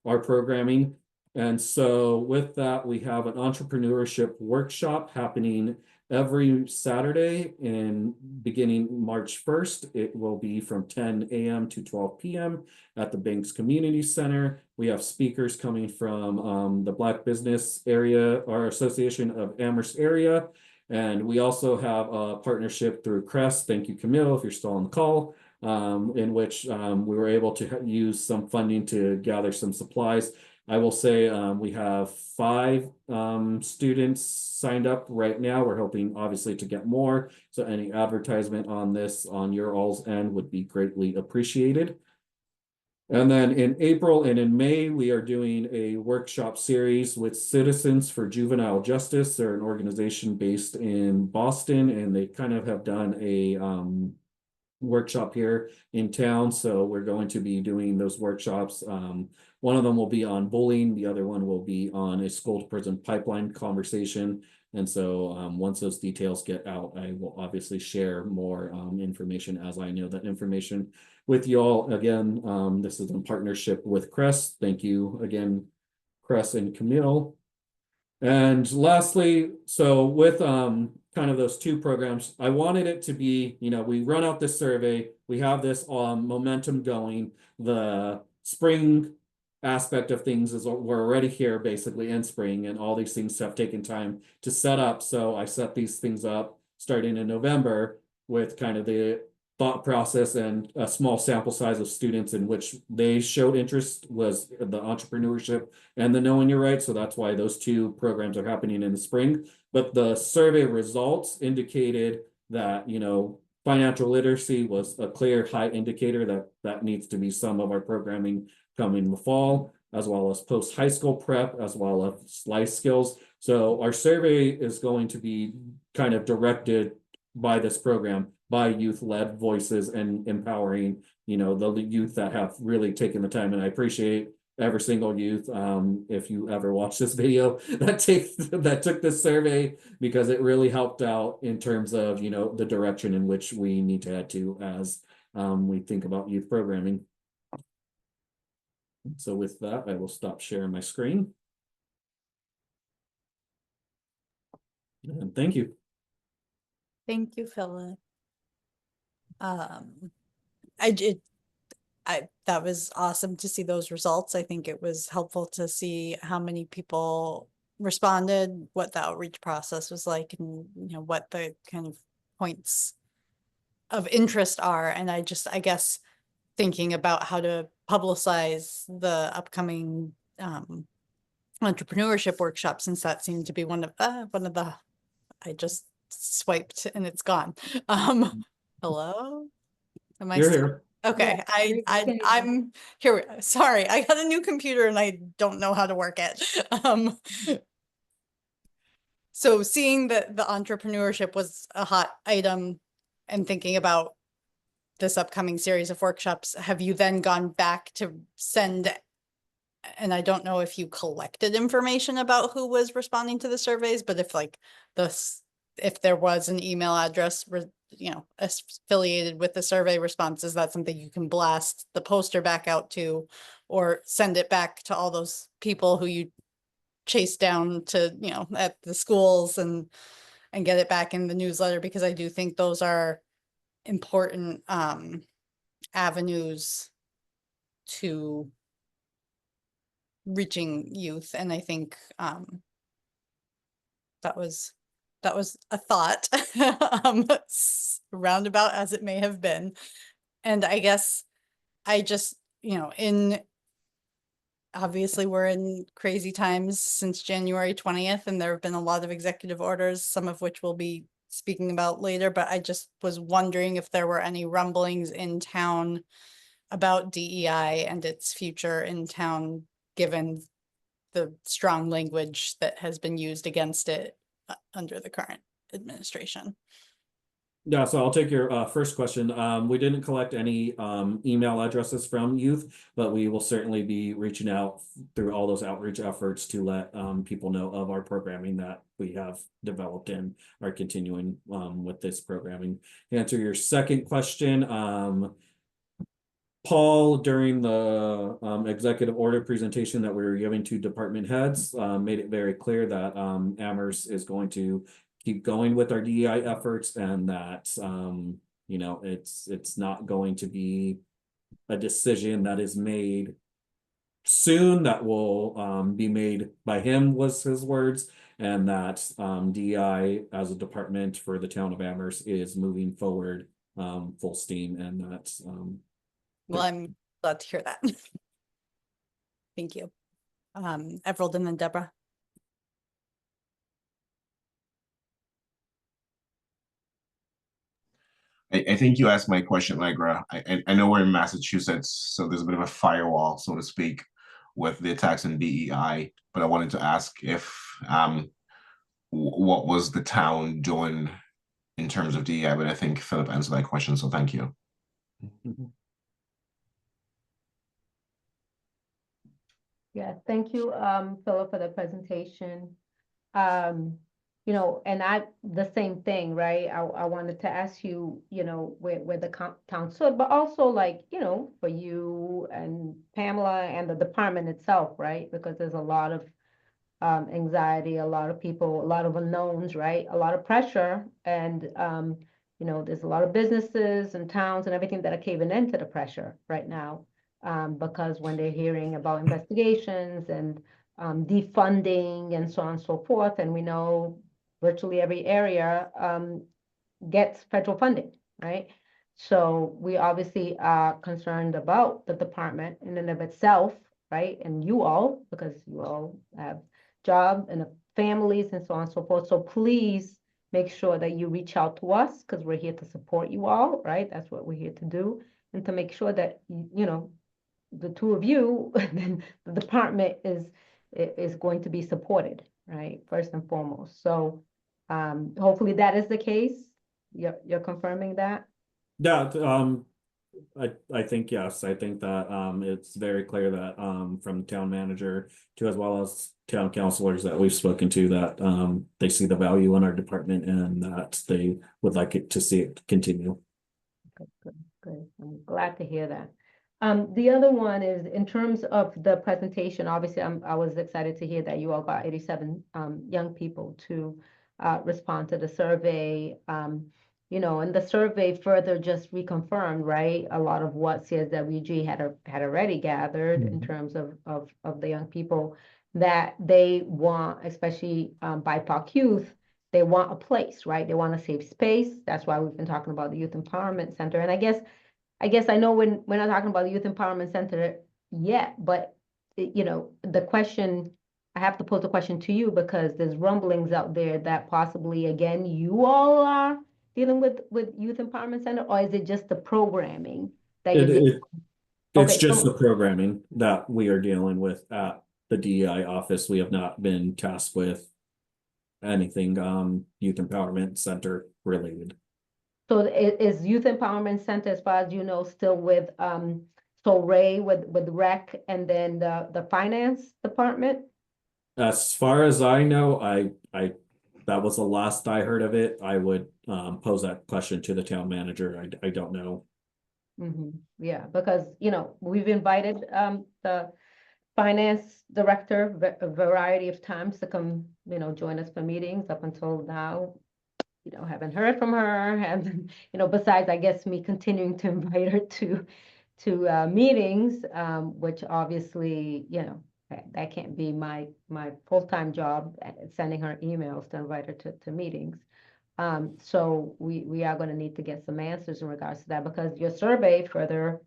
our programming. And so with that, we have an entrepreneurship workshop happening every Saturday in beginning March 1st. It will be from 10 a.m. to 12 p.m. at the Banks Community Center. We have speakers coming from the Black Business Area or Association of Amherst area. And we also have a partnership through Crest. Thank you, Camille, if you're still on the call, in which we were able to use some funding to gather some supplies. I will say we have 5 students signed up right now. We're hoping obviously to get more. So any advertisement on this on your all's end would be greatly appreciated. And then in April and in May, we are doing a workshop series with Citizens for Juvenile Justice. They're an organization based in Boston, and they kind of have done a workshop here in town. So we're going to be doing those workshops. One of them will be on bullying. The other one will be on a school to prison pipeline conversation. And so once those details get out, I will obviously share more information as I know that information with you all. Again, this is in partnership with Crest. Thank you again, Crest and Camille. And lastly, so with kind of those 2 programs, I wanted it to be, you know, we run out this survey, we have this momentum going, the spring aspect of things is we're already here basically in spring, and all these things have taken time to set up. So I set these things up starting in November with kind of the thought process and a small sample size of students in which they showed interest was the entrepreneurship and the Knowing Your Rights. So that's why those 2 programs are happening in the spring. But the survey results indicated that, you know, financial literacy was a clear high indicator that needs to be some of our programming coming in the fall, as well as post-high school prep, as well as life skills. So our survey is going to be kind of directed by this program, by youth-led voices and empowering, you know, the youth that have really taken the time. And I appreciate every single youth, if you ever watch this video, that took this survey, because it really helped out in terms of, you know, the direction in which we need to head to as we think about youth programming. So with that, I will stop sharing my screen. And thank you. Thank you, Philip. That was awesome to see those results. I think it was helpful to see how many people responded, what the outreach process was like, and you know what the kind of points of interest are. And I guess thinking about how to publicize the upcoming entrepreneurship workshop, since that seemed to be one of the I just swiped and it's gone. Hello? Am I You're still here. okay? I'm here. Sorry, I got a new computer and I don't know how to work it. So seeing that the entrepreneurship was a hot item and thinking about this upcoming series of workshops, have you then gone back to send, and I don't know if you collected information about who was responding to the surveys, but if there was an email address, you know, affiliated with the survey responses, that's something you can blast the poster back out to, or send it back to all those people who you chase down to, you know, at the schools and get it back in the newsletter, because I do think those are important avenues to reaching youth. And I think that was a thought, roundabout as it may have been. And I guess I just, you know, obviously we're in crazy times since January 20th, and there have been a lot of executive orders, some of which we'll be speaking about later, but I just was wondering if there were any rumblings in town about DEI and its future in town, given the strong language that has been used against it under the current administration. Yeah, so I'll take your first question. We didn't collect any email addresses from youth, but we will certainly be reaching out through all those outreach efforts to let people know of our programming that we have developed and are continuing with this programming. To answer your second question, Paul, during the executive order presentation that we were giving to department heads, made it very clear that Amherst is going to keep going with our DEI efforts, and that, you know, it's not going to be a decision that is made soon, that will be made by him, was his words, and that DEI as a department for the town of Amherst is moving forward full steam, and that's Well, I'm glad to hear that. Thank you. Everald and then Deborah. I think you asked my question, Allegra. I know we're in Massachusetts, so there's a bit of a firewall, so to speak, with the attacks in DEI. But I wanted to ask if what was the town doing in terms of DEI? But I think Philip answered that question, so thank you. Yeah, thank you, Philip, for the presentation. You know, and the same thing, right? I wanted to ask you, you know, where the town stood, but also like, you know, for you and Pamela and the department itself, right? Because there's a lot of anxiety, a lot of people, a lot of unknowns, right? A lot of pressure, and you know, there's a lot of businesses and towns and everything that are caving into the pressure right now, because when they're hearing about investigations and defunding and so on and so forth, and we know virtually every area gets federal funding, right? So we obviously are concerned about the department in and of itself, right? And you all, because you all have jobs and families and so on and so forth. So please make sure that you reach out to us, because we're here to support you all, right? That's what we're here to do, and to make sure that, you know, the two of you, then the department is going to be supported, right? First and foremost. So hopefully that is the case. You're confirming that? Yeah, I think yes. I think that it's very clear that from the town manager to as well as town councilors that we've spoken to, that they see the value in our department and that they would like it to see it continue. Good. I'm glad to hear that. The other one is in terms of the presentation. Obviously, I was excited to hear that you all got 87 young people to respond to the survey. You know, and the survey further just reconfirmed, right, a lot of what CSWG had already gathered in terms of the young people, that they want, especially BIPOC youth, they want a place, right? They want a safe space. That's why we've been talking about the Youth Empowerment Center. And I guess I know we're not talking about the Youth Empowerment Center yet, but you know, the question, I have to pose the question to you, because there's rumblings out there that possibly, again, you all are dealing with Youth Empowerment Center, or is it just the programming that you're It's Okay, just so- the programming that we are dealing with at the DEI office. We have not been tasked with anything Youth Empowerment Center related. So is Youth Empowerment Center, as far as you know, still with Ray with rec and then the finance department? As far as I know, I that was the last I heard of it. I would pose that question to the town manager. I don't know. Yeah, because you know, we've invited the finance director a variety of times to come, you know, join us for meetings. Up until now, you know, haven't heard from her, and you know, besides, I guess, me continuing to invite her to meetings, which obviously, you know, that can't be my full-time job, sending her emails to invite her to meetings. So we are going to need to get some answers in regards to that, because your survey further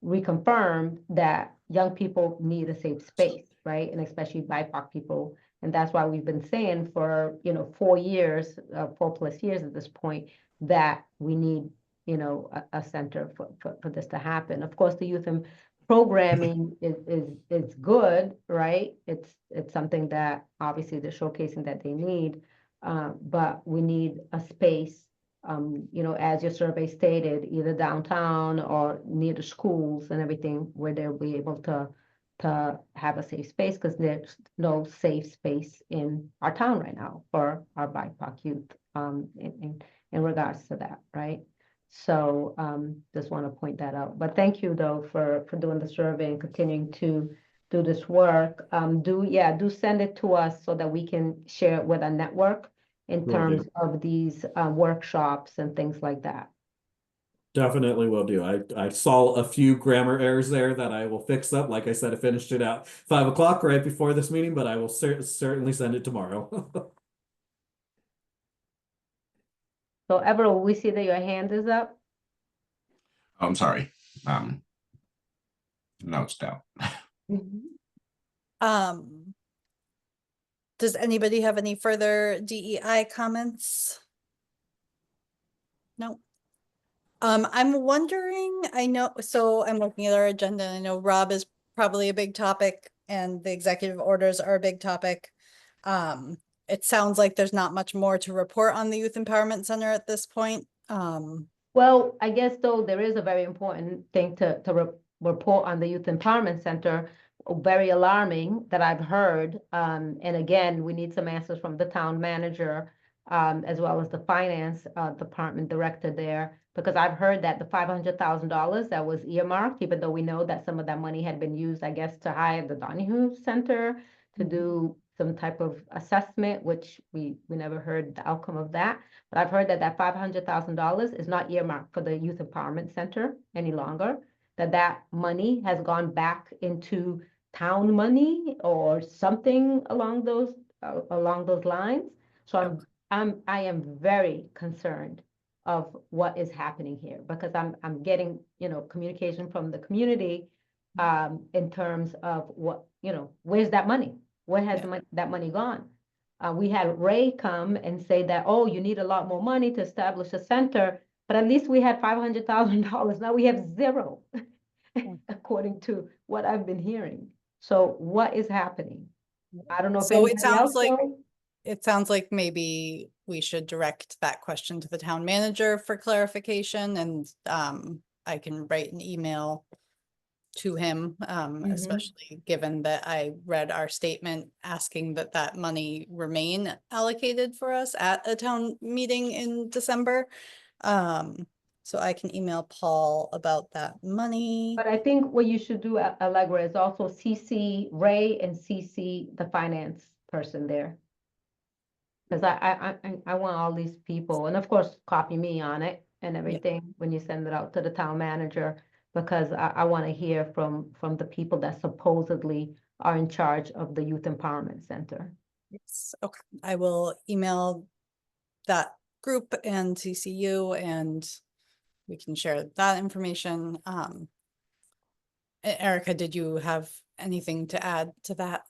reconfirmed that young people need a safe space, right? And especially BIPOC people. And that's why we've been saying for, you know, 4 years, 4+ years at this point, that we need, you know, a center for this to happen. Of course, the youth and programming is good, right? It's something that obviously they're showcasing that they need, but we need a space, you know, as your survey stated, either downtown or near the schools and everything, where they'll be able to have a safe space, because there's no safe space in our town right now for our BIPOC youth, in regards to that, right? So just want to point that out. But thank you though for doing the survey and continuing to do this work. Do send it to us so that we can share it with our network, in Will do. terms of these workshops and things like that. Definitely will do. I saw a few grammar errors there that I will fix up. Like I said, I finished it at 5 o'clock right before this meeting, but I will certainly send it tomorrow. So Everett, we see that your hand is up. I'm sorry. No, it's down. Does anybody have any further DEI comments? No. I'm wondering, I know, so I'm looking at our agenda, and I know Rob is probably a big topic and the executive orders are a big topic. It sounds like there's not much more to report on the Youth Empowerment Center at this point. Well, I guess though there is a very important thing to report on the Youth Empowerment Center, very alarming that I've heard. And again, we need some answers from the town manager, as well as the finance department director there, because I've heard that the $500,000 that was earmarked, even though we know that some of that money had been used, I guess, to hire the Donahue Center to do some type of assessment, which we never heard the outcome of that. But I've heard that that $500,000 is not earmarked for the Youth Empowerment Center any longer, that money has gone back into town money or something along those lines. So I am very concerned of what is happening here, because I'm getting, communication from the community in terms of what, where's that money? Where has that money gone? We had Ray come and say that, oh, you need a lot more money to establish a center, but at least we had $500,000. Now we have zero, according to what I've been hearing. So what is happening? I don't know if So it anybody else sounds like, knows. it sounds like maybe we should direct that question to the town manager for clarification, and I can write an email to him, especially given that I read our statement asking that that money remain allocated for us at a town meeting in December. So I can email Paul about that money. But I think what you should do, Allegra, is also CC Ray and CC the finance person there. Because I want all these people, and of course, copy me on it and everything when you send it out to the town manager, because I want to hear from the people that supposedly are in charge of the Youth Empowerment Center. Yes, okay. I will email that group and CCU, and we can share that information. Erica, did you have anything to add to that?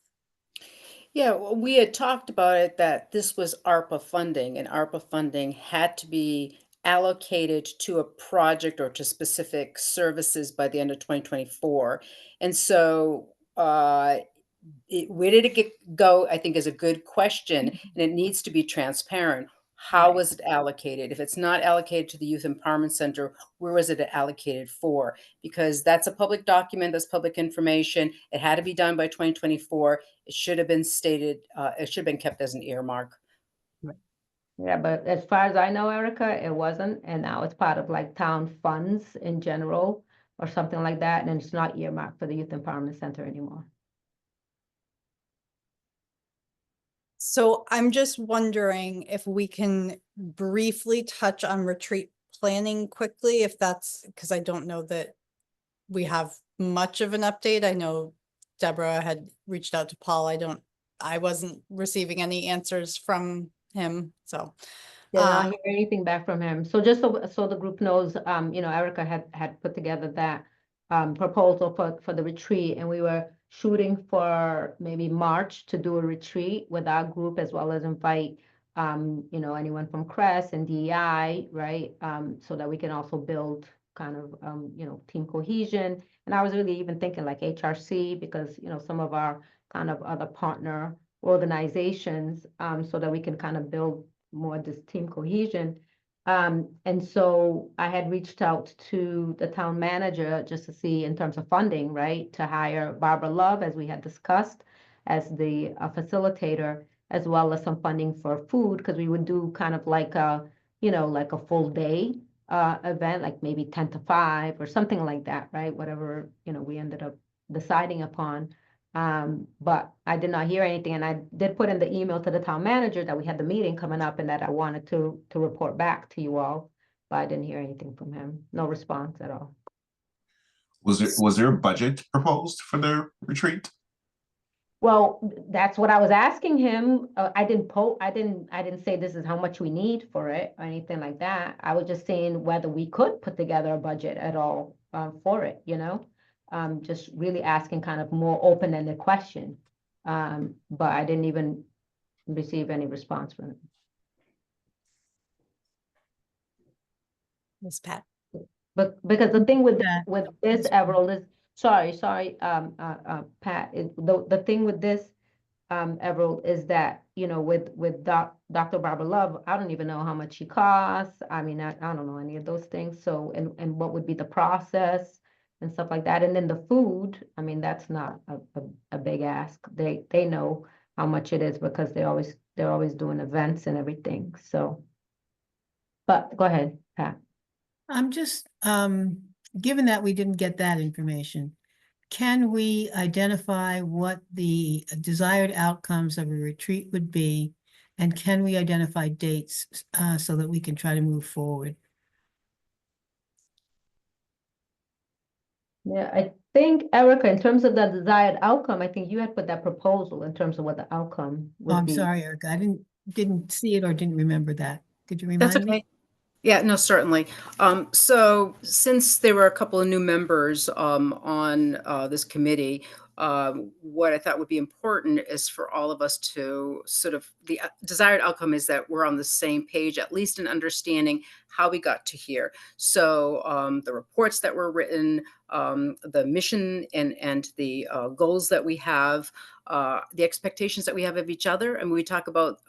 Yeah, well, we had talked about it, that this was ARPA funding, and ARPA funding had to be allocated to a project or to specific services by the end of 2024. And so where did it go, I think, is a good question, and it needs to be transparent. How was it allocated? If it's not allocated to the Youth Empowerment Center, where was it allocated for? Because that's a public document, that's public information. It had to be done by 2024. It should have been stated, it should have been kept as an earmark. Yeah, but as far as I know, Erica, it wasn't, and now it's part of like town funds in general or something like that, and it's not earmarked for the Youth Empowerment Center anymore. So I'm just wondering if we can briefly touch on retreat planning quickly, if that's, because I don't know that we have much of an update. I know Deborah had reached out to Paul. I wasn't receiving any answers from him, so. Did not hear anything back from him. So just so the group knows, Erica had put together that proposal for the retreat, and we were shooting for maybe March to do a retreat with our group, as well as invite anyone from CRES and DEI, right? So that we can also build kind of team cohesion. And I was really even thinking like HRC, because some of our kind of other partner organizations, so that we can kind of build more this team cohesion. And so I had reached out to the town manager just to see in terms of funding, right, to hire Barbara Love, as we had discussed, as the facilitator, as well as some funding for food, because we would do kind of like a, like a full day event, like maybe 10 to 5 or something like that, right? Whatever, we ended up deciding upon. But I did not hear anything, and I did put in the email to the town manager that we had the meeting coming up and that I wanted to report back to you all, but I didn't hear anything from him. No response at all. Was there a budget proposed for the retreat? Well, that's what I was asking him. I didn't say this is how much we need for it or anything like that. I was just saying whether we could put together a budget at all for it, you know? Just really asking kind of more open-ended question. But I didn't even receive any response from him. Miss Pat. But because the thing with That this, is- Everald, is sorry, Pat. The thing with this, Everald, is that, you know, with Dr. Barbara Love, I don't even know how much she costs. I mean, I don't know any of those things. So, and what would be the process and stuff like that. And then the food, I mean, that's not a big ask. They know how much it is because they're always doing events and everything. So, but go ahead, Pat. I'm just, given that we didn't get that information, can we identify what the desired outcomes of a retreat would be? And can we identify dates, so that we can try to move forward? Yeah, I think, Erica, in terms of the desired outcome, I think you had put that proposal in terms of what the outcome Oh, would I'm be. sorry, Erica, I didn't see it or didn't remember that. Could you That's remind me? okay. Yeah, no, certainly. So since there were a couple of new members on this committee, what I thought would be important is for all of us to sort of, the desired outcome is that we're on the same page, at least in understanding how we got to here. So the reports that were written, the mission and the goals that we have, the expectations that we have of each other. And we talk about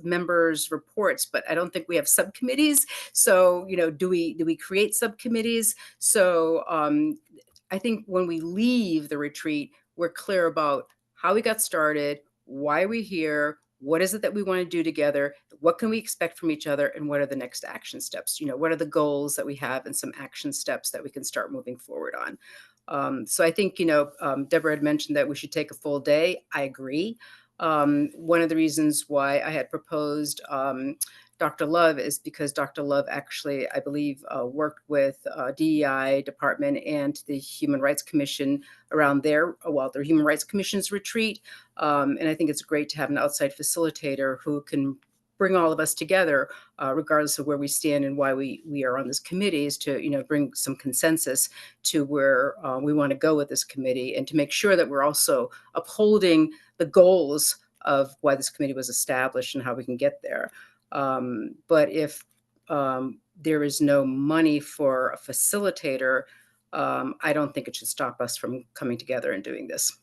members' reports, but I don't think we have subcommittees. So, you know, do we create subcommittees? So I think when we leave the retreat, we're clear about how we got started, why we're here, what is it that we want to do together, what can we expect from each other, and what are the next action steps? You know, what are the goals that we have and some action steps that we can start moving forward on? So I think, you know, Deborah had mentioned that we should take a full day. I agree. One of the reasons why I had proposed Dr. Love is because Dr. Love actually, I believe, worked with DEI department and the Human Rights Commission around their Human Rights Commission's retreat. And I think it's great to have an outside facilitator who can bring all of us together, regardless of where we stand and why we are on this committee, is to, you know, bring some consensus to where we want to go with this committee, and to make sure that we're also upholding the goals of why this committee was established and how we can get there. But if there is no money for a facilitator, I don't think it should stop us from coming together and doing this.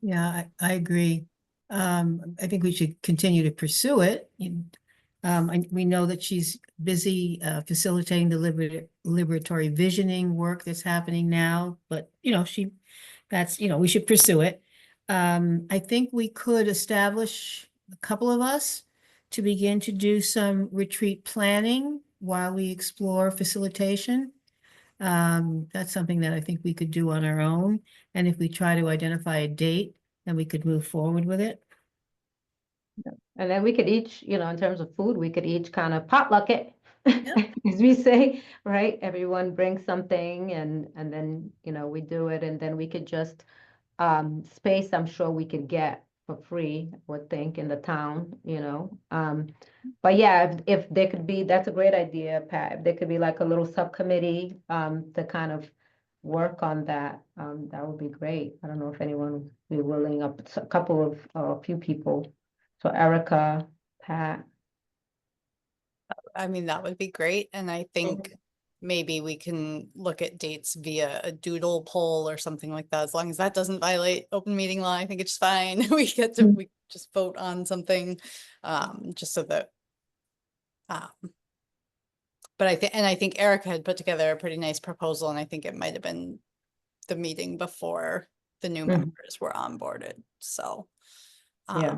Yeah, I agree. I think we should continue to pursue it. We know that she's busy facilitating the liberatory visioning work that's happening now, but you know, we should pursue it. I think we could establish a couple of us to begin to do some retreat planning while we explore facilitation. That's something that I think we could do on our own. And if we try to identify a date, then we could move forward with it. And then we could each, you know, in terms of food, we could each kind of potluck it, as we say, right? Everyone brings something and then, you know, we do it, and then we could just, space, I'm sure we could get for free, I would think, in the town, you know. But yeah, if there could be, that's a great idea, Pat. If there could be like a little subcommittee to kind of work on that, that would be great. I don't know if anyone would be willing, a few people. So Erica, Pat. I mean, that would be great. And I think maybe we can look at dates via a doodle poll or something like that. As long as that doesn't violate open meeting law, I think it's fine. We just vote on something, just so that, but I think Erica had put together a pretty nice proposal, and I think it might have been the meeting before the new members were onboarded. So, Yeah.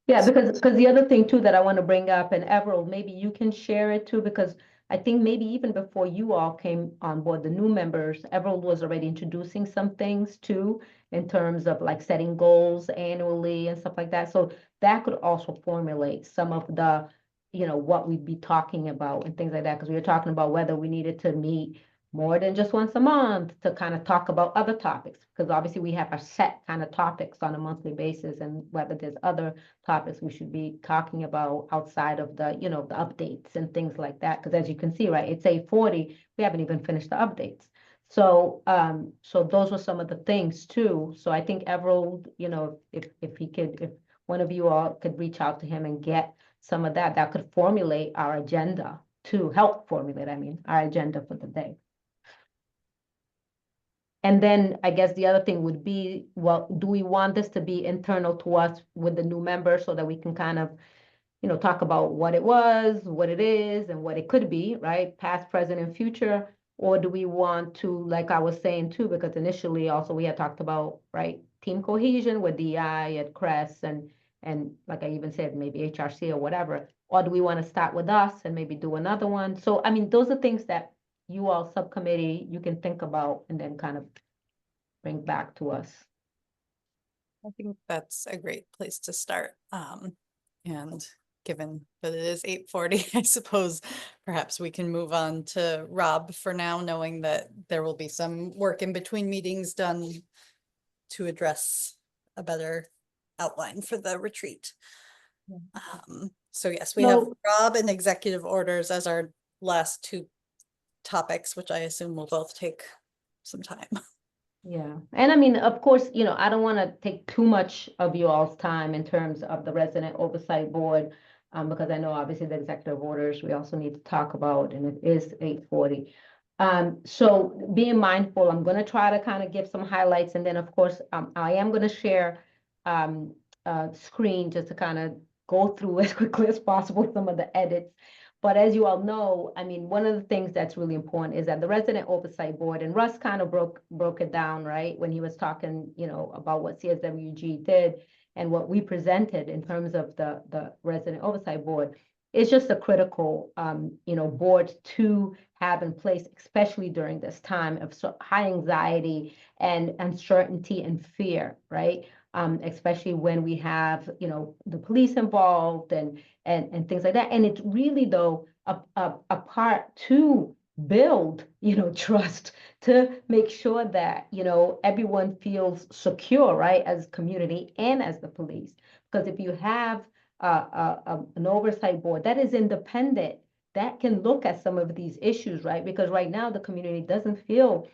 Yeah, because the other thing too that I want to bring up, and Everald, maybe you can share it too, because I think maybe even before you all came on board, the new members, Everald was already introducing some things too, in terms of like setting goals annually and stuff like that. So that could also formulate some of the, you know, what we'd be talking about and things like that, because we were talking about whether we needed to meet more than just once a month to kind of talk about other topics, because obviously we have our set kind of topics on a monthly basis, and whether there's other topics we should be talking about outside of the, you know, the updates and things like that. Because as you can see, right, it's 8:40, we haven't even finished the updates. So, so those were some of the things too. So I think Everald, you know, if one of you all could reach out to him and get some of that, that could formulate our agenda, to help formulate, I mean, our agenda for the day. And then I guess the other thing would be, well, do we want this to be internal to us with the new members so that we can kind of, you know, talk about what it was, what it is, and what it could be, right? Past, present, and future. Or do we want to, like I was saying too, because initially also we had talked about, right, team cohesion with DI at CRES and like I even said, maybe HRC or whatever. Or do we want to start with us and maybe do another one? So, I mean, those are things that you all subcommittee, you can think about and then kind of bring back to us. I think that's a great place to start. And given that it is 8:40, I suppose perhaps we can move on to Rob for now, knowing that there will be some work in between meetings done to address a better outline for the retreat. So yes, we have So- Rob and executive orders as our last two topics, which I assume will both take some time. Yeah, and I mean, of course, you know, I don't want to take too much of you all's time in terms of the Resident Oversight Board, because I know obviously the executive orders we also need to talk about, and it is 8:40. So being mindful, I'm going to try to kind of give some highlights, and then of course, I am going to share a screen just to kind of go through as quickly as possible some of the edits. But as you all know, I mean, one of the things that's really important is that the Resident Oversight Board, and Russ kind of broke it down, right, when he was talking, you know, about what CSWG did and what we presented in terms of the Resident Oversight Board. It's just a critical, you know, board to have in place, especially during this time of high anxiety and uncertainty and fear, right? Especially when we have, you know, the police involved and things like that. And it's really, though, a part to build, you know, trust, to make sure that, you know, everyone feels secure, right, as community and as the police. Because if you have an oversight board that is independent, that can look at some of these issues, right? Because right now the community doesn't feel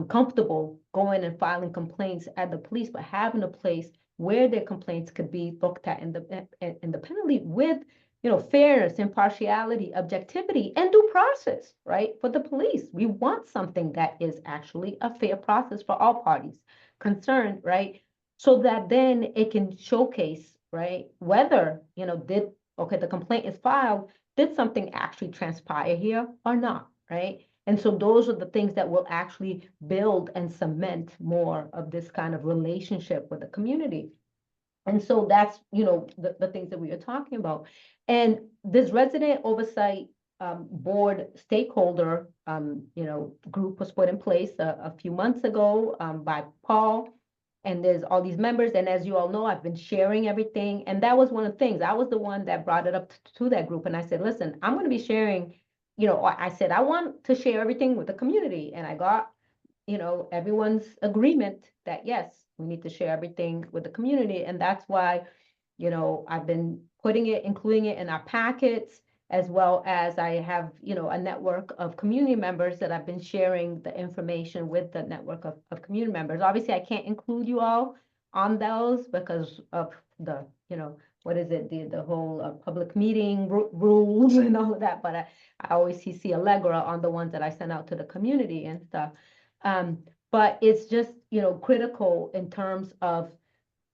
comfortable going and filing complaints at the police, but having a place where their complaints could be looked at independently with, you know, fairness, impartiality, objectivity, and due process, right? For the police, we want something that is actually a fair process for all parties concerned, right? So that then it can showcase, right, whether, you know, the complaint is filed, did something actually transpire here or not, right? And so those are the things that will actually build and cement more of this kind of relationship with the community. And so that's, you know, the things that we are talking about. And this Resident Oversight Board stakeholder, you know, group was put in place a few months ago by Paul. And there's all these members. And as you all know, I've been sharing everything. And that was one of the things. I was the one that brought it up to that group. And I said, listen, I'm going to be sharing, you know, I said, I want to share everything with the community. And I got, you know, everyone's agreement that, yes, we need to share everything with the community. And that's why, you know, I've been including it in our packets, as well as I have, you know, a network of community members that I've been sharing the information with the network of community members. Obviously, I can't include you all on those because of the, you know, what is it, the whole public meeting rules and all of that. But I always see Allegra on the ones that I send out to the community and stuff. But it's just, you know, critical in terms of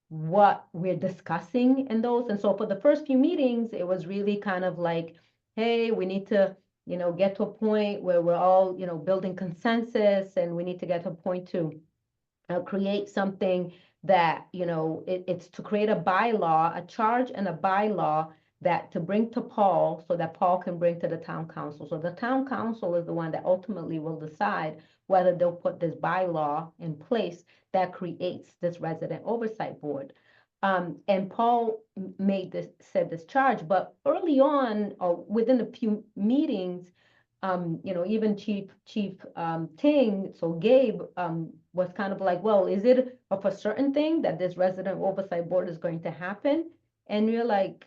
what we're discussing in those. And so for the first few meetings, it was really kind of like, hey, we need to, you know, get to a point where we're all, you know, building consensus, and we need to get to a point to create something that, you know, it's to create a bylaw, a charge and a bylaw that to bring to Paul so that Paul can bring to the town council. So the town council is the one that ultimately will decide whether they'll put this bylaw in place that creates this resident oversight board. And Paul said this charge, but early on, or within a few meetings, even Chief Ting, so Gabe, was kind of like, well, is it of a certain thing that this resident oversight board is going to happen? And we're like,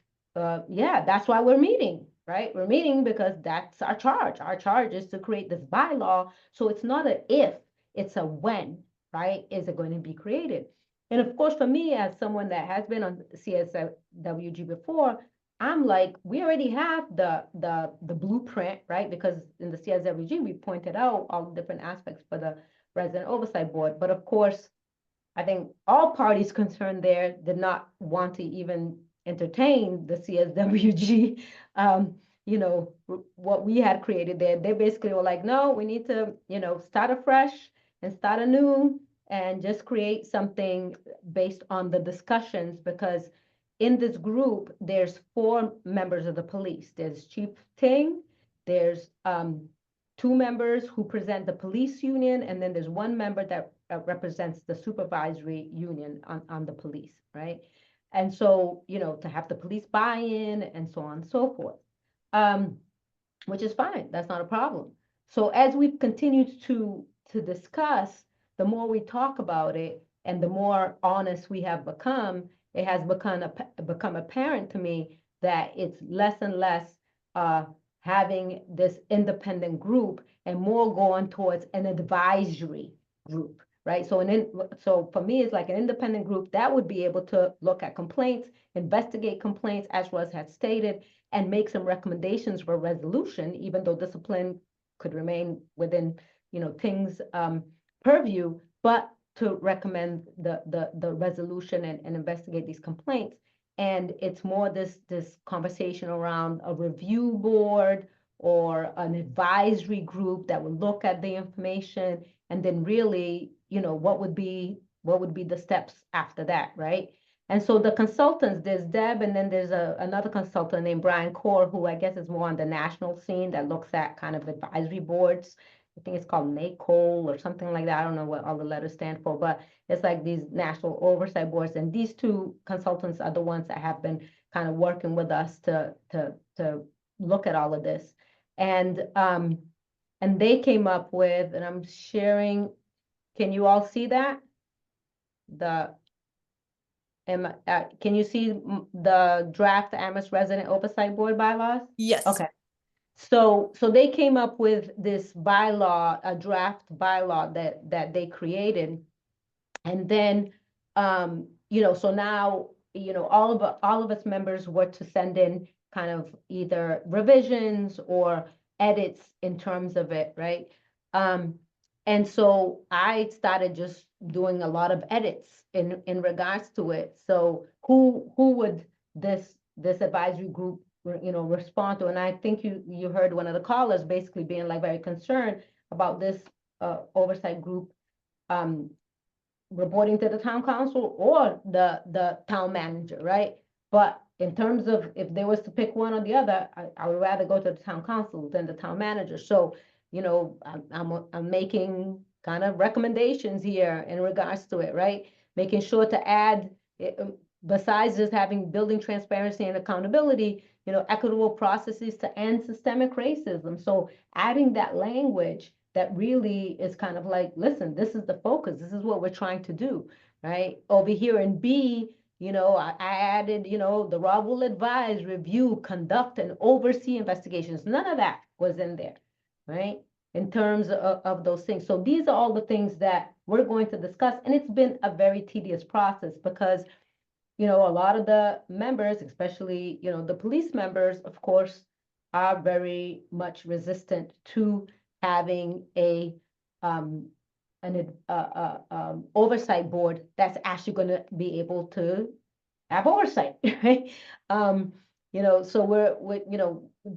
yeah, that's why we're meeting, right? We're meeting because that's our charge. Our charge is to create this bylaw. So it's not an if, it's a when, right? Is it going to be created? And of course, for me, as someone that has been on CSWG before, I'm like, we already have the blueprint, right? Because in the CSWG, we pointed out all the different aspects for the resident oversight board. But of course, I think all parties concerned there did not want to even entertain the CSWG, what we had created there. They basically were like, no, we need to, start afresh and start anew and just create something based on the discussions, because in this group, there's 4 members of the police. There's Chief Ting, there's 2 members who present the police union, and then there's 1 member that represents the supervisory union on the police, right? And so, to have the police buy-in and so on and so forth, which is fine. That's not a problem. So as we've continued to discuss, the more we talk about it and the more honest we have become, it has become apparent to me that it's less and less having this independent group and more going towards an advisory group, right? So for me, it's like an independent group that would be able to look at complaints, investigate complaints, as Russ had stated, and make some recommendations for resolution, even though discipline could remain within, Ting's purview, but to recommend the resolution and investigate these complaints. And it's more this conversation around a review board or an advisory group that would look at the information and then really, what would be the steps after that, right? And so the consultants, there's Deb, and then there's another consultant named Brian Core, who I guess is more on the national scene that looks at kind of advisory boards. I think it's called NACOL or something like that. I don't know what all the letters stand for, but it's like these national oversight boards. And these 2 consultants are the ones that have been kind of working with us to look at all of this. And they came up with, and I'm sharing, can you all see that? Can you see the draft Amherst Resident Oversight Board bylaws? Yes. Okay. So they came up with this bylaw, a draft bylaw that they created. And then, so now, all of us members were to send in kind of either revisions or edits in terms of it, right? And so I started just doing a lot of edits in regards to it. So who would this advisory group respond to? And I think you heard one of the callers basically being like very concerned about this oversight group reporting to the town council or the town manager, right? But in terms of if they was to pick one or the other, I would rather go to the town council than the town manager. So, I'm making kind of recommendations here in regards to it, right? Making sure to add, besides just having building transparency and accountability, equitable processes to end systemic racism. So adding that language that really is kind of like, listen, this is the focus. This is what we're trying to do, right? Over here in B, I added, the Rob will advise, review, conduct, and oversee investigations. None of that was in there, right? In terms of those things. So these are all the things that we're going to discuss. And it's been a very tedious process because, a lot of the members, especially, the police members, of course, are very much resistant to having an oversight board that's actually going to be able to have oversight, right? So we're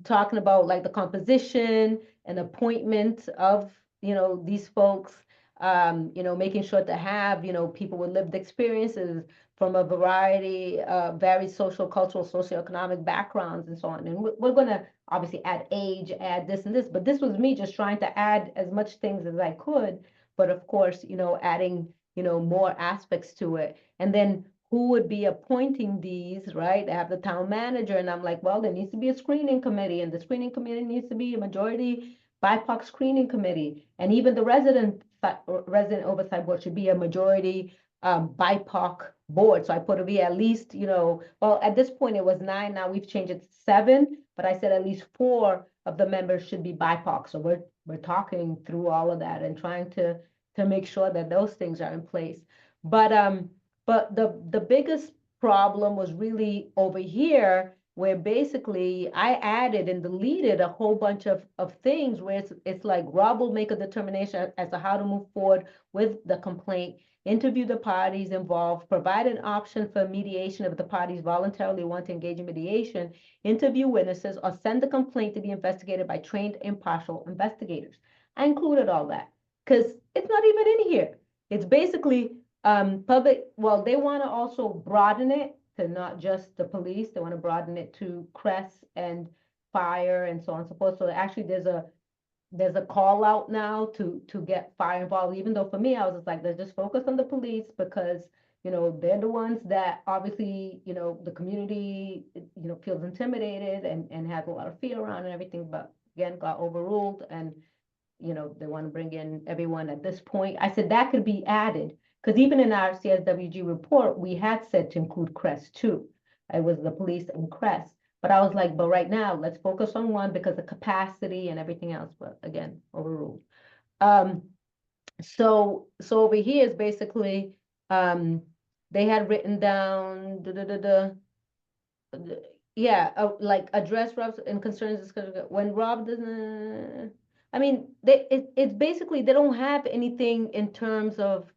talking about like the composition and appointment of, these folks, making sure to have, people with lived experiences from a variety of varied social, cultural, socioeconomic backgrounds and so on. And we're going to obviously add age, add this and this, but this was me just trying to add as much things as I could. But of course, adding, more aspects to it. And then who would be appointing these, right? They have the town manager, and I'm like, well, there needs to be a screening committee, and the screening committee needs to be a majority BIPOC screening committee, and even the resident oversight board should be a majority BIPOC board. So I put it be at least, well, at this point it was 9, now we've changed it to 7, but I said at least 4 of the members should be BIPOC. So we're talking through all of that and trying to make sure that those things are in place. But the biggest problem was really over here, where basically I added and deleted a whole bunch of things where it's like Rob will make a determination as to how to move forward with the complaint, interview the parties involved, provide an option for mediation if the parties voluntarily want to engage in mediation, interview witnesses, or send the complaint to be investigated by trained impartial investigators. I included all that because it's not even in here. It's basically public, well, they want to also broaden it to not just the police. They want to broaden it to CRESS and fire and so on and so forth. So actually there's a call out now to get fire involved, even though for me, I was just like, let's just focus on the police because, they're the ones that obviously, the community, feels intimidated and has a lot of fear around and everything, but again, got overruled and, they want to bring in everyone at this point. I said that could be added. Because even in our CSWG report, we had said to include CRESS too. It was the police and CRESS. But I was like, but right now, let's focus on one because of capacity and everything else. But again, overruled. So over here is basically, they had written down, like address Rob's and concerns when Rob doesn't, I mean, it's basically, they don't have anything in terms of,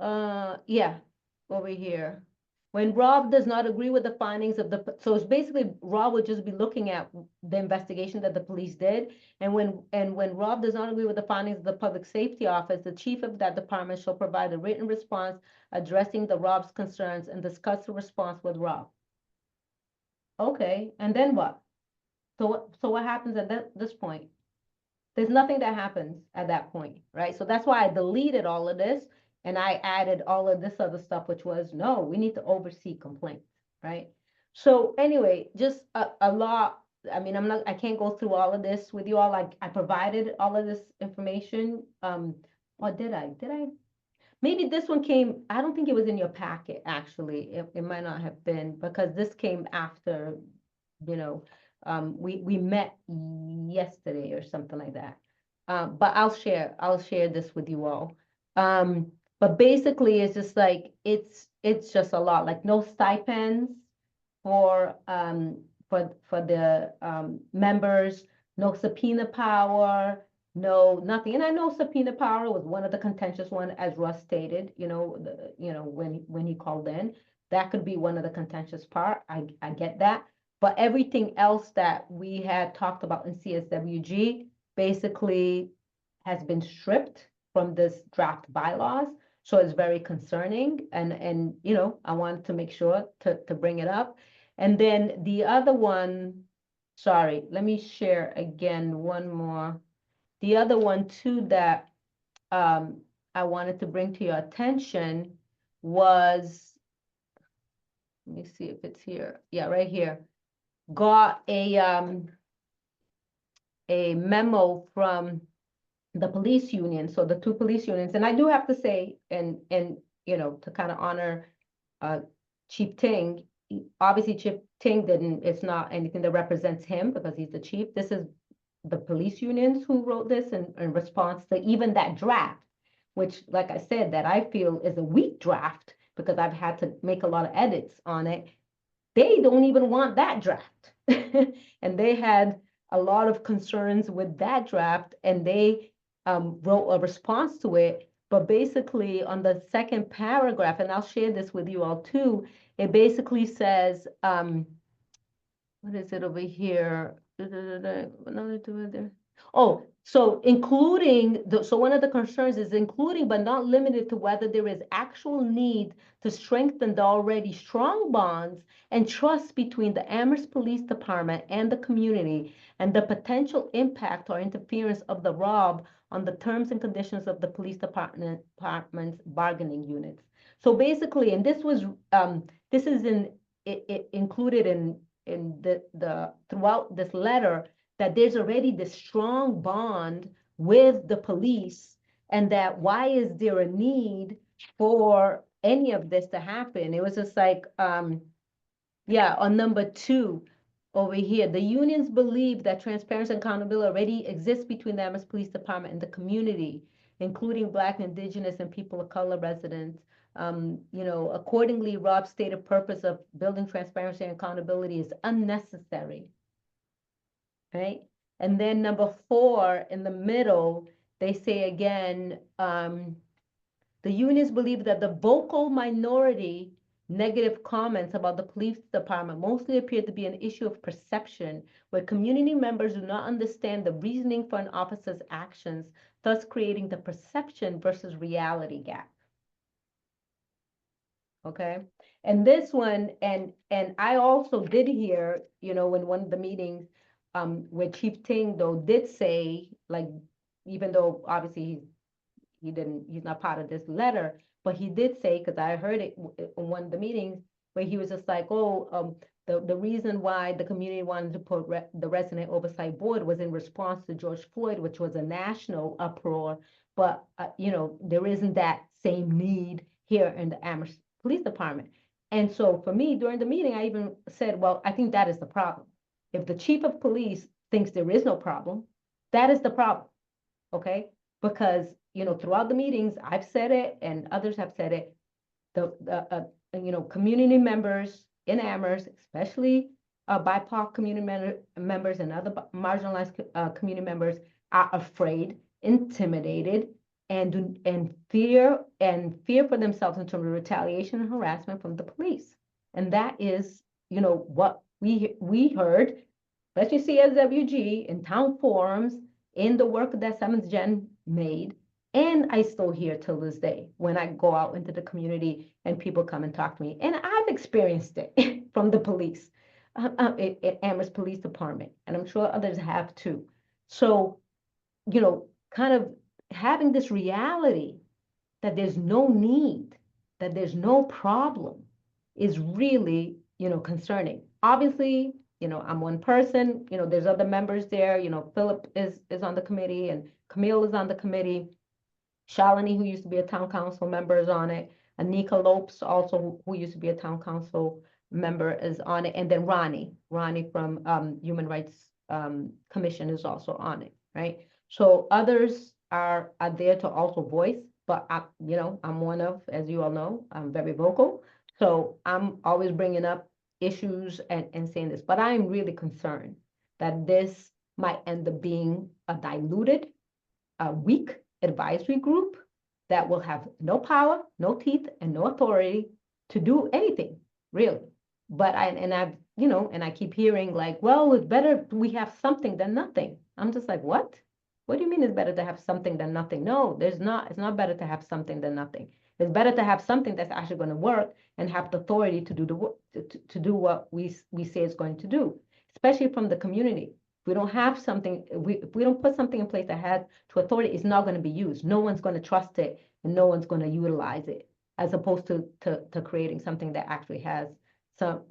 over here. When Rob does not agree with the findings of so it's basically Rob would just be looking at the investigation that the police did. And when Rob does not agree with the findings of the public safety office, the chief of that department shall provide a written response addressing the Rob's concerns and discuss the response with Rob. Okay, and then what? So what happens at this point? There's nothing that happens at that point, right? So that's why I deleted all of this. And I added all of this other stuff, which was, no, we need to oversee complaints, right? So anyway, just a lot. I mean, I can't go through all of this with you all. Like I provided all of this information. Or did I? Maybe this one came, I don't think it was in your packet, actually. It might not have been because this came after, we met yesterday or something like that. But I'll share this with you all. But basically it's just like, it's just a lot, like no stipends for the members, no subpoena power, no nothing. And I know subpoena power was one of the contentious one, as Russ stated, when he called in, that could be one of the contentious part. I get that. But everything else that we had talked about in CSWG basically has been stripped from this draft bylaws. So it's very concerning. And I wanted to make sure to bring it up. And then the other one, sorry, let me share again one more. The other one too that I wanted to bring to your attention was, let me see if it's here. Yeah, right here. Got a memo from the police union, so the 2 police unions, and I do have to say, and to kind of honor Chief Ting, obviously Chief Ting it's not anything that represents him because he's the chief. This is the police unions who wrote this in response to even that draft, which, like I said, that I feel is a weak draft because I've had to make a lot of edits on it. They don't even want that draft. And they had a lot of concerns with that draft, and they wrote a response to it. But basically on the second paragraph, and I'll share this with you all too, it basically says, what is it over here? Oh, So including, so one of the concerns is including but not limited to whether there is actual need to strengthen the already strong bonds and trust between the Amherst Police Department and the community, and the potential impact or interference of the ROB on the terms and conditions of the police department's bargaining units. So basically, and this was this is included in the throughout this letter, that there's already this strong bond with the police, and that why is there a need for any of this to happen? It was just like, yeah, on number 2 over here, the unions believe that transparency and accountability already exists between the Amherst Police Department and the community, including Black, Indigenous, and people of color residents. You know, accordingly, Rob's stated purpose of building transparency and accountability is unnecessary. Right? And then number 4 in the middle, they say again, the unions believe that the vocal minority negative comments about the police department mostly appear to be an issue of perception, where community members do not understand the reasoning for an officer's actions, thus creating the perception versus reality gap. Okay, and this one, and I also did hear, you know, in one of the meetings, where Chief Ting though did say, like, even though obviously he's not part of this letter, but he did say, because I heard it in one of the meetings, where he was just like, oh, the reason why the community wanted to put the Resident Oversight Board was in response to George Floyd, which was a national uproar, but you know, there isn't that same need here in the Amherst Police Department. And so for me, during the meeting, I even said, well, I think that is the problem. If the chief of police thinks there is no problem, that is the problem, okay? Because, you know, throughout the meetings, I've said it and others have said it, you know, community members in Amherst, especially BIPOC community members and other marginalized community members, are afraid, intimidated, and fear for themselves in terms of retaliation and harassment from the police. And that is, you know, what we heard, especially CSWG, in town forums, in the work that Simmons Gen made, and I still hear till this day when I go out into the community and people come and talk to me. And I've experienced it from the police, at Amherst Police Department, and I'm sure others have too. So, you know, kind of having this reality that there's no need, that there's no problem, is really, you know, concerning. Obviously, you know, I'm one person, you know, there's other members there, you know, Philip is on the committee and Camille is on the committee. Shalini, who used to be a town council member, is on it. Anika Lopes, also who used to be a town council member, is on it. And then Ronnie from Human Rights Commission is also on it, right? So others are there to also voice, but you know, I'm one of, as you all know, I'm very vocal. So I'm always bringing up issues and saying this, but I'm really concerned that this might end up being a diluted, weak advisory group that will have no power, no teeth, and no authority to do anything, really. But I've, you know, and I keep hearing like, well, it's better we have something than nothing. I'm just like, what? What do you mean it's better to have something than nothing? No, it's not better to have something than nothing. It's better to have something that's actually going to work and have the authority to do the work, to do what we say it's going to do, especially from the community. If we don't have something, if we don't put something in place that has to authority, it's not going to be used. No one's going to trust it and no one's going to utilize it, as opposed to creating something that actually has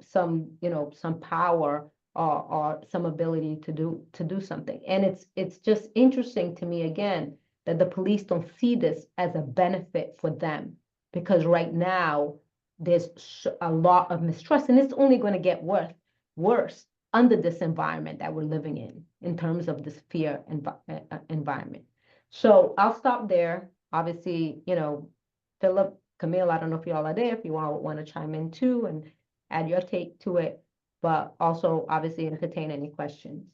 some you know, some power or some ability to do something. And it's just interesting to me again that the police don't see this as a benefit for them, because right now there's a lot of mistrust, and it's only going to get worse under this environment that we're living in terms of this fear environment. So I'll stop there. Obviously, you know, Philip, Camille, I don't know if you all are there, if you all want to chime in too and add your take to it, but also obviously entertain any questions.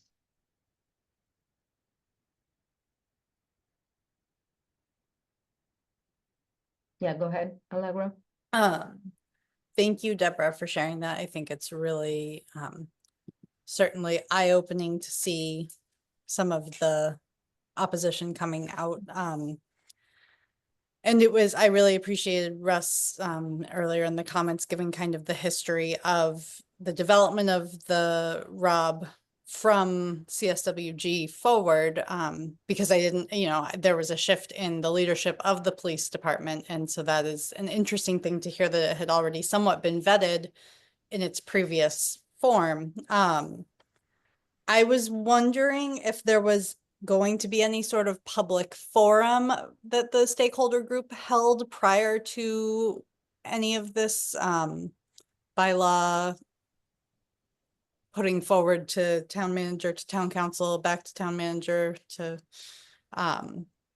Yeah, go ahead, Allegra. Thank you, Deborah, for sharing that. I think it's really certainly eye-opening to see some of the opposition coming out. And I really appreciated Russ earlier in the comments, giving kind of the history of the development of the ROB from CSWG forward, because I didn't, there was a shift in the leadership of the police department. And so that is an interesting thing to hear, that it had already somewhat been vetted in its previous form. I was wondering if there was going to be any sort of public forum that the stakeholder group held prior to any of this bylaw putting forward to town manager, to town council, back to town manager, to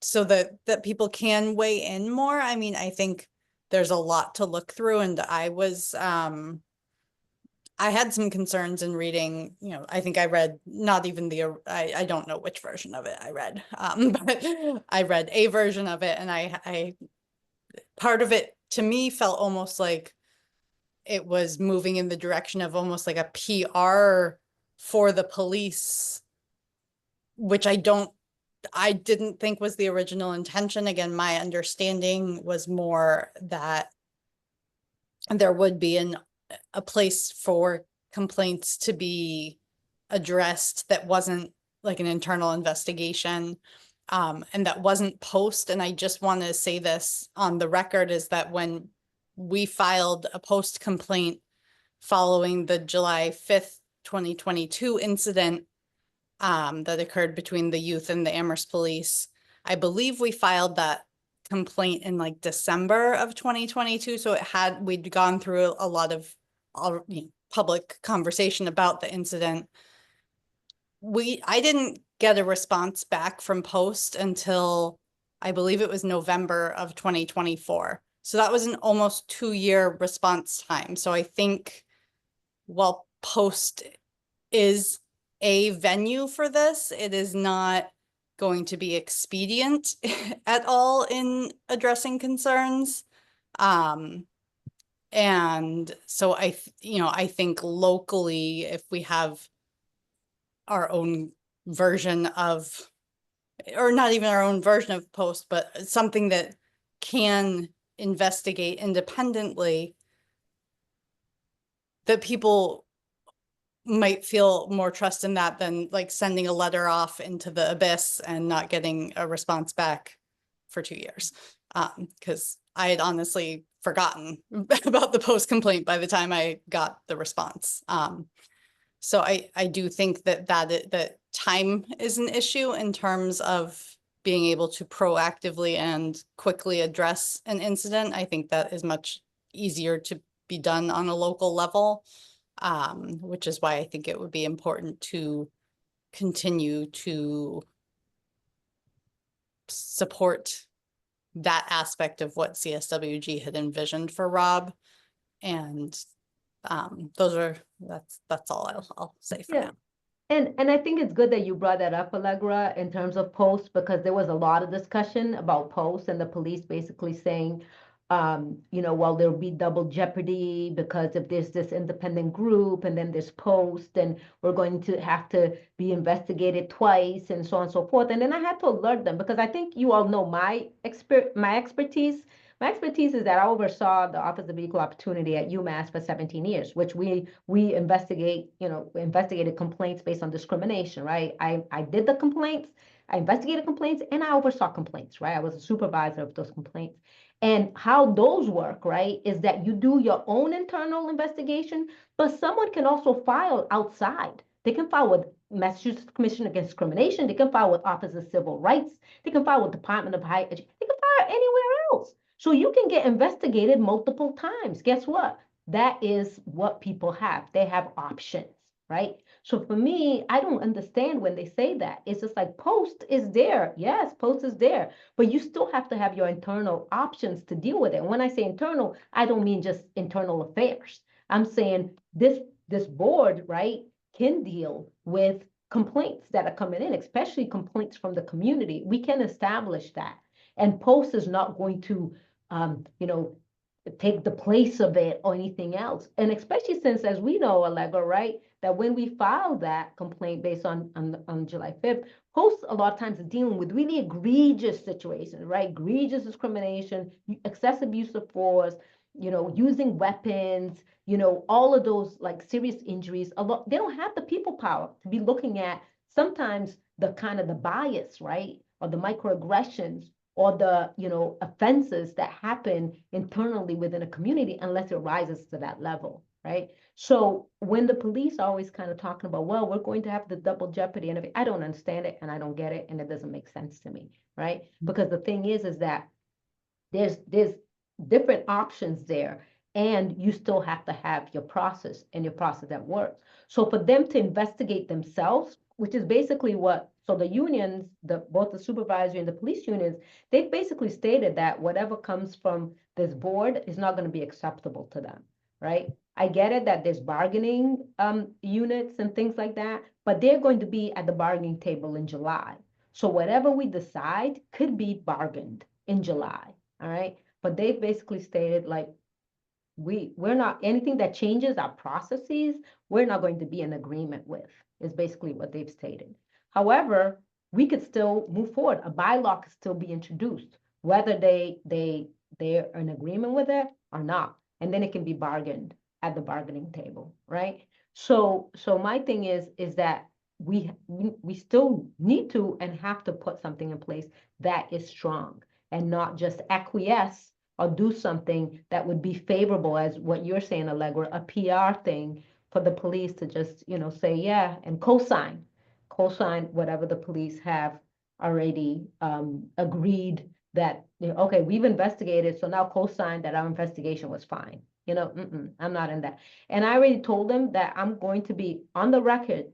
so that people can weigh in more. I mean, I think there's a lot to look through, and I had some concerns in reading, I think I read not even I don't know which version of it I read, but I read a version of it, and I part of it to me felt almost like it was moving in the direction of almost like a PR for the police, which I didn't think was the original intention. Again, my understanding was more that there would be a place for complaints to be addressed that wasn't like an internal investigation, and that wasn't post. And I just want to say this on the record, is that when we filed a post complaint following the July 5th, 2022 incident that occurred between the youth and the Amherst police, I believe we filed that complaint in like December of 2022. So we'd gone through a lot of public conversation about the incident. I didn't get a response back from Post until I believe it was November of 2024. So that was an almost 2-year response time. So I think while Post is a venue for this, it is not going to be expedient at all in addressing concerns. And so I think locally, if we have our own version of, or not even our own version of Post, but something that can investigate independently, that people might feel more trust in that than like sending a letter off into the abyss and not getting a response back for 2 years. Because I had honestly forgotten about the Post complaint by the time I got the response. So I do think that time is an issue in terms of being able to proactively and quickly address an incident. I think that is much easier to be done on a local level, which is why I think it would be important to continue to support that aspect of what CSWG had envisioned for Rob. And that's all I'll say for now. And I think it's good that you brought that up, Allegra, in terms of Post, because there was a lot of discussion about Post and the police basically saying, well, there'll be double jeopardy because if there's this independent group and then there's Post, and we're going to have to be investigated twice and so on and so forth. And then I had to alert them, because I think you all know my expertise. My expertise is that I oversaw the Office of Equal Opportunity at UMass for 17 years, which we investigated complaints based on discrimination, right? I did the complaints, I investigated complaints, and I oversaw complaints, right? I was a supervisor of those complaints. And how those work, right, is that you do your own internal investigation, but someone can also file outside. They can file with Massachusetts Commission Against Discrimination. They can file with Office of Civil Rights. They can file with Department of Higher Education. They can file anywhere else. So you can get investigated multiple times. Guess what? That is what people have. They have options, right? So for me, I don't understand when they say that. It's just like Post is there. Yes, Post is there. But you still have to have your internal options to deal with it. And when I say internal, I don't mean just internal affairs. I'm saying this board, right, can deal with complaints that are coming in, especially complaints from the community. We can establish that. And Post is not going to take the place of it or anything else. And especially since, as we know, Allegra, right, that when we filed that complaint based on July 5th, hosts a lot of times are dealing with really egregious situations, right? Egregious discrimination, excessive use of force, using weapons, all of those like serious injuries. They don't have the people power to be looking at sometimes the kind of the bias, right? Or the microaggressions or the, offenses that happen internally within a community unless it rises to that level, right? So when the police are always kind of talking about, well, we're going to have the double jeopardy, and I don't understand it and I don't get it and it doesn't make sense to me, right? Because the thing is that there's different options there, and you still have to have your process and your process that works. So for them to investigate themselves, which is basically so the unions, both the supervisory and the police unions, they've basically stated that whatever comes from this board is not going to be acceptable to them, right? I get it that there's bargaining units and things like that, but they're going to be at the bargaining table in July. So whatever we decide could be bargained in July, all right? But they've basically stated like, we're not, anything that changes our processes, we're not going to be in agreement with, is basically what they've stated. However, we could still move forward. A bylaw could still be introduced, whether they're in agreement with it or not. And then it can be bargained at the bargaining table, right? So my thing is that we still need to and have to put something in place that is strong and not just acquiesce or do something that would be favorable, as what you're saying, Allegra, a PR thing for the police to just, say, yeah, and co-sign whatever the police have already agreed that, okay, we've investigated, so now co-sign that our investigation was fine. I'm not in that. And I already told them that I'm going to be on the record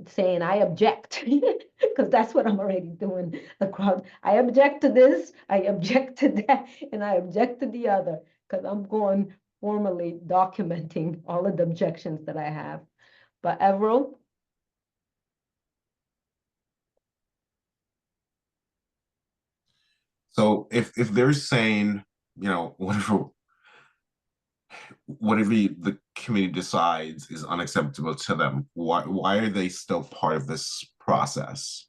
saying I object, because that's what I'm already doing. The crowd, I object to this, I object to that, and I object to the other, because I'm going formally documenting all of the objections that I have. But Evero? So if they're saying, whatever the committee decides is unacceptable to them, why are they still part of this process?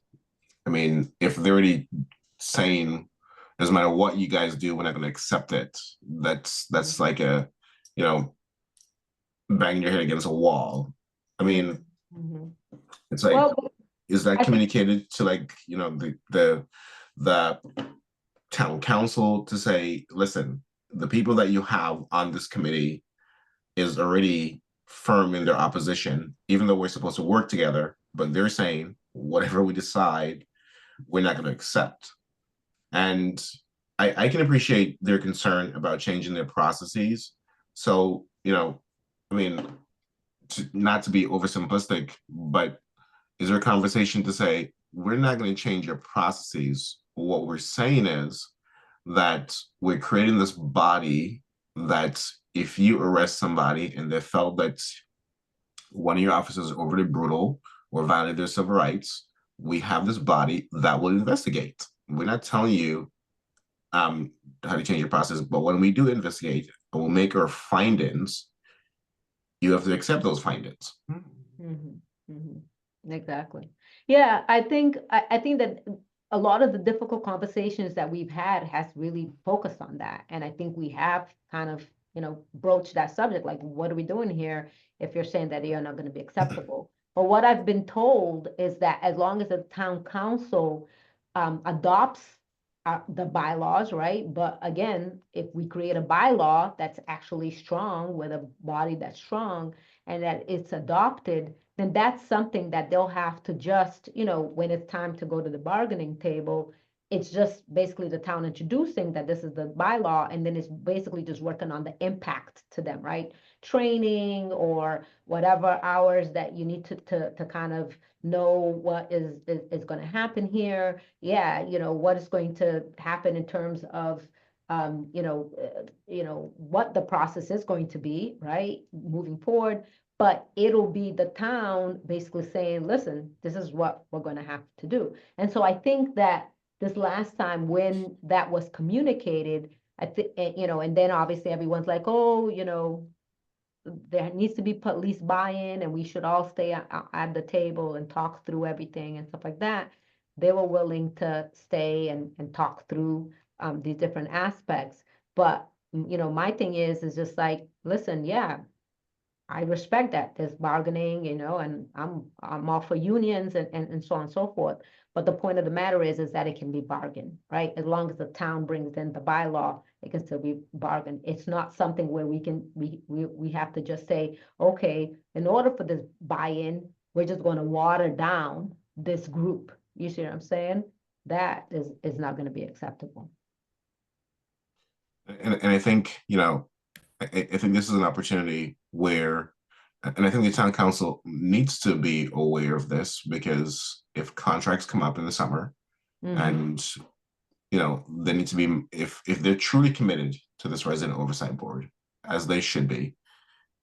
I mean, if they're already saying, doesn't matter what you guys do, we're not going to accept it. That's like a, banging your head against a wall. I mean, it's like, Well, is that communicated to the town council to say, listen, the people that you have on this committee is already firm in their opposition, even though we're supposed to work together, but they're saying whatever we decide, we're not going to accept. And I can appreciate their concern about changing their processes. So, I mean, not to be oversimplistic, but is there a conversation to say, we're not going to change your processes? What we're saying is that we're creating this body that if you arrest somebody and they felt that one of your officers is overly brutal or violated their civil rights, we have this body that will investigate. We're not telling you how to change your process, but when we do investigate and we'll make our findings, you have to accept those findings. Exactly. Yeah, I think that a lot of the difficult conversations that we've had has really focused on that. And I think we have kind of, broached that subject, like, what are we doing here if you're saying that you're not going to be acceptable? But what I've been told is that as long as the town council adopts the bylaws, right? But again, if we create a bylaw that's actually strong, with a body that's strong, and that it's adopted, then that's something that they'll have to just, when it's time to go to the bargaining table, it's just basically the town introducing that this is the bylaw, and then it's basically just working on the impact to them, right? Training or whatever hours that you need to kind of know what is going to happen here. Yeah, what is going to happen in terms of what the process is going to be, right, moving forward. But it'll be the town basically saying, listen, this is what we're going to have to do. And so I think that this last time when that was communicated, I think, you know, and then obviously everyone's like, oh, you know, there needs to be police buy-in and we should all stay at the table and talk through everything and stuff like that. They were willing to stay and talk through these different aspects. But, you know, my thing is just like, listen, yeah, I respect that there's bargaining, you know, and I'm all for unions and so on and so forth. But the point of the matter is that it can be bargained, right? As long as the town brings in the bylaw, it can still be bargained. It's not something where we have to just say, okay, in order for this buy-in, we're just going to water down this group. You see what I'm saying? That is not going to be acceptable. And I think, you know, I think this is an opportunity where, and I think the town council needs to be aware of this, because if contracts come up in the summer and, you know, they need to be, if they're truly committed to this resident oversight board, as they should be,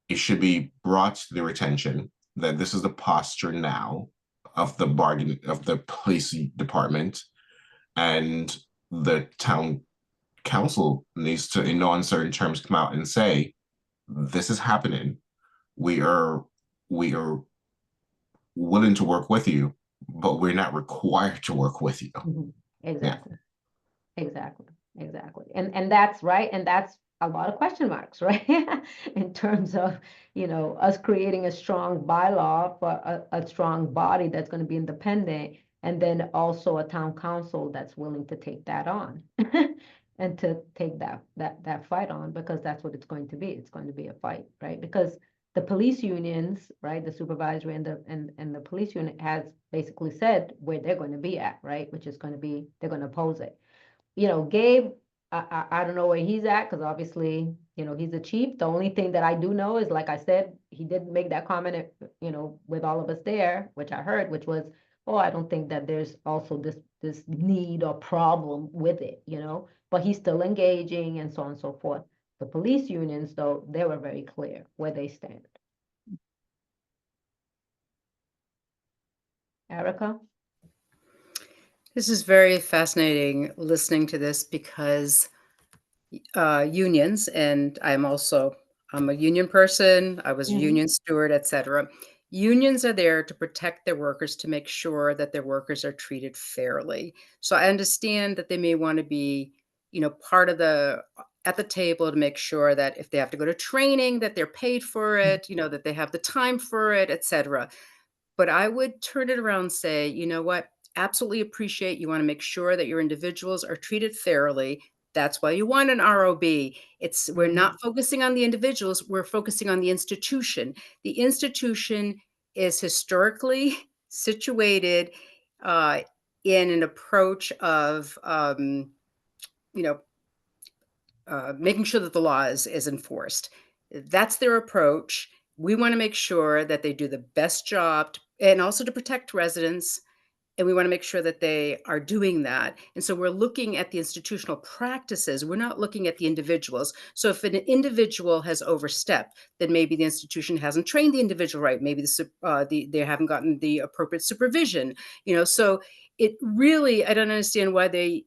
it should be brought to their attention that this is the posture now of the bargain of the police department, and the town council needs to, in no uncertain terms, come out and say, this is happening. We are willing to work with you, but we're not required to work with you. Exactly. Exactly. And that's right. And that's a lot of question marks, right? In terms of, you know, us creating a strong bylaw for a strong body that's going to be independent, and then also a town council that's willing to take that on and to take that fight on, because that's what it's going to be. It's going to be a fight, right? Because the police unions, right, the supervisory and the police unit has basically said where they're going to be at, right, which is going to be, they're going to oppose it. You know, Gabe, I don't know where he's at, because obviously, you know, he's the chief. The only thing that I do know is, like I said, he did make that comment, you know, with all of us there, which I heard, which was, oh, I don't think that there's also this need or problem with it, you know, but he's still engaging and so on and so forth. The police unions, though, they were very clear where they stand. Erica? This is very fascinating listening to this, because unions, and I'm a union person, I was a union steward, etc. Unions are there to protect their workers, to make sure that their workers are treated fairly. So I understand that they may want to be, you know, part of at the table to make sure that if they have to go to training, that they're paid for it, you know, that they have the time for it, etc. But I would turn it around and say, you know what? Absolutely appreciate, you want to make sure that your individuals are treated fairly. That's why you want an ROB. We're not focusing on the individuals, we're focusing on the institution. The institution is historically situated in an approach of, you know, making sure that the law is enforced. That's their approach. We want to make sure that they do the best job and also to protect residents. And we want to make sure that they are doing that. And so we're looking at the institutional practices. We're not looking at the individuals. So if an individual has overstepped, then maybe the institution hasn't trained the individual right. Maybe they haven't gotten the appropriate supervision. You know, so it really, I don't understand why they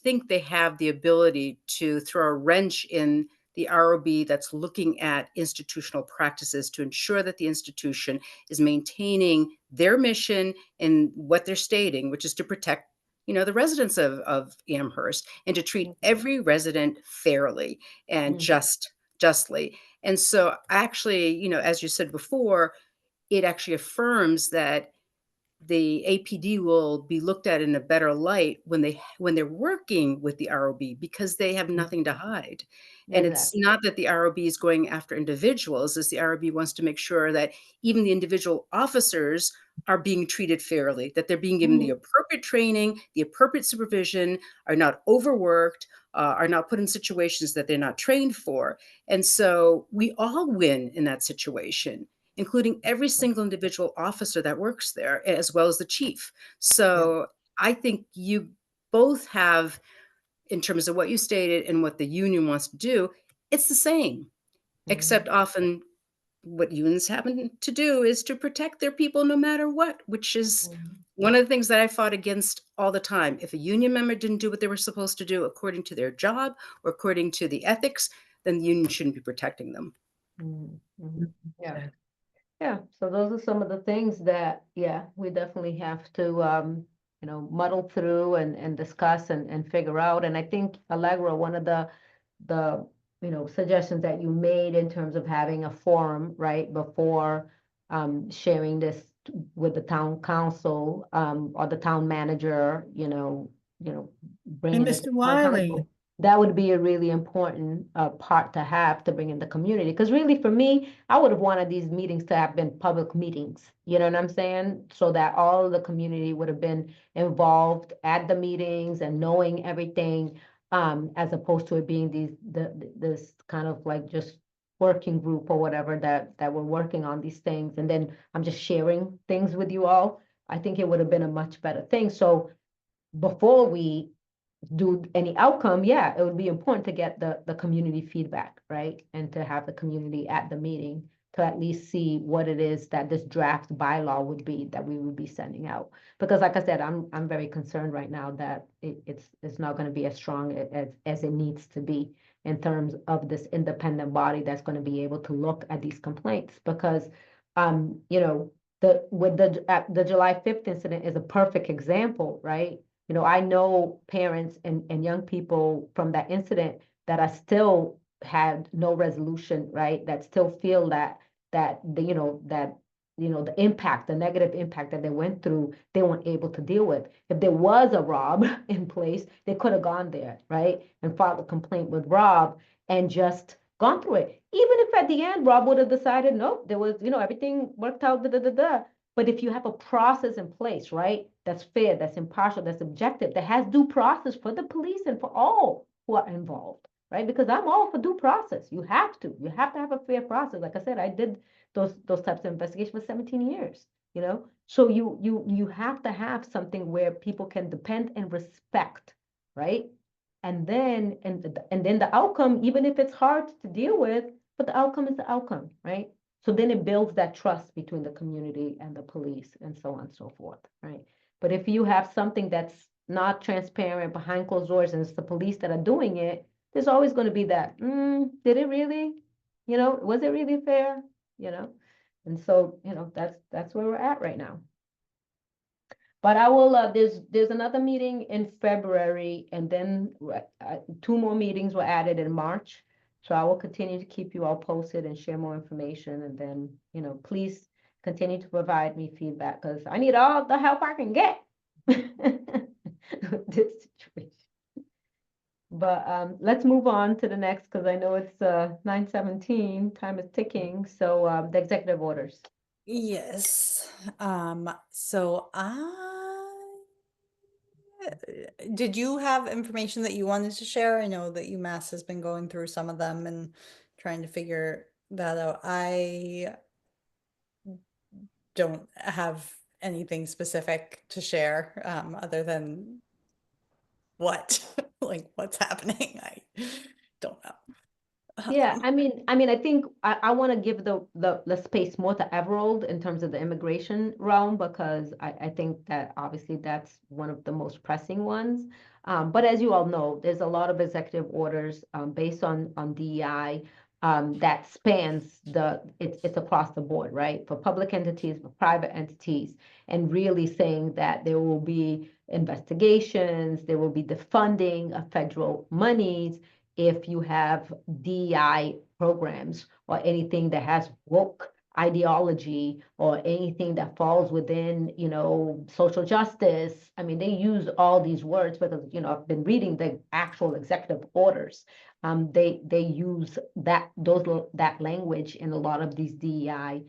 think they have the ability to throw a wrench in the ROB that's looking at institutional practices to ensure that the institution is maintaining their mission and what they're stating, which is to protect, you know, the residents of Amherst, and to treat every resident fairly and justly. And so actually, you know, as you said before, it actually affirms that the APD will be looked at in a better light when they're working with the ROB, because they have nothing to hide. And it's not that the ROB is going after individuals, as the ROB wants to make sure that even the individual officers are being treated fairly, that they're being given the appropriate training, the appropriate supervision, are not overworked, are not put in situations that they're not trained for. And so we all win in that situation, including every single individual officer that works there, as well as the chief. So I think you both have, in terms of what you stated and what the union wants to do, it's the same, except often what unions happen to do is to protect their people no matter what, which is one of the things that I fought against all the time. If a union member didn't do what they were supposed to do according to their job or according to the ethics, then the union shouldn't be protecting them. Yeah. Yeah, so those are some of the things that, yeah, we definitely have to, you know, muddle through and discuss and figure out. And I think, Allegra, one of the, you know, suggestions that you made in terms of having a forum, right, before sharing this with the town council or the town manager, you know, bringing it to Mr. town Wiley. council. That would be a really important part to have to bring in the community. Because really, for me, I would have wanted these meetings to have been public meetings. You know what I'm saying? So that all of the community would have been involved at the meetings and knowing everything, as opposed to it being this kind of like just working group or whatever that we're working on these things. And then I'm just sharing things with you all. I think it would have been a much better thing. So before we do any outcome, yeah, it would be important to get the community feedback, right? And to have the community at the meeting to at least see what it is that this draft bylaw would be that we would be sending out. Because like I said, I'm very concerned right now that it's not going to be as strong as it needs to be in terms of this independent body that's going to be able to look at these complaints. Because you know, the July 5th incident is a perfect example, right? You know, I know parents and young people from that incident that are still had no resolution, right? That still feel that the impact, the negative impact that they went through, they weren't able to deal with. If there was a Rob in place, they could have gone there, right? And filed a complaint with Rob and just gone through it. Even if at the end, Rob would have decided, nope, there was, everything worked out, But if you have a process in place, right, that's fair, that's impartial, that's objective, that has due process for the police and for all who are involved, right? Because I'm all for due process. You have to have a fair process. Like I said, I did those types of investigations for 17 years, So you have to have something where people can depend and respect, right? And then the outcome, even if it's hard to deal with, but the outcome is the outcome, right? So then it builds that trust between the community and the police and so on and so forth, right? But if you have something that's not transparent behind closed doors and it's the police that are doing it, there's always going to be that, did it really? Was it really fair? And so, that's where we're at right now. But I will, there's another meeting in February, and then 2 more meetings were added in March. So I will continue to keep you all posted and share more information. And then, please continue to provide me feedback because I need all the help I can get with this situation. But let's move on to the next because I know it's 9:17, time is ticking. So the executive orders. Yes. So did you have information that you wanted to share? I know that UMass has been going through some of them and trying to figure that out. I don't have anything specific to share, other than what, like what's happening. I don't know. Yeah, I mean, I think I want to give the space more to Everald in terms of the immigration realm because I think that obviously that's one of the most pressing ones. But as you all know, there's a lot of executive orders based on DEI that spans it's across the board, right? For public entities, for private entities, and really saying that there will be investigations, there will be the funding of federal monies if you have DEI programs or anything that has woke ideology or anything that falls within, social justice. I mean, they use all these words because, I've been reading the actual executive orders. They use that language in a lot of these DEI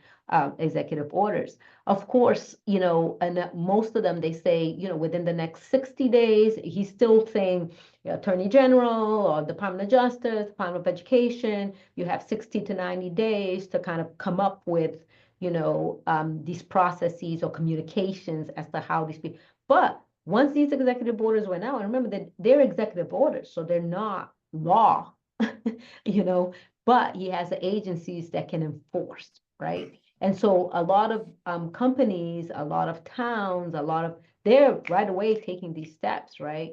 executive orders. Of course, and most of them, they say, within the next 60 days, he's still saying Attorney General or Department of Justice, Department of Education, you have 60 to 90 days to kind of come up with, these processes or communications as to how these people, but once these executive orders went out, and remember that they're executive orders, so they're not law, but he has the agencies that can enforce, right? And so a lot of companies, a lot of towns, they're right away taking these steps, right?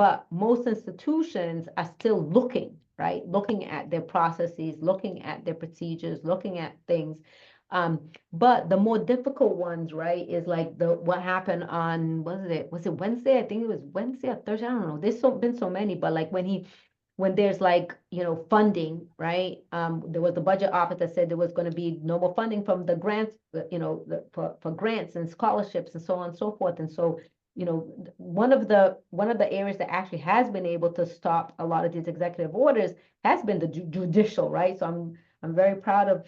But most institutions are still looking, right? Looking at their processes, looking at their procedures, looking at things. But the more difficult ones, right, is like what happened on, was it Wednesday? I think it was Wednesday or Thursday. I don't know. There's been so many, but like when there's like, funding, right? There was the budget office that said there was going to be no more funding from the grants, for grants and scholarships and so on and so forth. And so, one of the areas that actually has been able to stop a lot of these executive orders has been the judicial, right? So I'm very proud of,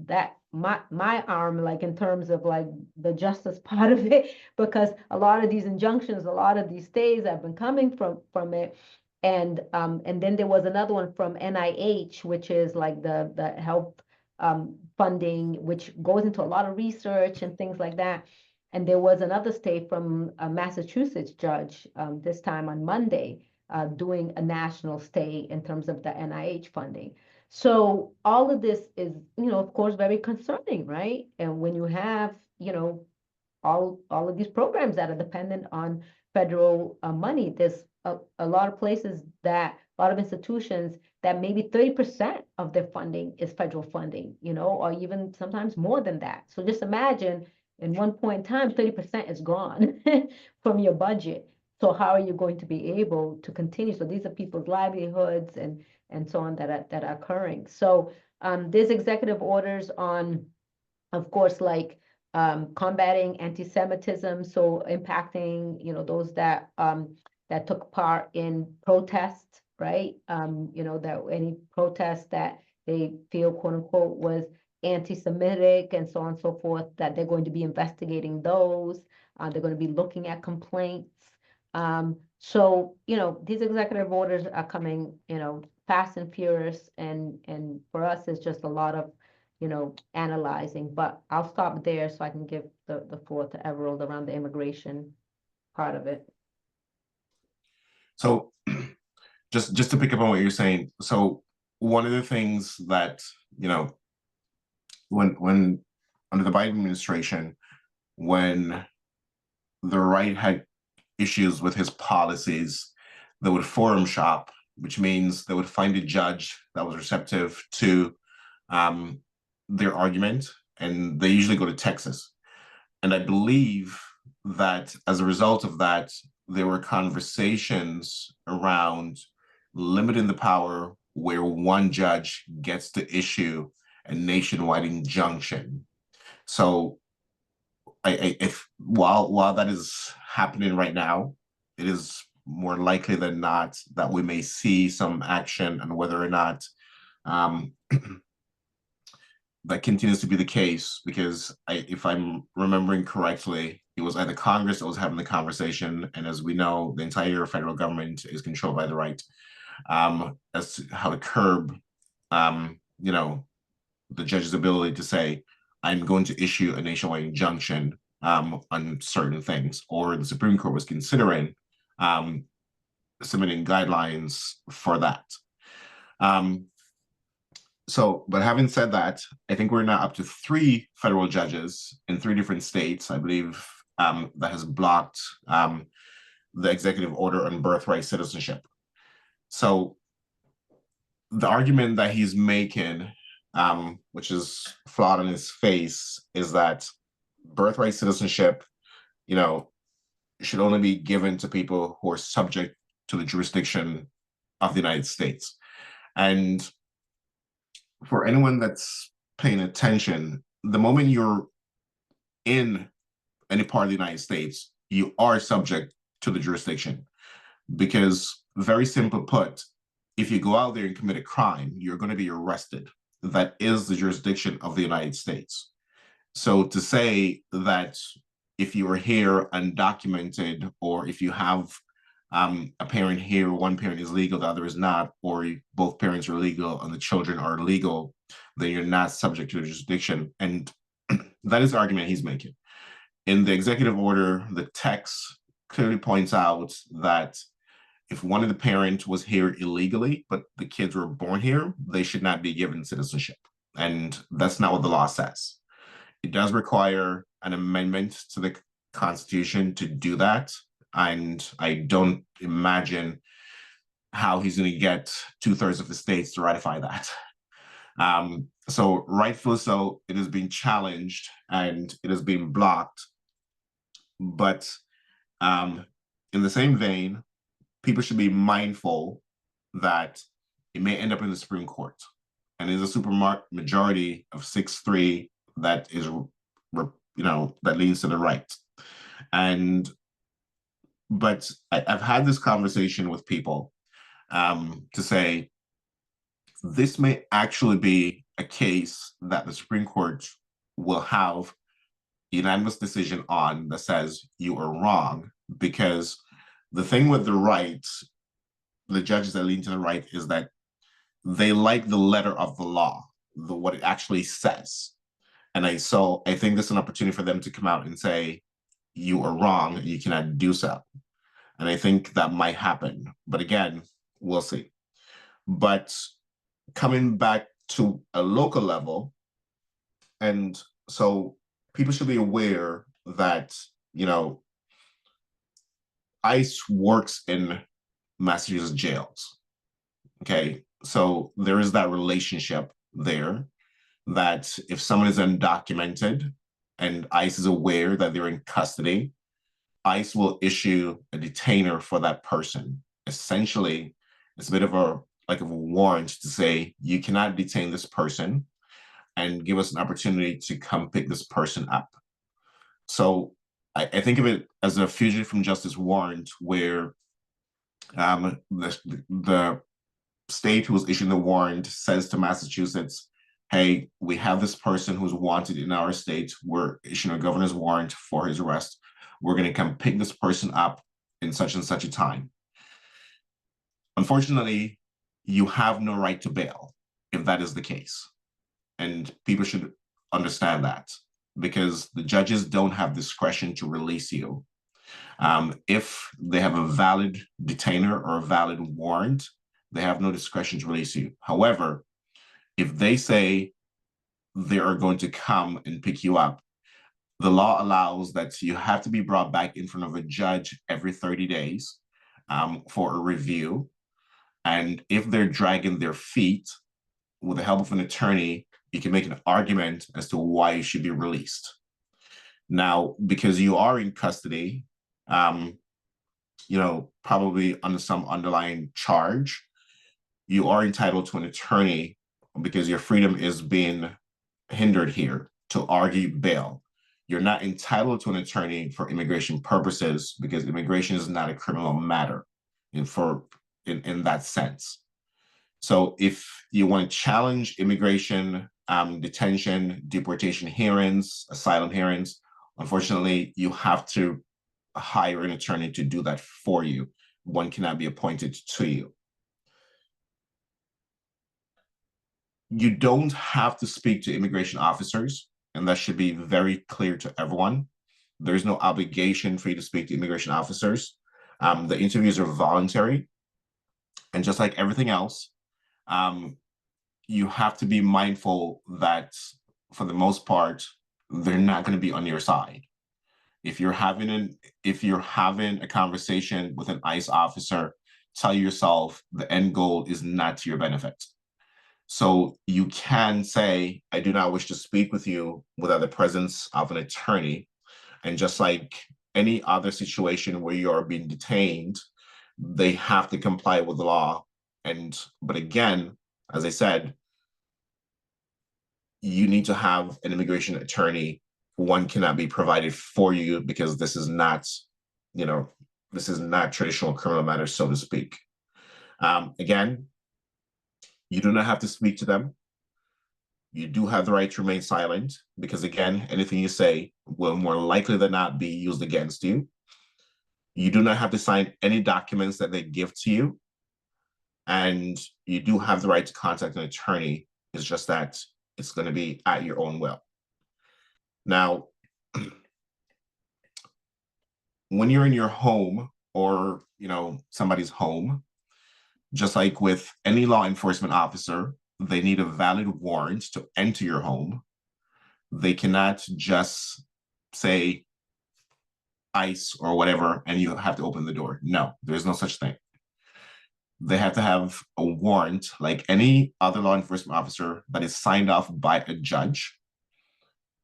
that my arm, like in terms of like the justice part of it, because a lot of these injunctions, a lot of these stays have been coming from it. And then there was another one from NIH, which is like the health funding, which goes into a lot of research and things like that. And there was another stay from a Massachusetts judge this time on Monday, doing a national stay in terms of the NIH funding. So all of this is, of course, very concerning, right? And when you have, all of these programs that are dependent on federal money, there's a lot of places a lot of institutions that maybe 30% of their funding is federal funding, or even sometimes more than that. So just imagine in one point in time, 30% is gone from your budget. So how are you going to be able to continue? So these are people's livelihoods and so on that are occurring. So there's executive orders on, of course, like combating anti-Semitism, so impacting, those that took part in protests, right? That any protest that they feel, quote unquote, was anti-Semitic and so on and so forth, that they're going to be investigating those. They're going to be looking at complaints. So, these executive orders are coming, fast and furious, and for us, it's just a lot of, analyzing. But I'll stop there so I can give the floor to Everald around the immigration part of it. So just to pick up on what you're saying, so one of the things that, when under the Biden administration, when the right had issues with his policies, they would forum shop, which means they would find a judge that was receptive to their argument, and they usually go to Texas. And I believe that as a result of that, there were conversations around limiting the power where one judge gets to issue a nationwide injunction. So while that is happening right now, it is more likely than not that we may see some action on whether or not that continues to be the case, because if I'm remembering correctly, it was either Congress that was having the conversation, and as we know, the entire federal government is controlled by the right, as to how to curb, the judge's ability to say, I'm going to issue a nationwide injunction on certain things, or the Supreme Court was considering submitting guidelines for that. But having said that, I think we're now up to 3 federal judges in 3 different states, I believe, that has blocked the executive order on birthright citizenship. So the argument that he's making, which is flawed on his face, is that birthright citizenship, should only be given to people who are subject to the jurisdiction of the United States. And for anyone that's paying attention, the moment you're in any part of the United States, you are subject to the jurisdiction. Because, very simply put, if you go out there and commit a crime, you're going to be arrested. That is the jurisdiction of the United States. So to say that if you are here undocumented, or if you have a parent here, one parent is legal, the other is not, or both parents are legal and the children are illegal, then you're not subject to the jurisdiction. And that is the argument he's making. In the executive order, the text clearly points out that if one of the parents was here illegally, but the kids were born here, they should not be given citizenship. And that's not what the law says. It does require an amendment to the Constitution to do that. And I don't imagine how he's going to get 2/3 of the states to ratify that. So rightfully so, it is being challenged and it is being blocked. But in the same vein, people should be mindful that it may end up in the Supreme Court. And there's a super majority of 6-3 that is, that leans to the right. But I've had this conversation with people to say, this may actually be a case that the Supreme Court will have unanimous decision on that says you are wrong, because the thing with the right, the judges that lean to the right, is that they like the letter of the law, what it actually says. And I think this is an opportunity for them to come out and say, you are wrong, you cannot do so. And I think that might happen. But again, we'll see. But coming back to a local level, and so people should be aware that, ICE works in Massachusetts jails. Okay, so there is that relationship there, that if someone is undocumented and ICE is aware that they're in custody, ICE will issue a detainer for that person. Essentially, it's a bit of a warrant to say, you cannot detain this person and give us an opportunity to come pick this person up. So I think of it as a fugitive from justice warrant, where the state who was issuing the warrant says to Massachusetts, hey, we have this person who's wanted in our state. We're issuing a governor's warrant for his arrest. We're going to come pick this person up in such and such a time. Unfortunately, you have no right to bail if that is the case. And people should understand that, because the judges don't have discretion to release you. If they have a valid detainer or a valid warrant, they have no discretion to release you. However, if they say they are going to come and pick you up, the law allows that you have to be brought back in front of a judge every 30 days for a review. And if they're dragging their feet, with the help of an attorney, you can make an argument as to why you should be released. Now, because you are in custody, probably under some underlying charge, you are entitled to an attorney, because your freedom is being hindered here, to argue bail. You're not entitled to an attorney for immigration purposes, because immigration is not a criminal matter in that sense. So if you want to challenge immigration, detention, deportation hearings, asylum hearings, unfortunately, you have to hire an attorney to do that for you. One cannot be appointed to you. You don't have to speak to immigration officers, and that should be very clear to everyone. There is no obligation for you to speak to immigration officers. The interviews are voluntary. And just like everything else, you have to be mindful that, for the most part, they're not going to be on your side. If you're having a conversation with an ICE officer, tell yourself the end goal is not to your benefit. So you can say, I do not wish to speak with you without the presence of an attorney. And just like any other situation where you are being detained, they have to comply with the law. But again, as I said, you need to have an immigration attorney. One cannot be provided for you, because this is not traditional criminal matters, so to speak. Again, you do not have to speak to them. You do have the right to remain silent, because again, anything you say will more likely than not be used against you. You do not have to sign any documents that they give to you. And you do have the right to contact an attorney. It's just that it's going to be at your own will. Now, when you're in your home or, somebody's home. Just like with any law enforcement officer, they need a valid warrant to enter your home. They cannot just say ICE or whatever, and you have to open the door. No, there's no such thing. They have to have a warrant like any other law enforcement officer that is signed off by a judge.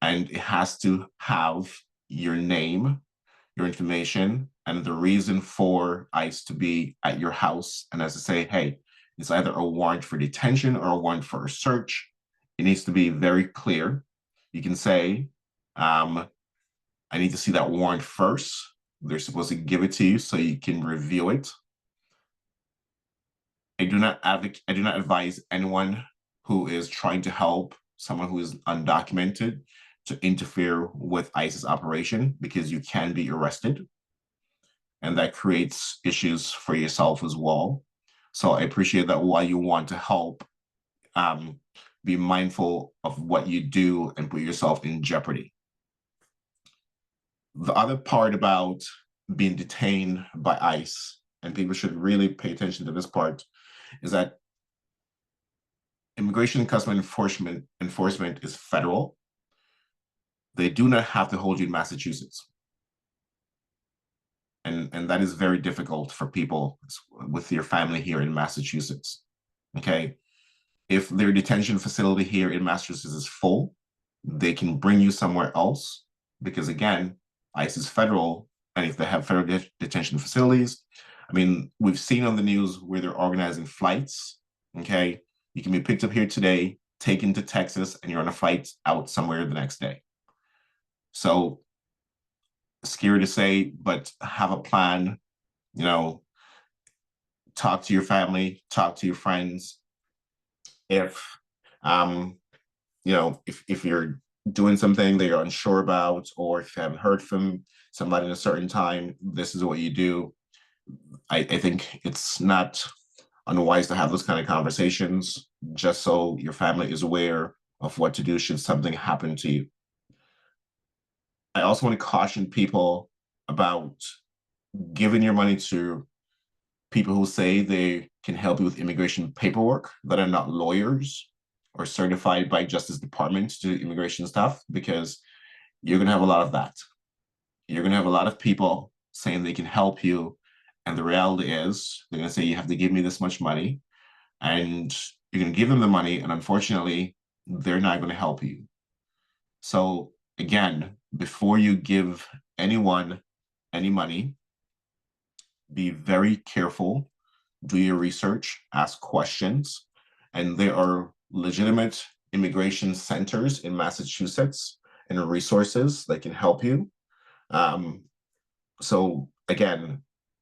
And it has to have your name, your information, and the reason for ICE to be at your house. And as to say, hey, it's either a warrant for detention or a warrant for a search. It needs to be very clear. You can say, I need to see that warrant first. They're supposed to give it to you so you can review it. I do not advise anyone who is trying to help someone who is undocumented to interfere with ICE's operation, because you can be arrested. And that creates issues for yourself as well. So I appreciate that while you want to help, be mindful of what you do and put yourself in jeopardy. The other part about being detained by ICE, and people should really pay attention to this part, is that Immigration and Customs enforcement is federal. They do not have to hold you in Massachusetts. And that is very difficult for people with your family here in Massachusetts, okay? If their detention facility here in Massachusetts is full, they can bring you somewhere else, because again, ICE is federal, and if they have federal detention facilities, I mean, we've seen on the news where they're organizing flights, okay? You can be picked up here today, taken to Texas, and you're on a flight out somewhere the next day. So, scary to say, but have a plan, talk to your family, talk to your friends. If, if you're doing something that you're unsure about, or if you haven't heard from somebody in a certain time, this is what you do. I think it's not unwise to have those kind of conversations, just so your family is aware of what to do should something happen to you. I also want to caution people about giving your money to people who say they can help you with immigration paperwork that are not lawyers or certified by Justice Department to do immigration stuff, because you're going to have a lot of that. You're going to have a lot of people saying they can help you, and the reality is they're going to say, you have to give me this much money, and you're going to give them the money, and unfortunately, they're not going to help you. So again, before you give anyone any money, be very careful, do your research, ask questions, and there are legitimate immigration centers in Massachusetts and resources that can help you. So again,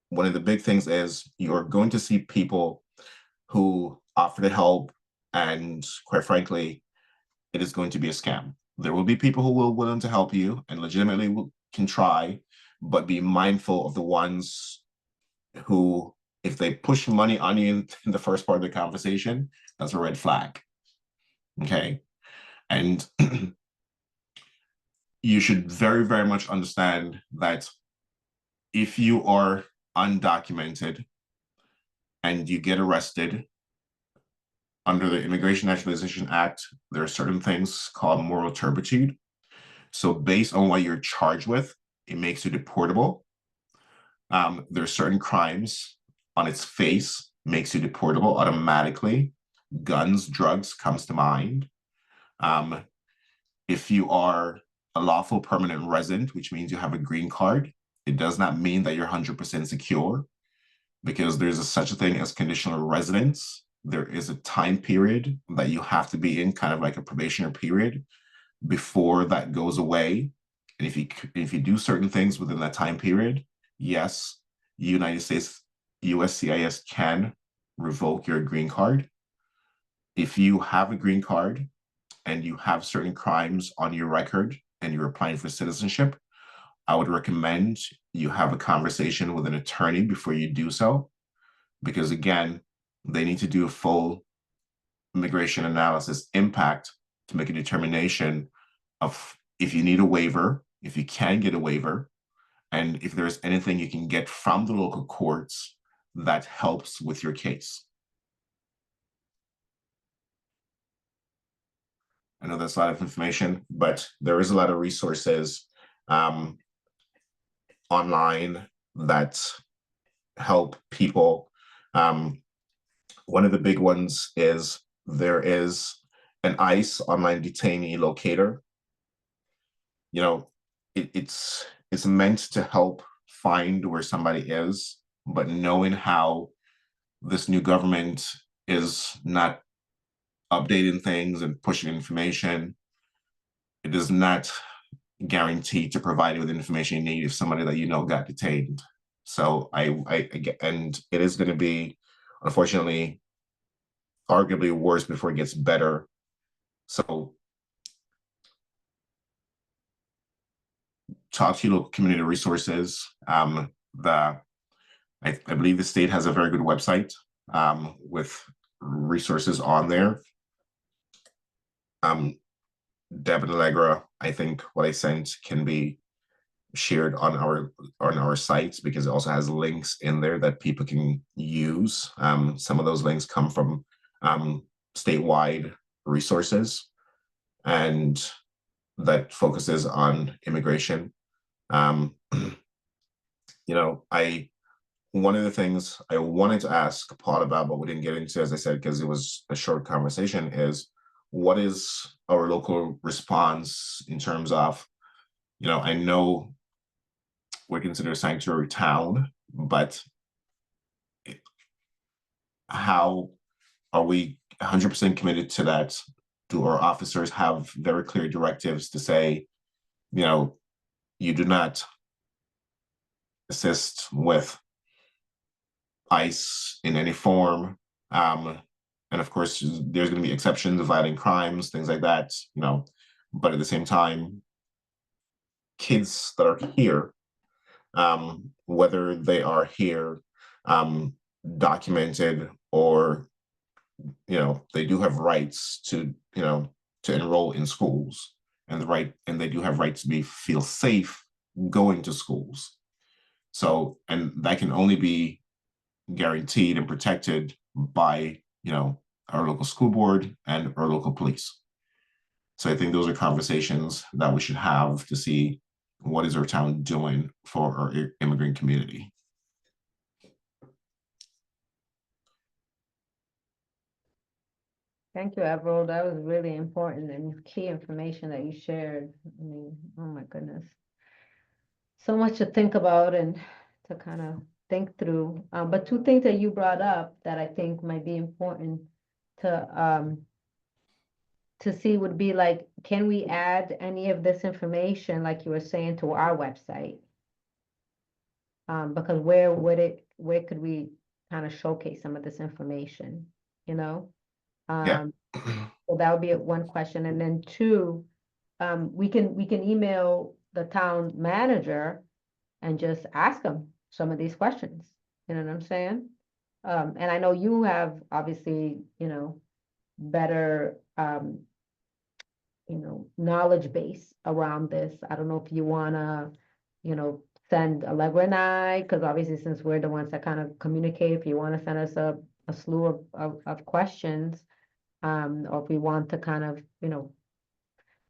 one of the big things is you're going to see people who offer to help, and quite frankly, it is going to be a scam. There will be people who will be willing to help you and legitimately can try, but be mindful of the ones who, if they push money on you in the first part of the conversation, that's a red flag, okay? And you should very, very much understand that if you are undocumented and you get arrested under the Immigration Naturalization Act, there are certain things called moral turpitude. So based on what you're charged with, it makes you deportable. There are certain crimes on its face, makes you deportable automatically. Guns, drugs comes to mind. If you are a lawful permanent resident, which means you have a green card, it does not mean that you're 100% secure, because there's such a thing as conditional residence. There is a time period that you have to be in, kind of like a probationary period, before that goes away. And if you do certain things within that time period, yes, United States USCIS can revoke your green card. If you have a green card and you have certain crimes on your record and you're applying for citizenship, I would recommend you have a conversation with an attorney before you do so, because again, they need to do a full immigration analysis impact to make a determination of if you need a waiver, if you can get a waiver, and if there's anything you can get from the local courts that helps with your case. I know that's a lot of information, but there is a lot of resources online that help people. One of the big ones is there is an ICE online detainee locator. You know, it's meant to help find where somebody is, but knowing how this new government is not updating things and pushing information, it is not guaranteed to provide you with information you need if somebody that you know got detained. So I get, and it is going to be, unfortunately, arguably worse before it gets better. So talk to your local community resources. I believe the state has a very good website with resources on there. Deb and Allegra, I think what I sent can be shared on our sites because it also has links in there that people can use. Some of those links come from statewide resources, and that focuses on immigration. You know, one of the things I wanted to ask Paul about, but we didn't get into, as I said, because it was a short conversation, is what is our local response in terms of, you know, I know we're considered a sanctuary town, but how are we 100% committed to that? Do our officers have very clear directives to say, you know, you do not assist with ICE in any form? And of course, there's going to be exceptions of violent crimes, things like that, you know, but at the same time, kids that are here, whether they are here documented or, you know, they do have rights to, you know, to enroll in schools, and they do have rights to feel safe going to schools. So, and that can only be guaranteed and protected by, you know, our local school board and our local police. So I think those are conversations that we should have to see what is our town doing for our immigrant community. Thank you, Avril. That was really important and key information that you shared. I mean, oh my goodness. So much to think about and to kind of think through. But two things that you brought up that I think might be important to see would be like, can we add any of this information, like you were saying, to our website? Because where could we kind of showcase some of this information, you know? Yeah. So that would be one question. And then two, we can email the town manager and just ask them some of these questions. You know what I'm saying? And I know you have obviously, you know, better, you know, knowledge base around this. I don't know if you wanna, you know, send Allegra and I, because obviously since we're the ones that kind of communicate, if you want to send us a slew of questions, or if we want to kind of, you know,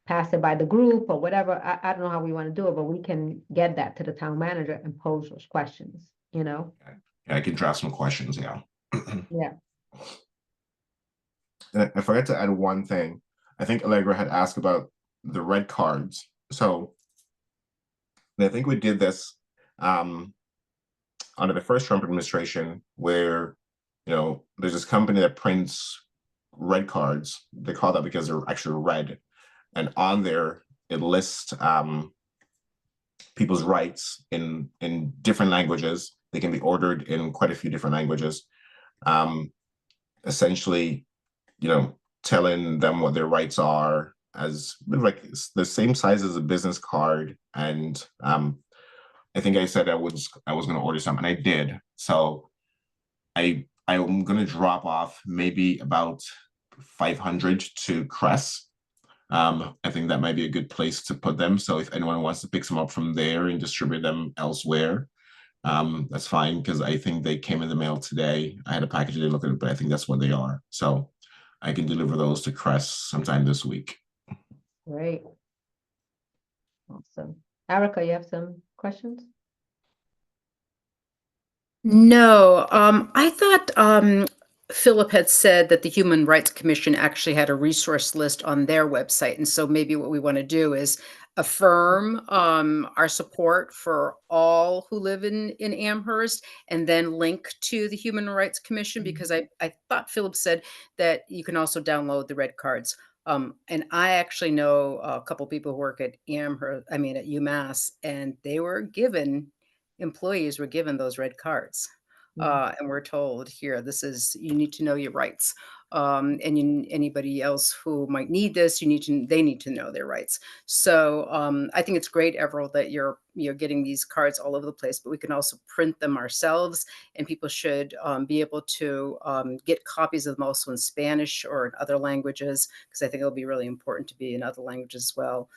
pass it by the group or whatever. I don't know how we want to do it, but we can get that to the town manager and pose those questions, you know? I can draft some questions, yeah. Yeah. And I forgot to add one thing. I think Allegra had asked about the red cards. So and I think we did this under the first Trump administration, where, you know, there's this company that prints red cards. They call that because they're actually red. And on there, it lists people's rights in different languages. They can be ordered in quite a few different languages. Essentially, you know, telling them what their rights are, as like the same size as a business card. And I think I said I was going to order some, and I did. So I'm going to drop off maybe about 500 to Cress. I think that might be a good place to put them. So if anyone wants to pick some up from there and distribute them elsewhere, that's fine, because I think they came in the mail today. I had a package, I didn't look at it, but I think that's what they are. So I can deliver those to Crest sometime this week. Great. Awesome. Erica, you have some questions? No, I thought Philip had said that the Human Rights Commission actually had a resource list on their website. And so maybe what we want to do is affirm our support for all who live in Amherst, and then link to the Human Rights Commission, because I thought Philip said that you can also download the red cards. And I actually know a couple people who work at Amherst, I mean at UMass, and they were given, employees were given those red cards. And we're told here, you need to know your rights. And anybody else who might need this, they need to know their rights. So I think it's great, Everett, that you're getting these cards all over the place, but we can also print them ourselves, and people should be able to get copies of them also in Spanish or in other languages, because I think it'll be really important to be in other languages as well.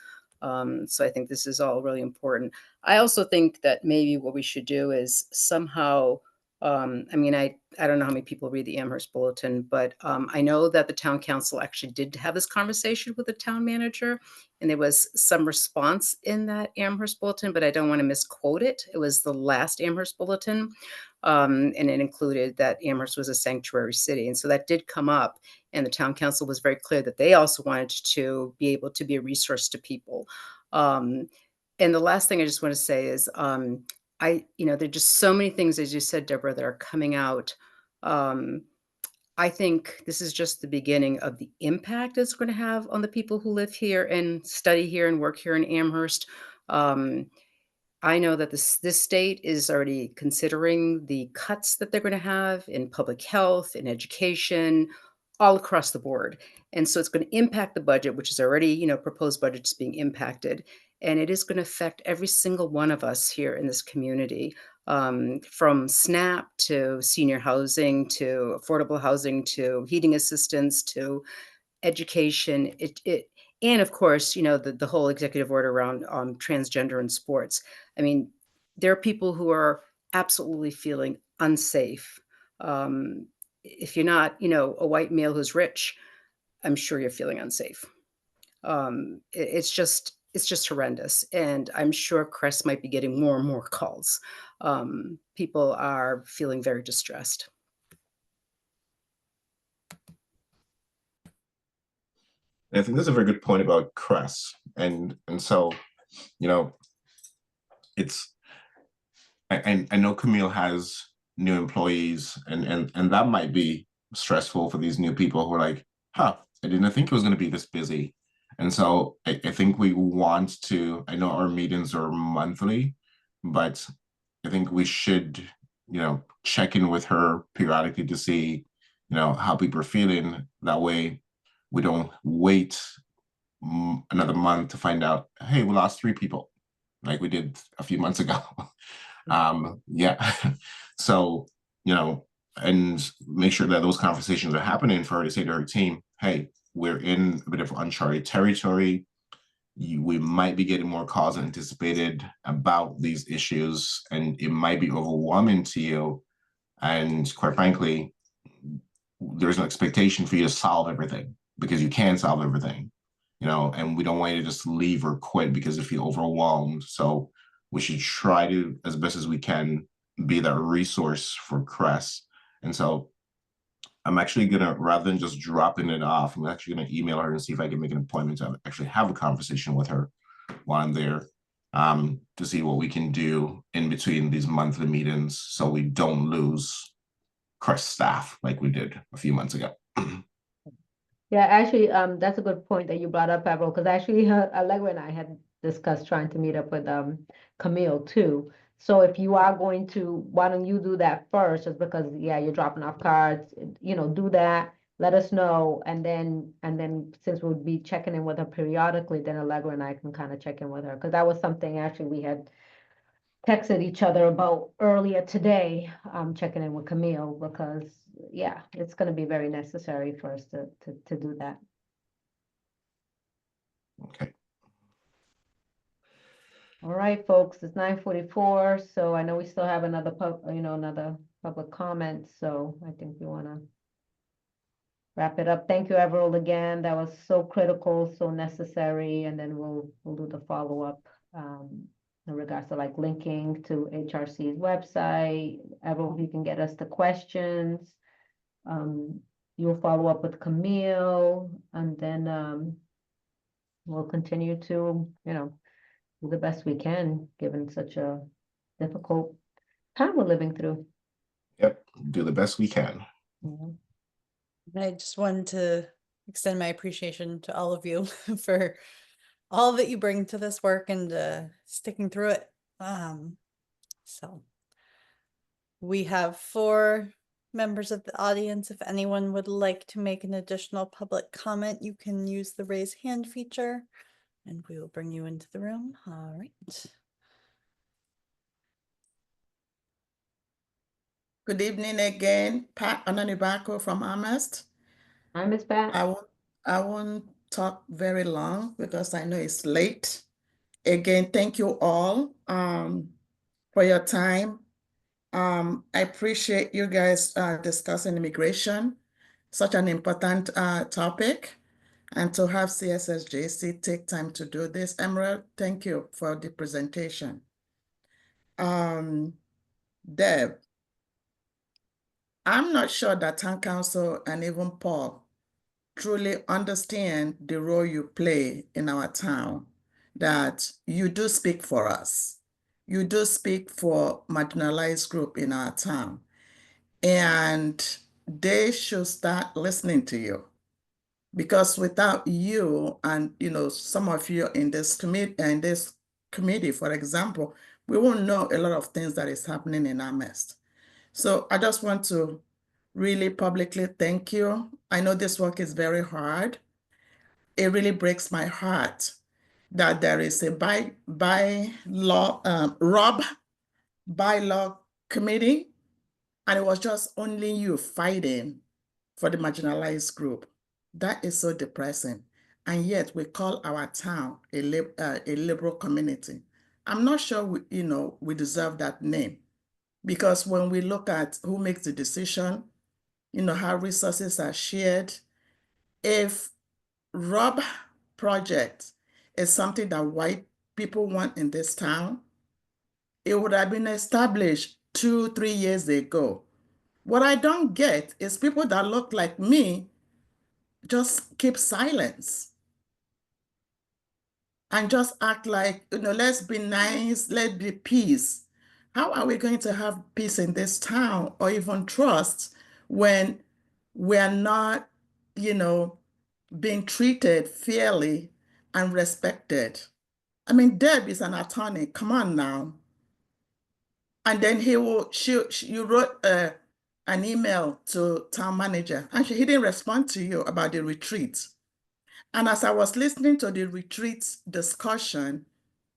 So I think this is all really important. I also think that maybe what we should do is somehow, I mean, I don't know how many people read the Amherst Bulletin, but I know that the town council actually did have this conversation with the town manager, and there was some response in that Amherst Bulletin, but I don't want to misquote it. It was the last Amherst Bulletin, and it included that Amherst was a sanctuary city. And so that did come up, and the town council was very clear that they also wanted to be able to be a resource to people. And the last thing I just want to say is, there are just so many things, as you said, Deborah, that are coming out. I think this is just the beginning of the impact it's going to have on the people who live here and study here and work here in Amherst. I know that this state is already considering the cuts that they're going to have in public health, in education, all across the board. And so it's going to impact the budget, which is already, proposed budgets being impacted. And it is going to affect every single one of us here in this community, from SNAP to senior housing, to affordable housing, to heating assistance, to education. And of course, the whole executive order around transgender in sports. I mean, there are people who are absolutely feeling unsafe. If you're not, a white male who's rich, I'm sure you're feeling unsafe. It's just horrendous. And I'm sure Crest might be getting more and more calls. People are feeling very distressed. I think that's a very good point about Crest. And so, I know Camille has new employees, and that might be stressful for these new people who are like, I didn't think it was going to be this busy. And so I think we want to, I know our meetings are monthly, but I think we should, check in with her periodically to see, how people are feeling. That way we don't wait another month to find out, hey, we lost 3 people like we did a few months ago. Yeah. So, and make sure that those conversations are happening for her to say to her team, hey, we're in a bit of uncharted territory. We might be getting more calls than anticipated about these issues, and it might be overwhelming to you. And quite frankly, there's an expectation for you to solve everything, because you can solve everything, and we don't want you to just leave or quit because you feel overwhelmed. So we should try to, as best as we can, be that resource for Crest. And so I'm actually gonna, rather than just dropping it off, I'm actually gonna email her and see if I can make an appointment to actually have a conversation with her while I'm there, to see what we can do in between these monthly meetings, so we don't lose Crest staff like we did a few months ago. Yeah, actually, that's a good point that you brought up, Pablo, because actually Allegra and I had discussed trying to meet up with Camille too. So if you are going to, why don't you do that first, just because, yeah, you're dropping off cards, do that, let us know. And then since we'll be checking in with her periodically, then Allegra and I can kind of check in with her. Because that was something actually we had texted each other about earlier today, checking in with Camille, because yeah, it's going to be very necessary for us to do that. Okay. All right, folks, it's 9:44, so I know we still have another another public comment, so I think we wanna wrap it up. Thank you, Everald, again. That was so critical, so necessary, and then we'll do the follow-up in regards to like linking to HRC's website. Everald, you can get us the questions. You'll follow up with Camille, and then we'll continue to, do the best we can, given such a difficult time we're living through. Yep. Do the best we can. Mhm. I just wanted to extend my appreciation to all of you for all that you bring to this work and sticking through it. So we have 4 members of the audience. If anyone would like to make an additional public comment, you can use the raise hand feature and we will bring you into the room. All right. Good evening again, Pat Ananibako from Amherst. Hi, Ms. Pat. I won't talk very long because I know it's late. Again, thank you all for your time. I appreciate you guys discussing immigration, such an important topic, and to have CSSJC take time to do this. Emerald, thank you for the presentation. Deb, I'm not sure that Town Council and even Paul truly understand the role you play in our town, that you do speak for us. You do speak for marginalized group in our town, and they should start listening to you, because without you and some of you in this committee, for example, we won't know a lot of things that is happening in our midst. So I just want to really publicly thank you. I know this work is very hard. It really breaks my heart that there is a Rob bylaw committee, and it was just only you fighting for the marginalized group. That is so depressing. And yet we call our town a liberal community. I'm not sure we deserve that name, because when we look at who makes the decision, how resources are shared, if Rob project is something that white people want in this town, it would have been established 2-3 years ago. What I don't get is people that look like me just keep silence and just act like, let's be nice, let's be peace. How are we going to have peace in this town or even trust when we're not, being treated fairly and respected? I mean, Deb is an attorney. Come on now. And then you wrote an email to town manager, and he didn't respond to you about the retreat. And as I was listening to the retreat discussion,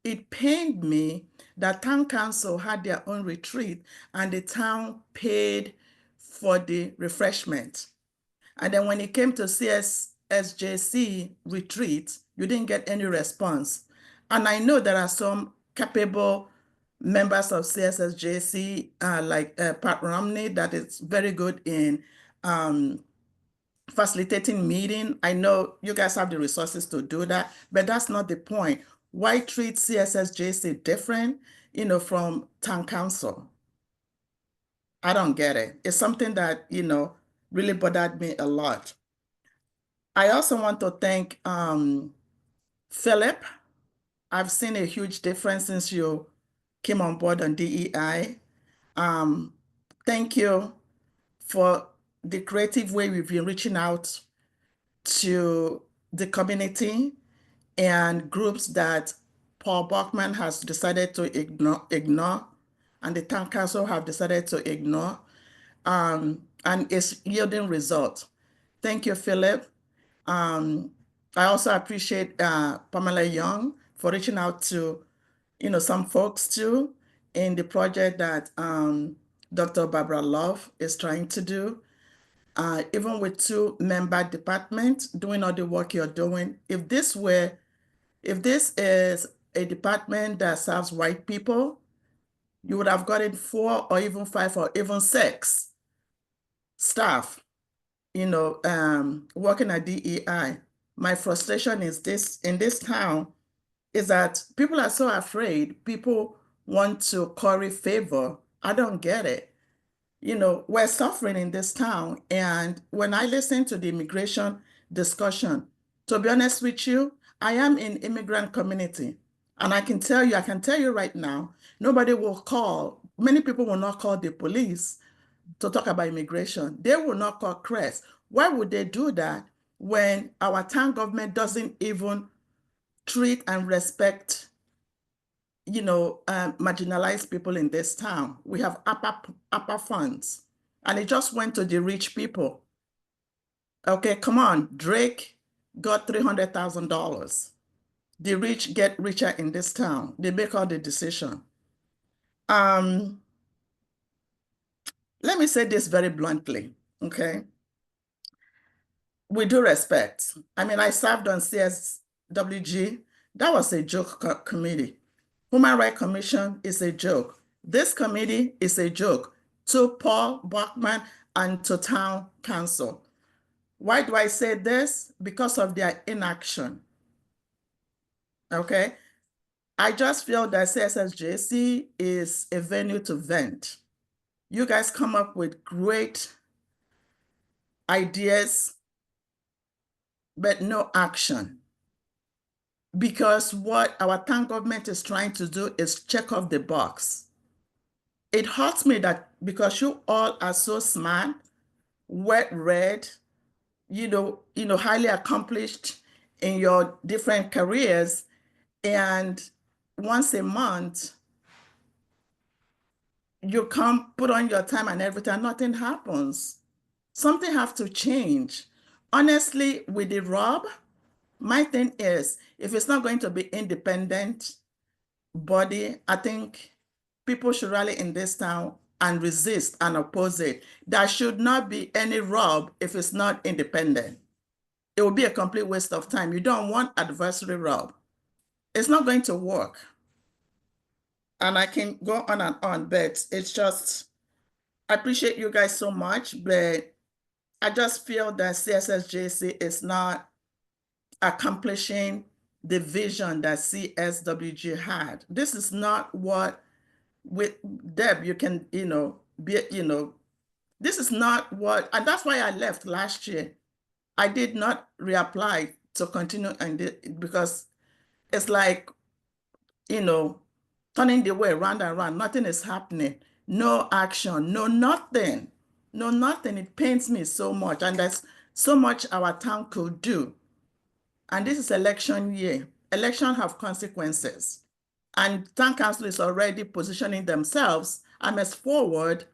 it pained me that town council had their own retreat and the town paid for the refreshment. And then when it came to CSSJC retreat, you didn't get any response. And I know there are some capable members of CSSJC, like Pat Romney, that is very good in facilitating meeting. I know you guys have the resources to do that, but that's not the point. Why treat CSSJC different, from town council? I don't get it. It's something that, really bothered me a lot. I also want to thank Philip. I've seen a huge difference since you came on board on DEI. Thank you for the creative way we've been reaching out to the community and groups that Paul Bachman has decided to ignore, and the town council have decided to ignore, and it's yielding results. Thank you, Philip. I also appreciate Pamela Young for reaching out to, some folks too in the project that Dr. Barbara Love is trying to do. Even with 2-member departments doing all the work you're doing, if this were If this is a department that serves white people, you would have gotten 4 or even 5 or even 6 staff, working at DEI. My frustration is this in this town is that people are so afraid. People want to curry favor. I don't get it. We're suffering in this town. And when I listen to the immigration discussion, to be honest with you, I am in immigrant community. And I can tell you right now, nobody will call, many people will not call the police to talk about immigration. They will not call CRES. Why would they do that when our town government doesn't even treat and respect marginalized people in this town? We have upper funds, and it just went to the rich people. Okay, come on. Drake got $300,000. The rich get richer in this town. They make all the decision. Let me say this very bluntly, okay? With due respect, I served on CSWG. That was a joke committee. Human Rights Commission is a joke. This committee is a joke to Paul Bachman and to town council. Why do I say this? Because of their inaction. Okay? I just feel that CSSJC is a venue to vent. You guys come up with great ideas, but no action. Because what our town government is trying to do is check off the box. It hurts me that because you all are so smart, well-read, highly accomplished in your different careers, and once a month, you come put on your time and everything, nothing happens. Something have to change. Honestly, with the Rob, my thing is, if it's not going to be independent body, I think people should rally in this town and resist and oppose it. There should not be any Rob if it's not independent. It will be a complete waste of time. You don't want adversary Rob. It's not going to work. And I can go on and on, but it's just, I appreciate you guys so much, but I just feel that CSSJC is not accomplishing the vision that CSWG had. This is not what, with Deb, you can, this is not what, and that's why I left last year. I did not reapply to continue, and because it's like, turning the way round and round, nothing is happening, no action, no nothing. It pains me so much, and there's so much our town could do. And this is election year. Election have consequences. And town council is already positioning themselves as forward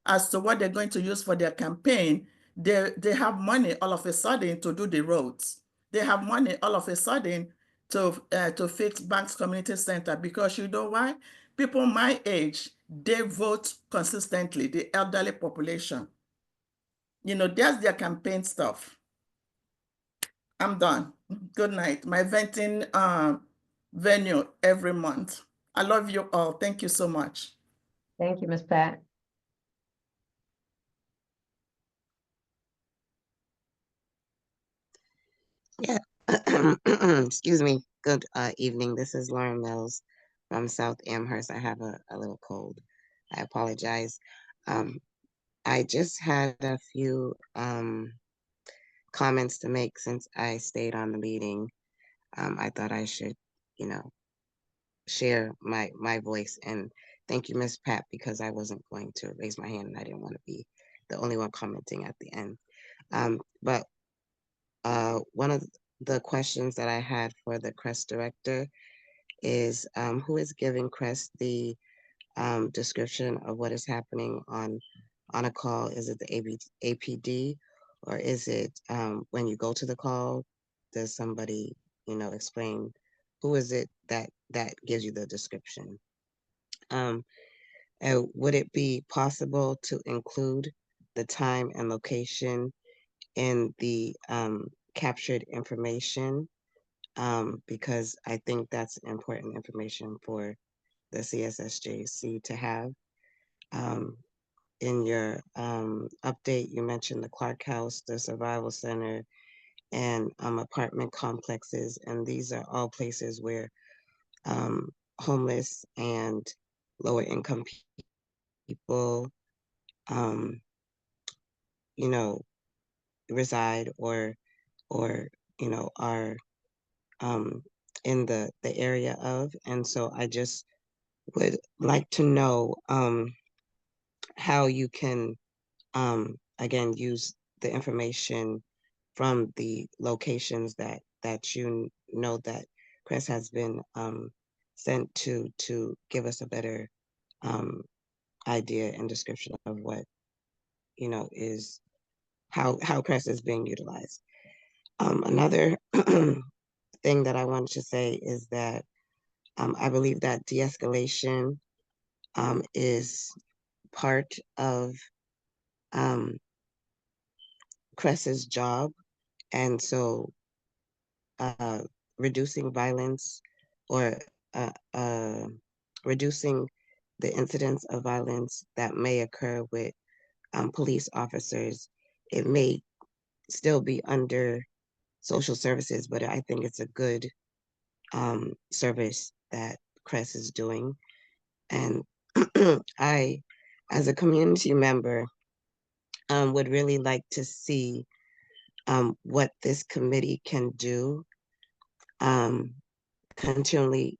as to what they're going to use for their campaign. They have money all of a sudden to do the roads. They have money all of a sudden to fix Banks Community Center, because you know why? People my age, they vote consistently, the elderly population. That's their campaign stuff. I'm done. Good night. My venting venue every month. I love you all. Thank you so much. Thank you, Ms. Pat. Yeah. Excuse me. Good evening. This is Lauren Mills from South Amherst. I have a little cold. I apologize. I just had a few comments to make since I stayed on the meeting. I thought I should, share my voice, and thank you, Ms. Pat, because I wasn't going to raise my hand and I didn't want to be the only one commenting at the end. But one of the questions that I had for the CREST director is who is giving CREST the description of what is happening on a call? Is it the APD, or is it when you go to the call, does somebody, explain who is it that gives you the description? Would it be possible to include the time and location in the captured information because I think that's important information for the CSSJC to have. In your update, you mentioned the Clark House, the Survival Center, and apartment complexes, and these are all places where homeless and lower income people, you know, reside or are in the area of. And so I just would like to know how you can again use the information from the locations that you know that Chris has been sent to give us a better idea and description of what is how Crest is being utilized. Another thing that I wanted to say is that I believe that de-escalation is part of Crest's job, and so reducing violence or reducing the incidents of violence that may occur with police officers. It may still be under social services, but I think it's a good service that Crest is doing. And I, as a community member, would really like to see what this committee can do continually,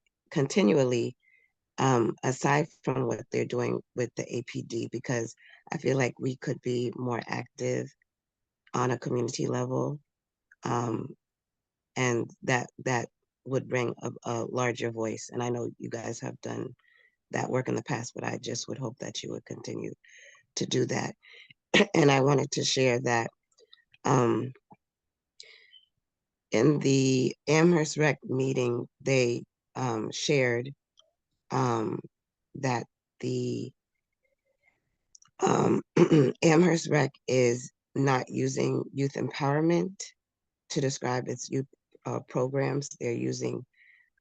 aside from what they're doing with the APD, because I feel like we could be more active on a community level, and that would bring a larger voice. And I know you guys have done that work in the past, but I just would hope that you would continue to do that. And I wanted to share that in the Amherst Rec meeting, they shared that the Amherst Rec is not using youth empowerment to describe its youth programs. They're using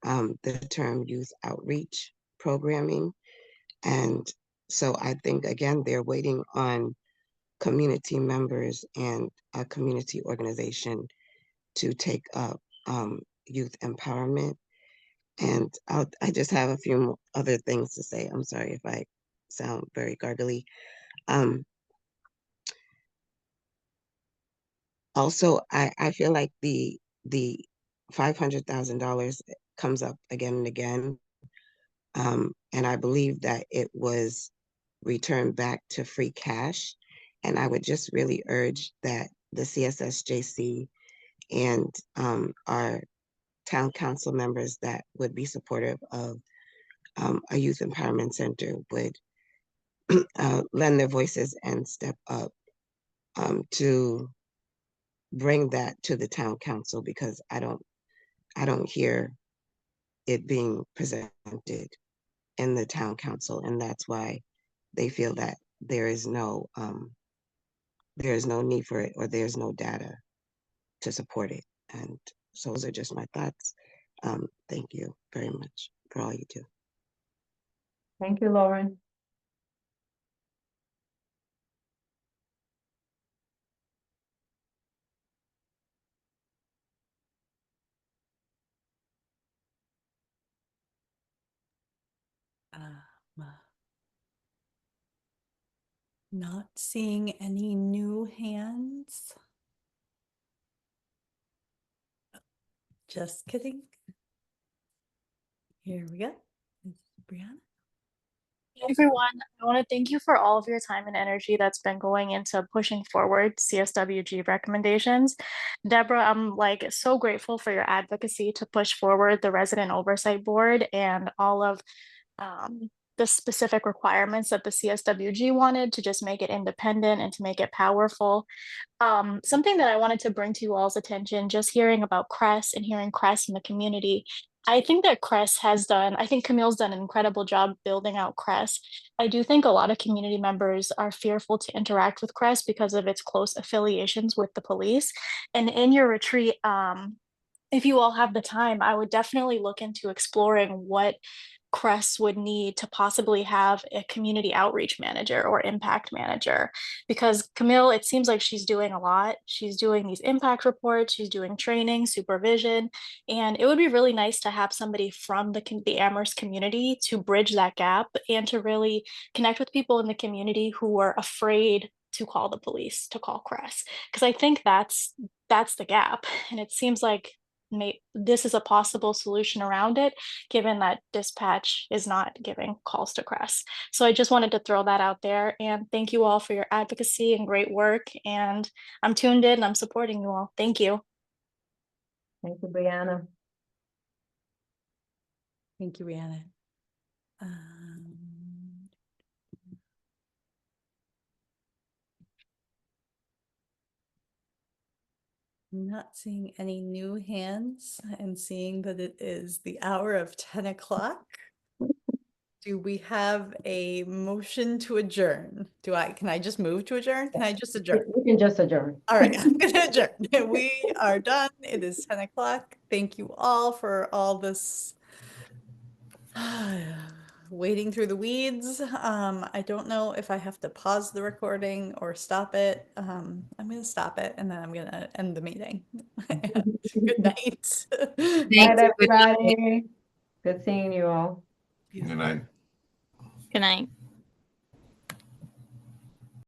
the term youth outreach programming. And so I think, again, they're waiting on community members and a community organization to take up youth empowerment. And I just have a few other things to say. I'm sorry if I sound very gargly. Also, I feel like the $500,000 comes up again and again. And I believe that it was returned back to free cash. And I would just really urge that the CSSJC and our town council members that would be supportive of a youth empowerment center would lend their voices and step up to bring that to the town council, because I don't hear it being presented in the town council, and that's why they feel that there is no need for it, or there's no data to support it. And so those are just my thoughts. Thank you very much for all you do. Thank you, Lauren. Not seeing any new hands. Just kidding. Here we go. It's Brianna. Hey everyone, I want to thank you for all of your time and energy that's been going into pushing forward CSWG recommendations. Deborah, I'm like so grateful for your advocacy to push forward the Resident Oversight Board and all of the specific requirements that the CSWG wanted to just make it independent and to make it powerful. Something that I wanted to bring to you all's attention, just hearing about CRESS and hearing CRESS in the community. I think that CRESS I think Camille's done an incredible job building out CRESS. I do think a lot of community members are fearful to interact with CRESS because of its close affiliations with the police. And in your retreat, if you all have the time, I would definitely look into exploring what Crest would need to possibly have a community outreach manager or impact manager. Because Camille, it seems like she's doing a lot. She's doing these impact reports, she's doing training, supervision, and it would be really nice to have somebody from the Amherst community to bridge that gap and to really connect with people in the community who are afraid to call the police, to call Crest. Because I think that's the gap. And it seems like this is a possible solution around it, given that dispatch is not giving calls to Crest. So I just wanted to throw that out there, and thank you all for your advocacy and great work. And I'm tuned in and I'm supporting you all. Thank you. Thank you, Brianna. Thank you, Rihanna. Not seeing any new hands and seeing that it is the hour of 10 o'clock. Do we have a motion to adjourn? Can I just move to adjourn? Can I just adjourn? We can just adjourn. All right, I'm gonna adjourn. We are done. It is 10 o'clock. Thank you all for all this wading through the weeds. I don't know if I have to pause the recording or stop it. I'm gonna stop it and then I'm gonna end the meeting. Good night. Night, everybody. Good seeing you all. Good night. Good night.